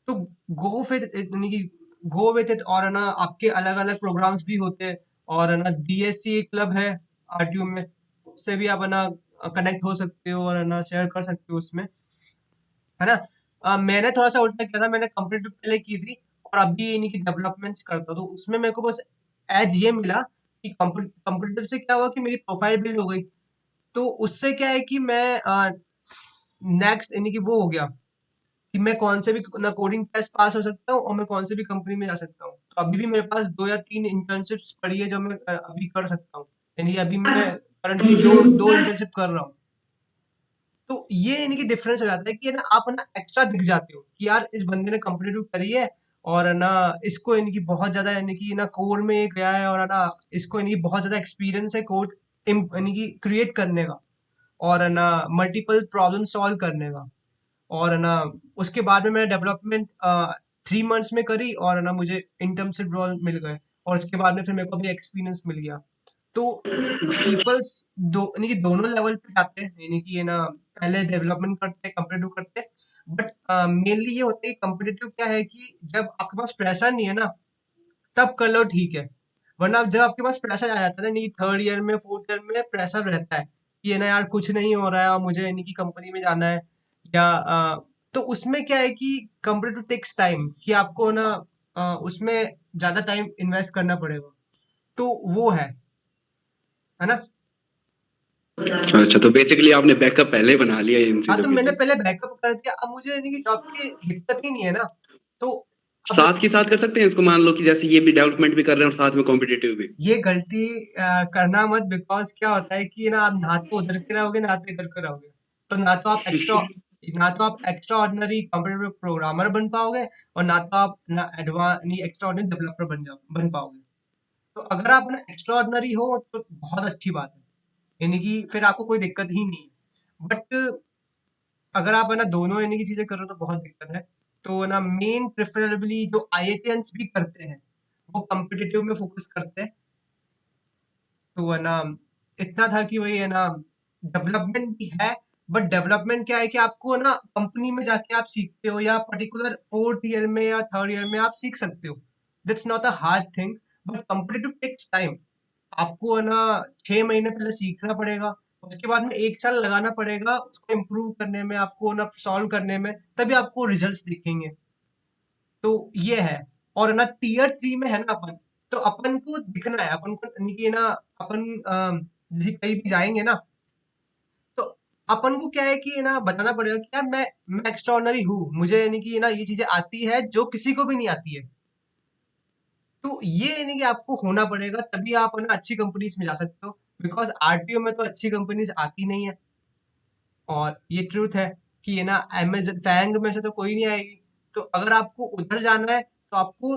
तो गो फिर यानी कि गो विथ इट। और है ना आपके अलग अलग प्रोग्राम्स भी होते हैं, और है ना DSC क्लब है RTU में, उससे भी आप है ना कनेक्ट हो सकते हो और है ना शेयर कर सकते हो उसमें, है ना। मैंने थोड़ा सा उल्टा किया था, मैंने कंप्यूटर पहले की थी और अभी इन्हीं की डेवलपमेंट्स करता हूँ, तो उसमें मेरे को बस एज ये मिला कि कंप्यूटर से क्या हुआ कि मेरी प्रोफाइल बिल्ड हो गई। तो उससे क्या है कि मैं नेक्स्ट यानी कि वो हो गया कि मैं कौन से भी ना कोडिंग टेस्ट पास हो सकता हूँ और मैं कौन से भी कंपनी में जा सकता हूँ। तो अभी भी मेरे पास 2 या 3 इंटर्नशिप्स पड़ी है जो मैं अभी कर सकता हूँ। यानी अभी मैं करंटली 2 इंटर्नशिप कर रहा हूँ। तो ये यानी कि डिफरेंस हो जाता है कि है ना आप है ना एक्स्ट्रा दिख जाते हो कि यार इस बंदे ने कॉम्पिटिटिव करी है, और है ना इसको यानी कि बहुत ज़्यादा यानी कि ना कोड में गया है, और है ना इसको यानी कि बहुत ज़्यादा एक्सपीरियंस है कोड यानी कि क्रिएट करने का, और है ना मल्टीपल प्रॉब्लम सॉल्व करने का। और है ना उसके बाद में मैंने डेवलपमेंट 3 मंथ्स में करी, और है ना मुझे इंटर्नशिप रोल मिल गए, और उसके बाद में फिर मेरे को भी एक्सपीरियंस मिल गया। तो पीपल्स यानी कि दोनों लेवल पे जाते हैं, यानी कि ये ना पहले डेवलपमेंट करते हैं, कॉम्पिटिटिव करते हैं। बट मेनली ये होता है कि कॉम्पिटिटिव क्या है कि जब आपके पास प्रेशर नहीं है ना, तब कर लो ठीक है। वरना जब आपके पास प्रेशर आ जाता है ना, नहीं 3rd ईयर में 4th ईयर में प्रेशर रहता है कि ये ना यार कुछ नहीं हो रहा है और मुझे यानी कि कंपनी में जाना है, या तो उसमें क्या है कि कॉम्पिटिटिव टेक्स टाइम कि आपको ना उसमें ज्यादा टाइम इन्वेस्ट करना पड़ेगा। तो वो है ना। अच्छा, तो बेसिकली आपने बैकअप पहले बना लिया इन हाँ, चीजों तो के मैंने लिए। पहले बैकअप कर दिया, अब मुझे यानी कि जॉब की दिक्कत ही नहीं है ना। तो अब साथ के साथ कर सकते हैं इसको, मान लो कि जैसे ये भी डेवलपमेंट भी कर रहे हैं और साथ में कॉम्पिटिटिव भी। ये गलती करना मत, बिकॉज क्या होता है कि ना आप ना तो उधर के रहोगे ना तो इधर के रहोगे, तो ना तो आप एक्स्ट्रा ऑर्डिनरी कंप्यूटर प्रोग्रामर बन पाओगे, और ना तो आप ना एडवांस एक्स्ट्रा ऑर्डिनरी डेवलपर बन पाओगे। तो अगर आप ना एक्स्ट्रा ऑर्डिनरी हो तो बहुत अच्छी बात है, यानी कि फिर आपको कोई दिक्कत ही नहीं है। बट अगर आप है ना दोनों यानी की चीजें कर रहे हो तो बहुत दिक्कत है। तो है ना मेन प्रेफरेबली जो IITians भी करते हैं वो कॉम्पिटिटिव में फोकस करते हैं। तो है ना इतना था कि वही है ना डेवलपमेंट भी है, बट डेवलपमेंट क्या है कि आपको है ना कंपनी में जाके आप सीखते हो, या पर्टिकुलर 4th ईयर में या 3rd ईयर में आप सीख सकते हो। That's not a hard thing, but competitive takes time. आपको है ना 6 महीने पहले सीखना पड़ेगा, उसके बाद में 1 साल लगाना पड़ेगा उसको इम्प्रूव करने में, आपको ना सॉल्व करने में, तभी आपको रिजल्ट्स दिखेंगे। तो ये है। और ना Tier 3 में है ना अपन, तो अपन को दिखना है, अपन को यानी कि ना अपन जैसे कहीं भी जाएंगे ना, तो अपन को क्या है कि ना बताना पड़ेगा कि यार मैं एक्स्ट्राऑर्डिनरी हूँ, मुझे यानी कि ना ये चीजें आती है जो किसी को भी नहीं आती है। तो ये यानी कि आपको होना पड़ेगा, तभी आप है ना अच्छी कंपनीज में जा सकते हो, बिकॉज RTO में तो अच्छी कंपनीज आती नहीं है। और ये ट्रूथ है कि ये ना अमेज़न फैंग में से तो कोई नहीं आएगी। तो अगर आपको उधर जाना है तो आपको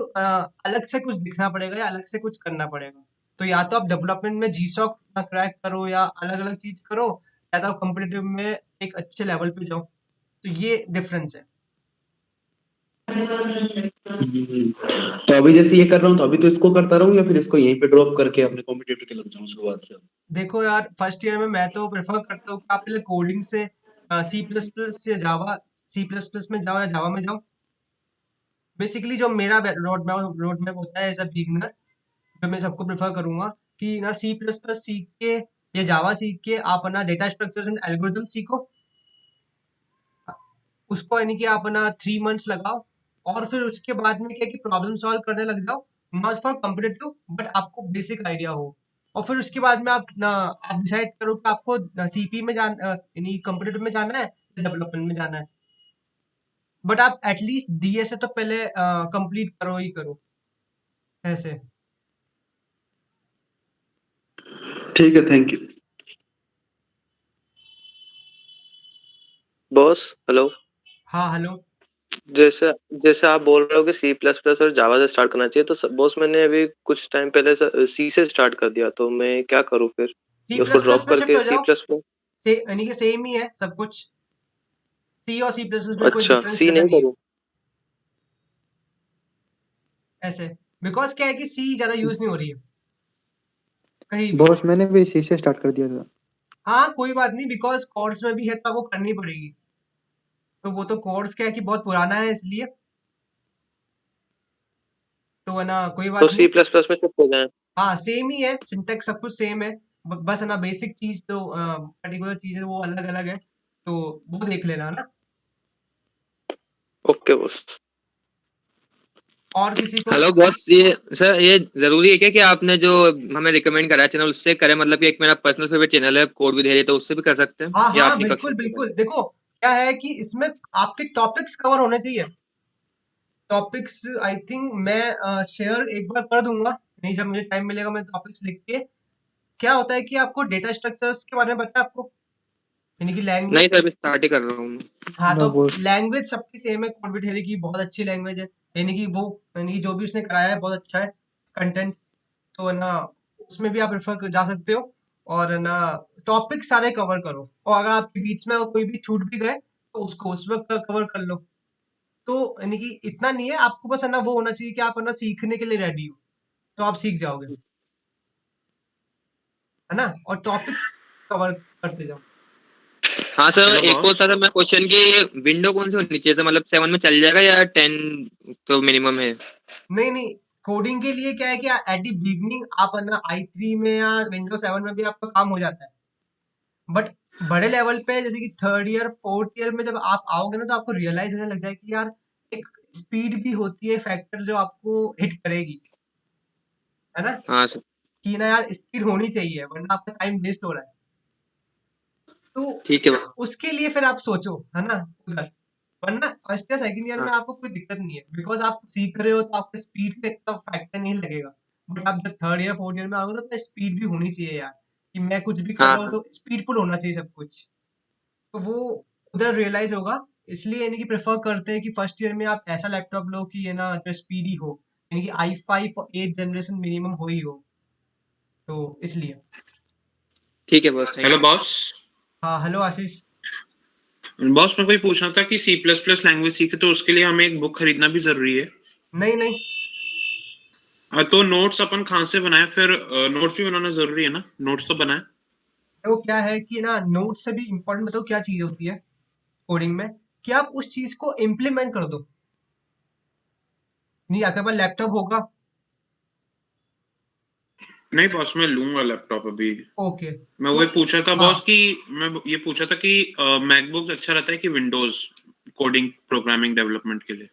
अलग से कुछ दिखना पड़ेगा या अलग से कुछ करना पड़ेगा। तो या तो आप डेवलपमेंट में GSOC क्रैक करो या अलग-अलग चीज़ करो, या तो आप कॉम्पिटिटिव में एक अच्छे लेवल पे जाओ। तो ये डिफरेंस है। तो अभी जैसे ये कर रहा हूँ तो अभी तो इसको करता रहूँ या फिर इसको यहीं पे ड्रॉप करके अपने कॉम्पिटिटिव के लग जाऊँ शुरुआत से। देखो यार फर्स्ट ईयर में मैं तो प्रेफर करता हूँ कि आप पहले कोडिंग से C++ या जावा, C++ में जाओ या जावा में जाओ। बेसिकली जो मेरा रोड मैप होता है एज अ बिगिनर, जो मैं सबको प्रेफर करूंगा कि ना C++ सीख के या जावा सीख के आप ना डेटा स्ट्रक्चर्स एंड एल्गोरिथम सीखो। उसको यानी कि आप ना 3 मंथ्स लगाओ, और फिर उसके बाद में क्या कि प्रॉब्लम सॉल्व करने लग जाओ, नॉट फॉर कॉम्पिटिटिव बट आपको बेसिक आइडिया हो। और फिर उसके बाद में आप डिसाइड करो कि आपको CP में यानी कॉम्पिटिटिव में जाना है या डेवलपमेंट में जाना है। बट आप एटलीस्ट DSA तो पहले कंप्लीट करो ही करो ऐसे। ठीक है, थैंक यू बॉस। हेलो। हाँ हेलो। जैसे जैसे आप बोल रहे हो कि C++ और जावा से स्टार्ट करना चाहिए, तो बॉस मैंने अभी कुछ टाइम पहले सी से स्टार्ट कर दिया, तो मैं क्या करूँ फिर? सी या उसको प्लस प्लस ड्रॉप में शिफ्ट करके हो सी जाओ, प्लस प्लस? यानी कि सेम ही है सब कुछ। सी और C++ में कोई अच्छा, डिफरेंस सी ज्यादा नहीं नहीं है करूँ? ऐसे। बिकॉज क्या है कि सी ज्यादा यूज नहीं हो रही है कहीं भी। बॉस मैंने भी इसी से स्टार्ट कर दिया था। हाँ कोई बात नहीं, बिकॉज कोर्स में भी है तो आपको करनी पड़ेगी। तो वो तो कोर्स क्या है कि बहुत पुराना है इसलिए। तो है ना कोई तो बात सी नहीं। प्लस प्लस में शिफ्ट हो जाए। हाँ सेम ही है, सिंटेक्स सब कुछ सेम है, बस है ना बेसिक चीज तो पर्टिकुलर चीज है वो अलग अलग है, तो वो देख लेना है ना। Okay boss. और किसी को? हेलो बॉस, ये सर ये जरूरी है क्या कि आपने जो हमें रिकमेंड करा है चैनल उससे करें? मतलब कि एक मेरा पर्सनल फेवरेट चैनल है कोड विद हेरी, तो उससे भी कर सकते हैं हाँ या हाँ अपनी कक्षा बिल्कुल से करें? बिल्कुल, देखो क्या है कि इसमें आपके टॉपिक्स कवर होने चाहिए। टॉपिक्स आई थिंक मैं शेयर एक बार कर दूंगा, नहीं जब मुझे टाइम मिलेगा मैं टॉपिक्स लिख के। क्या होता है कि आपको डेटा स्ट्रक्चर्स के बारे में पता है आपको, यानी कि नहीं लैंग्वेज। सर, अभी स्टार्ट ही कर रहा हूँ मैं। हाँ तो नो बॉस। लैंग्वेज सबकी सेम है, कॉन्विट हेरी की बहुत अच्छी लैंग्वेज है, यानी कि वो यानी कि जो भी उसने कराया है बहुत अच्छा है कंटेंट, तो है ना उसमें भी आप रेफर जा सकते हो। और है ना टॉपिक सारे कवर करो, और अगर आपके बीच में कोई भी छूट भी गए तो उसको उस वक्त कवर कर लो। तो यानी कि इतना नहीं है, आपको बस है ना वो होना चाहिए कि आप है ना सीखने के लिए रेडी हो, तो आप सीख जाओगे, है ना, और टॉपिक्स कवर करते जाओ। हाँ सर, हेलो एक और बॉस। था सर मैं क्वेश्चन कि विंडो कौन सी होनी चाहिए सर? मतलब 7 में चल जाएगा या 10 तो मिनिमम है? नहीं नहीं, कोडिंग के लिए क्या है कि एट द बिगनिंग आप है ना i3 में या विंडोज 7 में भी आपका काम हो जाता है, बट बड़े लेवल पे जैसे कि थर्ड ईयर फोर्थ ईयर में जब आप आओगे ना तो आपको रियलाइज होने लग जाए कि यार एक स्पीड भी होती है फैक्टर जो आपको हिट करेगी, है ना, हाँ सर। कि ना यार स्पीड होनी चाहिए वरना आपका टाइम वेस्ट हो रहा है। तो ठीक है। उसके लिए फिर आप सोचो, है ना, उधर, वरना फर्स्ट या सेकंड ईयर हाँ में आपको कोई दिक्कत नहीं है, बिकॉज आप सीख रहे हो तो आपको स्पीड पे इतना फैक्टर नहीं लगेगा। बट आप जब थर्ड ईयर फोर्थ ईयर में आओगे तो स्पीड भी होनी चाहिए यार, कि मैं कुछ भी कर हाँ रहा हूँ हाँ। तो स्पीडफुल होना चाहिए सब कुछ, तो वो उधर रियलाइज होगा। इसलिए यानी कि प्रेफर करते हैं कि फर्स्ट ईयर में आप ऐसा लैपटॉप लो कि है ना जो स्पीडी हो, यानी कि i5 और 8 जनरेशन मिनिमम हो ही हो, तो इसलिए। ठीक है boss, thank hello you. Boss. हाँ हेलो आशीष। बॉस मैं कोई पूछना था कि सी प्लस प्लस लैंग्वेज सीखे तो उसके लिए हमें एक बुक खरीदना भी जरूरी है? नहीं नहीं, तो नोट्स अपन कहाँ से बनाए फिर? नोट्स भी बनाना जरूरी है ना? नोट्स तो बनाए। तो क्या है कि ना नोट से भी इम्पोर्टेंट बताओ क्या चीज होती है कोडिंग में, कि आप उस चीज को इम्प्लीमेंट कर दो। नहीं आपके पास लैपटॉप होगा? नहीं बॉस, मैं लूंगा लैपटॉप अभी। ओके मैं तो वही पूछा था हाँ बॉस कि मैं ये पूछा था कि मैकबुक अच्छा रहता है कि विंडोज कोडिंग प्रोग्रामिंग डेवलपमेंट के लिए?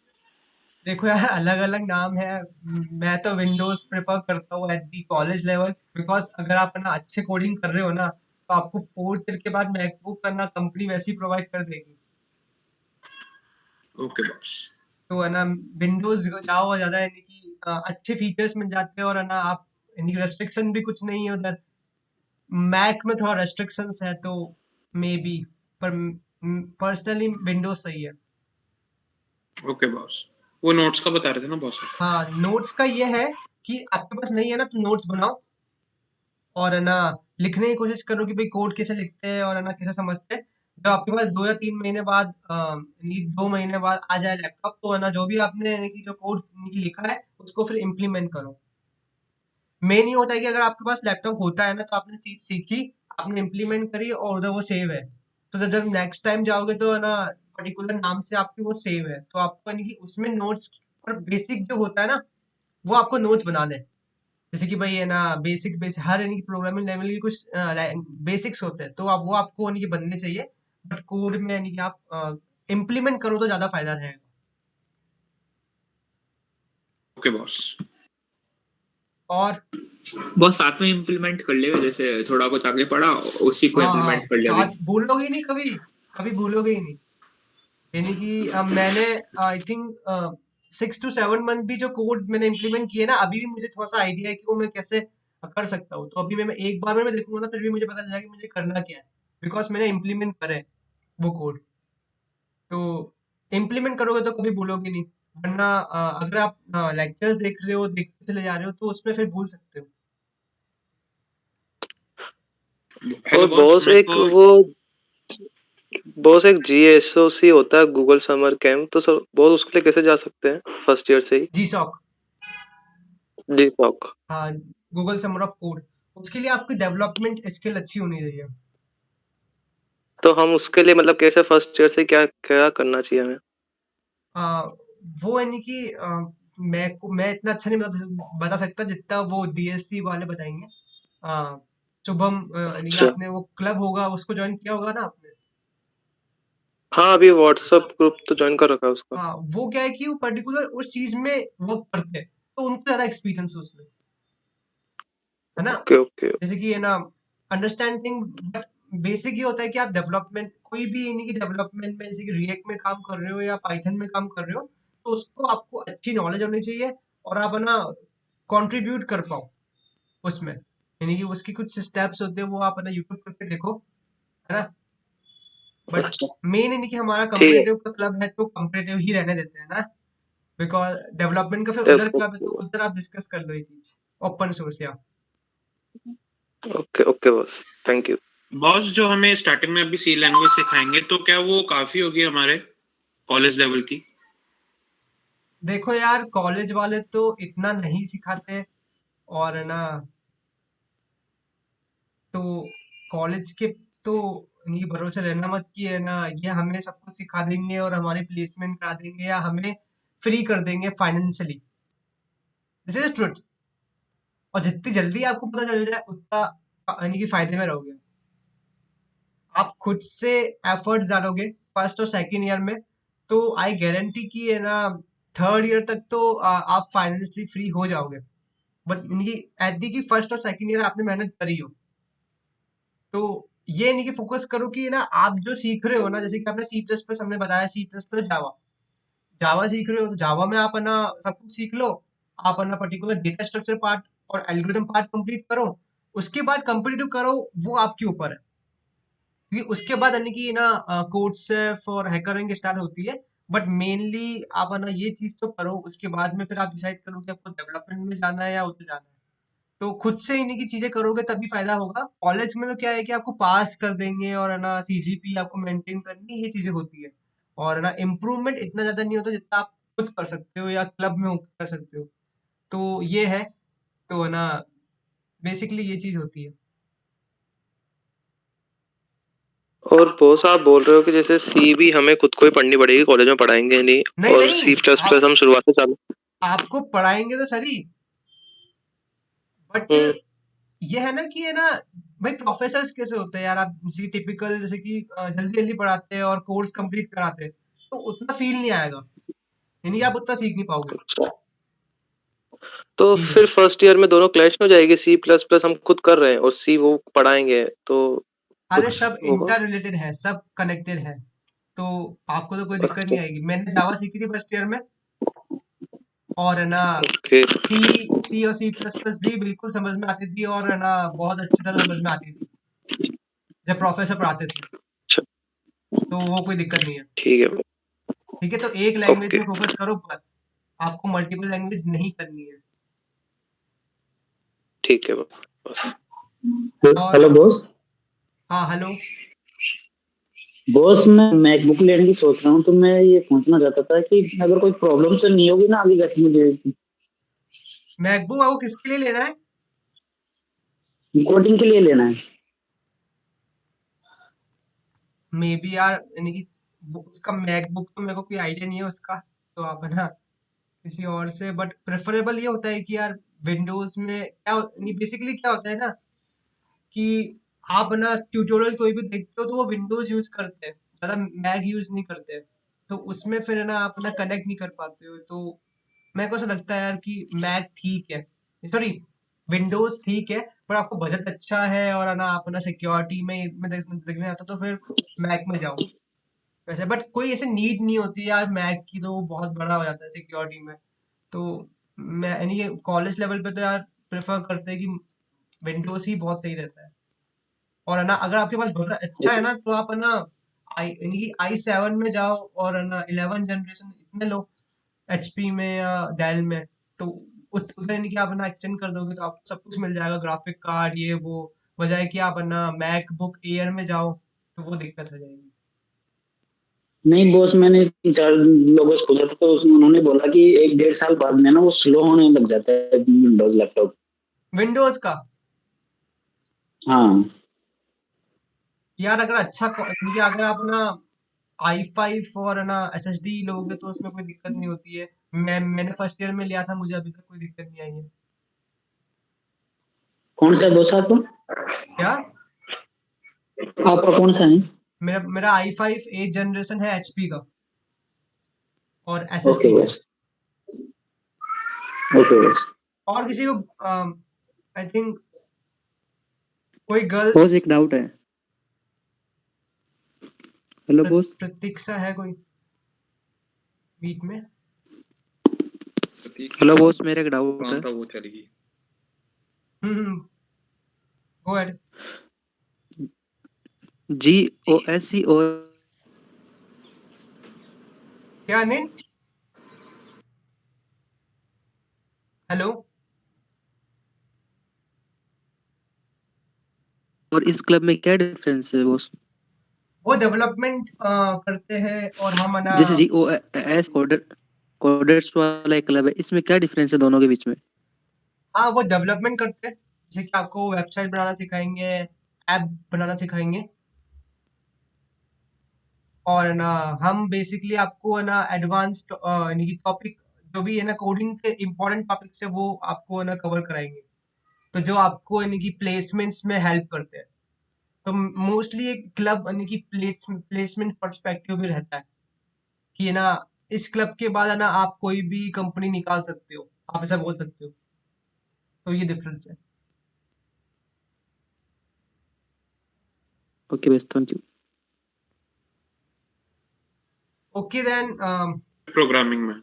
देखो यार अलग अलग नाम है, मैं तो विंडोज प्रेफर करता हूँ at the college level, because अगर आप है ना अच्छे कोडिंग कर रहे हो ना तो आपको फोर्थ ईयर के बाद मैकबुक करना कंपनी वैसे ही प्रोवाइड कर देगी। Okay boss. तो है ना विंडोज जाओ ज्यादा, यानी कि अच्छे फीचर्स मिल जाते हैं, और है ना आप यानी रेस्ट्रिक्शन भी कुछ नहीं है उधर। मैक में थोड़ा रेस्ट्रिक्शंस है तो मे बी, पर पर्सनली विंडोज सही है। Okay boss. वो नोट्स का बता रहे थे ना बॉस? हाँ नोट्स का ये है कि आपके पास नहीं है ना तो नोट्स बनाओ, और है ना लिखने की कोशिश करो कि भाई कोड कैसे लिखते हैं और है ना कैसे समझते हैं। जब आपके पास 2 या 3 महीने बाद यानी 2 महीने बाद आ जाए लैपटॉप, तो है ना जो भी आपने यानी कि जो कोड लिखा है उसको फिर इम्प्लीमेंट करो। मेन ये होता है कि अगर आपके पास लैपटॉप होता है ना तो आपने चीज सीखी, आपने इम्प्लीमेंट करी और उधर वो सेव है, तो जब नेक्स्ट टाइम जाओगे तो है ना पर्टिकुलर नाम से आपकी वो सेव है, तो आपको यानी कि उसमें नोट्स पर बेसिक जो होता है ना वो आपको नोट्स बनाने हैं। जैसे कि भाई है ना बेसिक बेसिक हर यानी कि प्रोग्रामिंग लेवल की कुछ बेसिक्स होते हैं, तो आप वो आपको यानी कि बनने चाहिए, बट कोड में यानी कि आप इम्प्लीमेंट करो तो ज्यादा फायदा रहेगा। Okay boss. और बॉस साथ में इम्प्लीमेंट कर लेगा, जैसे थोड़ा कुछ आगे पढ़ा उसी को हाँ हाँ इम्प्लीमेंट कर लिया अभी। साथ भूलोगे ही नहीं कभी, कभी भूलोगे ही नहीं। यानी कि मैंने आई थिंक 6 to 7 मंथ भी जो कोड मैंने इम्प्लीमेंट किए ना, अभी भी मुझे थोड़ा सा आइडिया है कि वो मैं कैसे कर सकता हूँ, तो अभी मैं एक बार में मैं लिखूंगा ना फिर भी मुझे पता चल जाएगा कि मुझे करना क्या है, बिकॉज मैंने इम्प्लीमेंट करे हैं वो कोड। तो इम्प्लीमेंट करोगे तो कभी भूलोगे नहीं, वरना अगर आप लेक्चर्स देख रहे हो देखते चले जा रहे हो तो उसमें फिर भूल सकते हो। हेलो और बॉस मेरे को। बॉस एक जीएसओसी होता है गूगल समर कैंप, तो सर बॉस उसके लिए कैसे जा सकते हैं फर्स्ट ईयर से ही? जी सॉक। जी सॉक। हाँ गूगल समर ऑफ कोड, उसके लिए आपकी डेवलपमेंट स्किल अच्छी होनी चाहिए। तो हम उसके लिए मतलब कैसे फर्स्ट ईयर से क्या क्या करना चाहिए हमें? वो यानी कि मैं इतना अच्छा नहीं बता सकता जितना वो डीएससी वाले बताएंगे। शुभम यानी कि अच्छा आपने वो क्लब होगा उसको ज्वाइन किया होगा ना आपने? हाँ अभी व्हाट्सएप ग्रुप तो ज्वाइन कर रखा है उसका। हाँ, वो क्या है कि वो पर्टिकुलर उस चीज में वर्क करते हैं, तो उनको ज्यादा एक्सपीरियंस है उसमें, है ना? ओके ओके जैसे कि है ना, अंडरस्टैंडिंग, बट बेसिक ये होता है कि आप डेवलपमेंट कोई भी यानी कि डेवलपमेंट में जैसे कि रिएक्ट में काम कर रहे हो या पाइथन में काम कर रहे हो, तो उसको आपको अच्छी नॉलेज होनी चाहिए और आप है ना कंट्रीब्यूट कर पाओ उसमें, यानी कि उसके कुछ स्टेप्स होते हैं वो आप है ना यूट्यूब करके देखो, है ना? बट अच्छा मेन यानी कि हमारा ठीक है कंपेटिटिव का क्लब है तो कंपेटिटिव ही रहने देते हैं ना, बिकॉज डेवलपमेंट का फिर उधर ओके क्लब है तो उधर आप डिस्कस कर लो ये चीज, ओपन सोर्स या okay okay boss thank you. Boss जो हमें स्टार्टिंग में अभी सी लैंग्वेज सिखाएंगे तो क्या वो काफी होगी हमारे कॉलेज लेवल की? देखो यार, कॉलेज वाले तो इतना नहीं सिखाते और है ना, तो कॉलेज के तो नहीं भरोसे रहना मत कि है ना ये हमें सब कुछ सिखा देंगे और हमारी प्लेसमेंट करा देंगे या हमें फ्री कर देंगे फाइनेंशियली। This is truth. और जितनी जल्दी आपको पता चल जाए उतना यानी कि फायदे में रहोगे। आप खुद से एफर्ट्स डालोगे फर्स्ट और सेकंड ईयर में, तो आई गारंटी कि है ना थर्ड ईयर तक तो आप फाइनेंशियली फ्री हो जाओगे। बट यानी कि एट दी की फर्स्ट और सेकंड ईयर आपने मेहनत करी हो, तो ये नहीं कि फोकस करो कि ना आप जो सीख रहे हो ना, जैसे कि आपने सी प्लस प्लस हमने बताया, सी प्लस प्लस जावा, जावा सीख रहे हो तो जावा में आप है ना सब कुछ सीख लो, आप है ना पर्टिकुलर डेटा स्ट्रक्चर पार्ट और एल्गोरिथम पार्ट कंप्लीट करो, उसके बाद कंपटीटिव करो, वो आपके ऊपर है। क्योंकि उसके बाद यानी कि ना कोड सेफ और हैकरिंग स्टार्ट होती है। बट मेनली आप है ना ये चीज तो करो, उसके बाद में फिर आप डिसाइड करो कि आपको डेवलपमेंट में जाना है या उधर जाना है। तो खुद से इन्हीं की चीजें करोगे तभी फायदा होगा। कॉलेज में तो क्या है कि आपको पास कर देंगे और है ना सीजीपी आपको मेंटेन करनी, ये चीजें होती है। और है ना इम्प्रूवमेंट इतना ज्यादा नहीं होता जितना आप खुद कर सकते हो या क्लब में कर सकते हो। तो ये है, तो है ना बेसिकली ये चीज होती है। और बॉस आप बोल रहे हो कि जैसे सी भी हमें खुद को ही पढ़नी पड़ेगी, कॉलेज में पढ़ाएंगे नहीं, नहीं और नहीं, सी प्लस प्लस हम शुरुआत से चालू। आपको पढ़ाएंगे तो सही, बट हम्म ये है ना कि है ना भाई प्रोफेसर्स कैसे होते हैं यार, आप जैसे टिपिकल जैसे कि जल्दी जल्दी पढ़ाते हैं और कोर्स कंप्लीट कराते हैं, तो उतना फील नहीं आएगा, यानी कि आप उतना सीख नहीं पाओगे। अच्छा तो ठीक है। फिर फर्स्ट ईयर में दोनों क्लैश हो जाएगी, सी प्लस प्लस हम खुद कर रहे हैं और सी वो पढ़ाएंगे तो अरे कुछ सब होगा। इंटर रिलेटेड है, सब कनेक्टेड है, तो आपको तो कोई दिक्कत अच्छा नहीं आएगी। मैंने जावा सीखी थी फर्स्ट ईयर में, और है ना ओके सी सी और सी प्लस प्लस भी बिल्कुल समझ में आती थी और है ना बहुत अच्छी तरह समझ में आती थी जब प्रोफेसर पढ़ाते थे, अच्छा तो वो कोई दिक्कत नहीं है। ठीक है ठीक है, तो एक लैंग्वेज ओके में फोकस करो बस, आपको मल्टीपल लैंग्वेज नहीं करनी है। ठीक है बस। और हेलो बॉस। हाँ हेलो। बॉस मैं मैकबुक लेने की सोच रहा हूँ, तो मैं ये पूछना चाहता था कि अगर कोई प्रॉब्लम तो नहीं होगी ना आगे जाके मुझे? मैकबुक आपको किसके लिए लेना है? कोडिंग के लिए लेना है। मे बी यार, यानी कि उसका मैकबुक तो मेरे को कोई आइडिया नहीं है उसका, तो आप है ना किसी और से, बट प्रेफरेबल ये होता है कि यार विंडोज में क्या बेसिकली क्या होता है ना कि आप ना ट्यूटोरियल कोई भी देखते हो तो वो विंडोज यूज करते हैं, ज्यादा मैक यूज नहीं करते हैं, तो उसमें फिर है ना आप ना कनेक्ट नहीं कर पाते हो। तो मेरे को ऐसा लगता है यार कि मैक ठीक है, सॉरी विंडोज ठीक है, पर आपको बजट अच्छा है और है ना आप ना सिक्योरिटी में देखने आता तो फिर मैक में जाओ वैसे। बट कोई ऐसे नीड नहीं होती यार मैक की, तो वो बहुत बड़ा हो जाता है सिक्योरिटी में। तो मैं यानी कि कॉलेज लेवल पे तो यार प्रेफर करते हैं कि विंडोज ही बहुत सही रहता है। और है ना अगर आपके पास बहुत अच्छा है ना तो आप है ना आई यानी कि i7 में जाओ और है ना 11 जनरेशन इतने लो, एचपी में या डेल में, तो उधर यानी कि आप है ना एक्सटेंड कर दोगे तो आपको सब कुछ मिल जाएगा, ग्राफिक कार्ड ये वो, बजाय कि आप है ना मैकबुक एयर में जाओ तो वो दिक्कत हो जाएगी। नहीं बॉस, मैंने 3-4 लोगों से पूछा था तो उन्होंने बोला कि 1-1.5 साल बाद में ना वो स्लो होने लग जाता है विंडोज लैपटॉप। विंडोज का हाँ। यार अगर अच्छा यानी कि अगर आप ना i5 और है ना एसएसडी लोगे तो उसमें कोई दिक्कत नहीं होती है। मैंने फर्स्ट ईयर में लिया था, मुझे अभी तक कोई दिक्कत नहीं आई है। कौन सा है बॉस आपको? क्या? आपका कौन सा है? मेरा i5 8th जनरेशन है HP का और ओके SSD का। Boss, okay boss. और किसी को आई थिंक कोई बॉस गर्ल्स एक डाउट है। Hello boss. प्रतीक्षा है कोई बीच में? हेलो बॉस, मेरा एक डाउट काम है। था वो चली गई। Go ahead. GOSC और क्या अनिल? हेलो? और इस क्लब में क्या डिफरेंस है बॉस? वो डेवलपमेंट करते हैं और हम है ना, जैसे GOS कोडर्स वाला एक क्लब है, इसमें क्या डिफरेंस है दोनों के बीच में? हाँ वो डेवलपमेंट करते हैं, जैसे कि आपको वेबसाइट बनाना सिखाएंगे, ऐप बनाना सिखाएंगे, और है ना हम बेसिकली आपको है ना एडवांस्ड यानी कि टॉपिक जो भी है ना कोडिंग के इम्पोर्टेंट टॉपिक्स है वो आपको है ना कवर कराएंगे, तो जो आपको यानी कि प्लेसमेंट्स में हेल्प करते हैं। तो मोस्टली एक क्लब यानी कि प्लेसमेंट पर्सपेक्टिव भी रहता है कि है ना इस क्लब के बाद है ना आप कोई भी कंपनी निकाल सकते हो, आप ऐसा बोल सकते हो। तो ये डिफरेंस है। ओके बस, thank you. Okay then programming में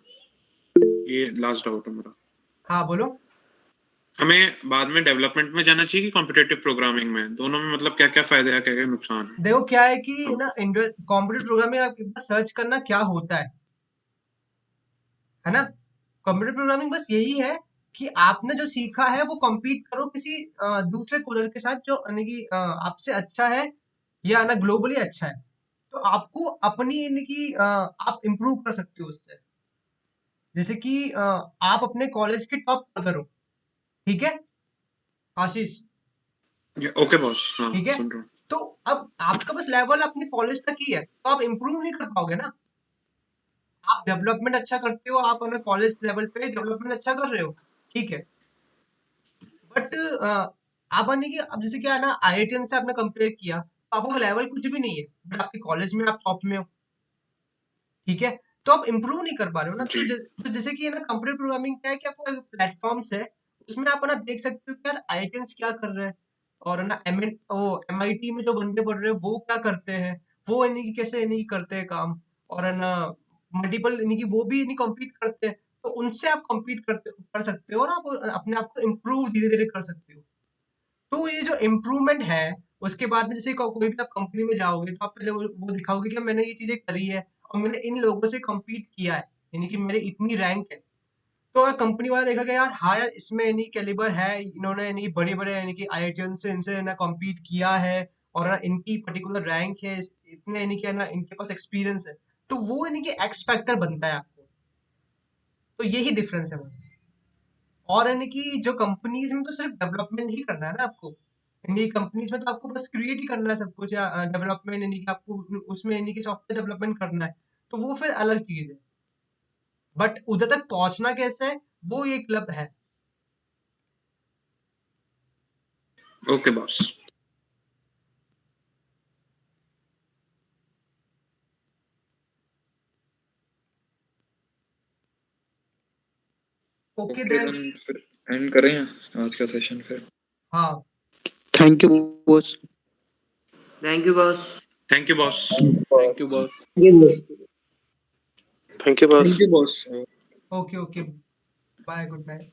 ये लास्ट डाउट है मेरा। हाँ बोलो। हमें बाद में डेवलपमेंट में जाना चाहिए कि कॉम्पिटिटिव प्रोग्रामिंग में? दोनों में मतलब क्या क्या फायदे हैं, क्या क्या नुकसान है? देखो क्या है कि ना कॉम्पिटिटिव प्रोग्रामिंग आप एक बार सर्च करना क्या होता है ना। कॉम्पिटिटिव प्रोग्रामिंग बस यही है कि आपने जो सीखा है वो compete करो किसी दूसरे कोडर के साथ जो यानी कि आपसे अच्छा है या ना ग्लोबली अच्छा है, तो आपको अपनी यानी कि आप इम्प्रूव कर सकते हो उससे। जैसे कि आप अपने कॉलेज के टॉप करो, ठीक है आशीष? ओके बॉस, हाँ ठीक है, सुन रहा हूँ। तो अब आपका बस लेवल अपने कॉलेज तक ही है, तो आप इम्प्रूव नहीं कर पाओगे ना। आप डेवलपमेंट अच्छा करते हो, आप अपने कॉलेज लेवल पे डेवलपमेंट अच्छा कर रहे हो, ठीक है, बट आप यानी कि अब जैसे क्या है ना IITian से आपने कंपेयर किया तो आपका लेवल कुछ भी नहीं है, बट आपके कॉलेज में आप टॉप में हो, ठीक है, तो आप इम्प्रूव नहीं कर पा रहे हो ना। तो जैसे कि है ना कंप्यूटर प्रोग्रामिंग क्या है कि आपको एक प्लेटफॉर्म्स है, उसमें आप है ना देख सकते हो कि यार IITians क्या कर रहे हैं, और है ना MIT में जो बंदे पढ़ रहे हैं वो क्या करते हैं, वो यानी कि कैसे यानी कि करते हैं काम, और है ना मल्टीपल यानी कि वो भी यानी कॉम्पीट करते हैं, तो उनसे आप कॉम्पीट कर सकते हो और आप अपने आप को इम्प्रूव धीरे धीरे कर सकते हो। तो ये जो इम्प्रूवमेंट है, उसके बाद में जैसे कोई भी आप कंपनी में जाओगे तो आप पहले वो दिखाओगे कि मैंने ये चीजें करी है और मैंने इन लोगों से compete किया है, यानी कि मेरी इतनी रैंक है। तो अगर कंपनी वाला देखा यार हाँ यार इसमें यानी कैलिबर है, इन्होंने यानी बड़े बड़े यानी कि IITian से इनसे ना compete किया है, और ना इनकी पर्टिकुलर रैंक है, इतने यानी कि ना इनके पास एक्सपीरियंस है, तो वो यानी कि एक्स फैक्टर बनता है आपको। तो यही डिफरेंस है बस। और यानी कि जो कंपनीज में तो सिर्फ डेवलपमेंट ही करना है ना आपको, यानी कंपनीज में तो आपको बस क्रिएट ही करना है सब कुछ, या डेवलपमेंट यानी कि आपको उसमें यानी कि सॉफ्टवेयर डेवलपमेंट करना है, तो वो फिर अलग चीज है। बट उधर तक पहुंचना कैसे है वो ये क्लब है। Okay boss. Okay okay then. Then फिर एंड करें आज का सेशन फिर। हाँ thank you boss. Thank you boss. Thank you boss. Thank you boss. Okay okay, bye, good night.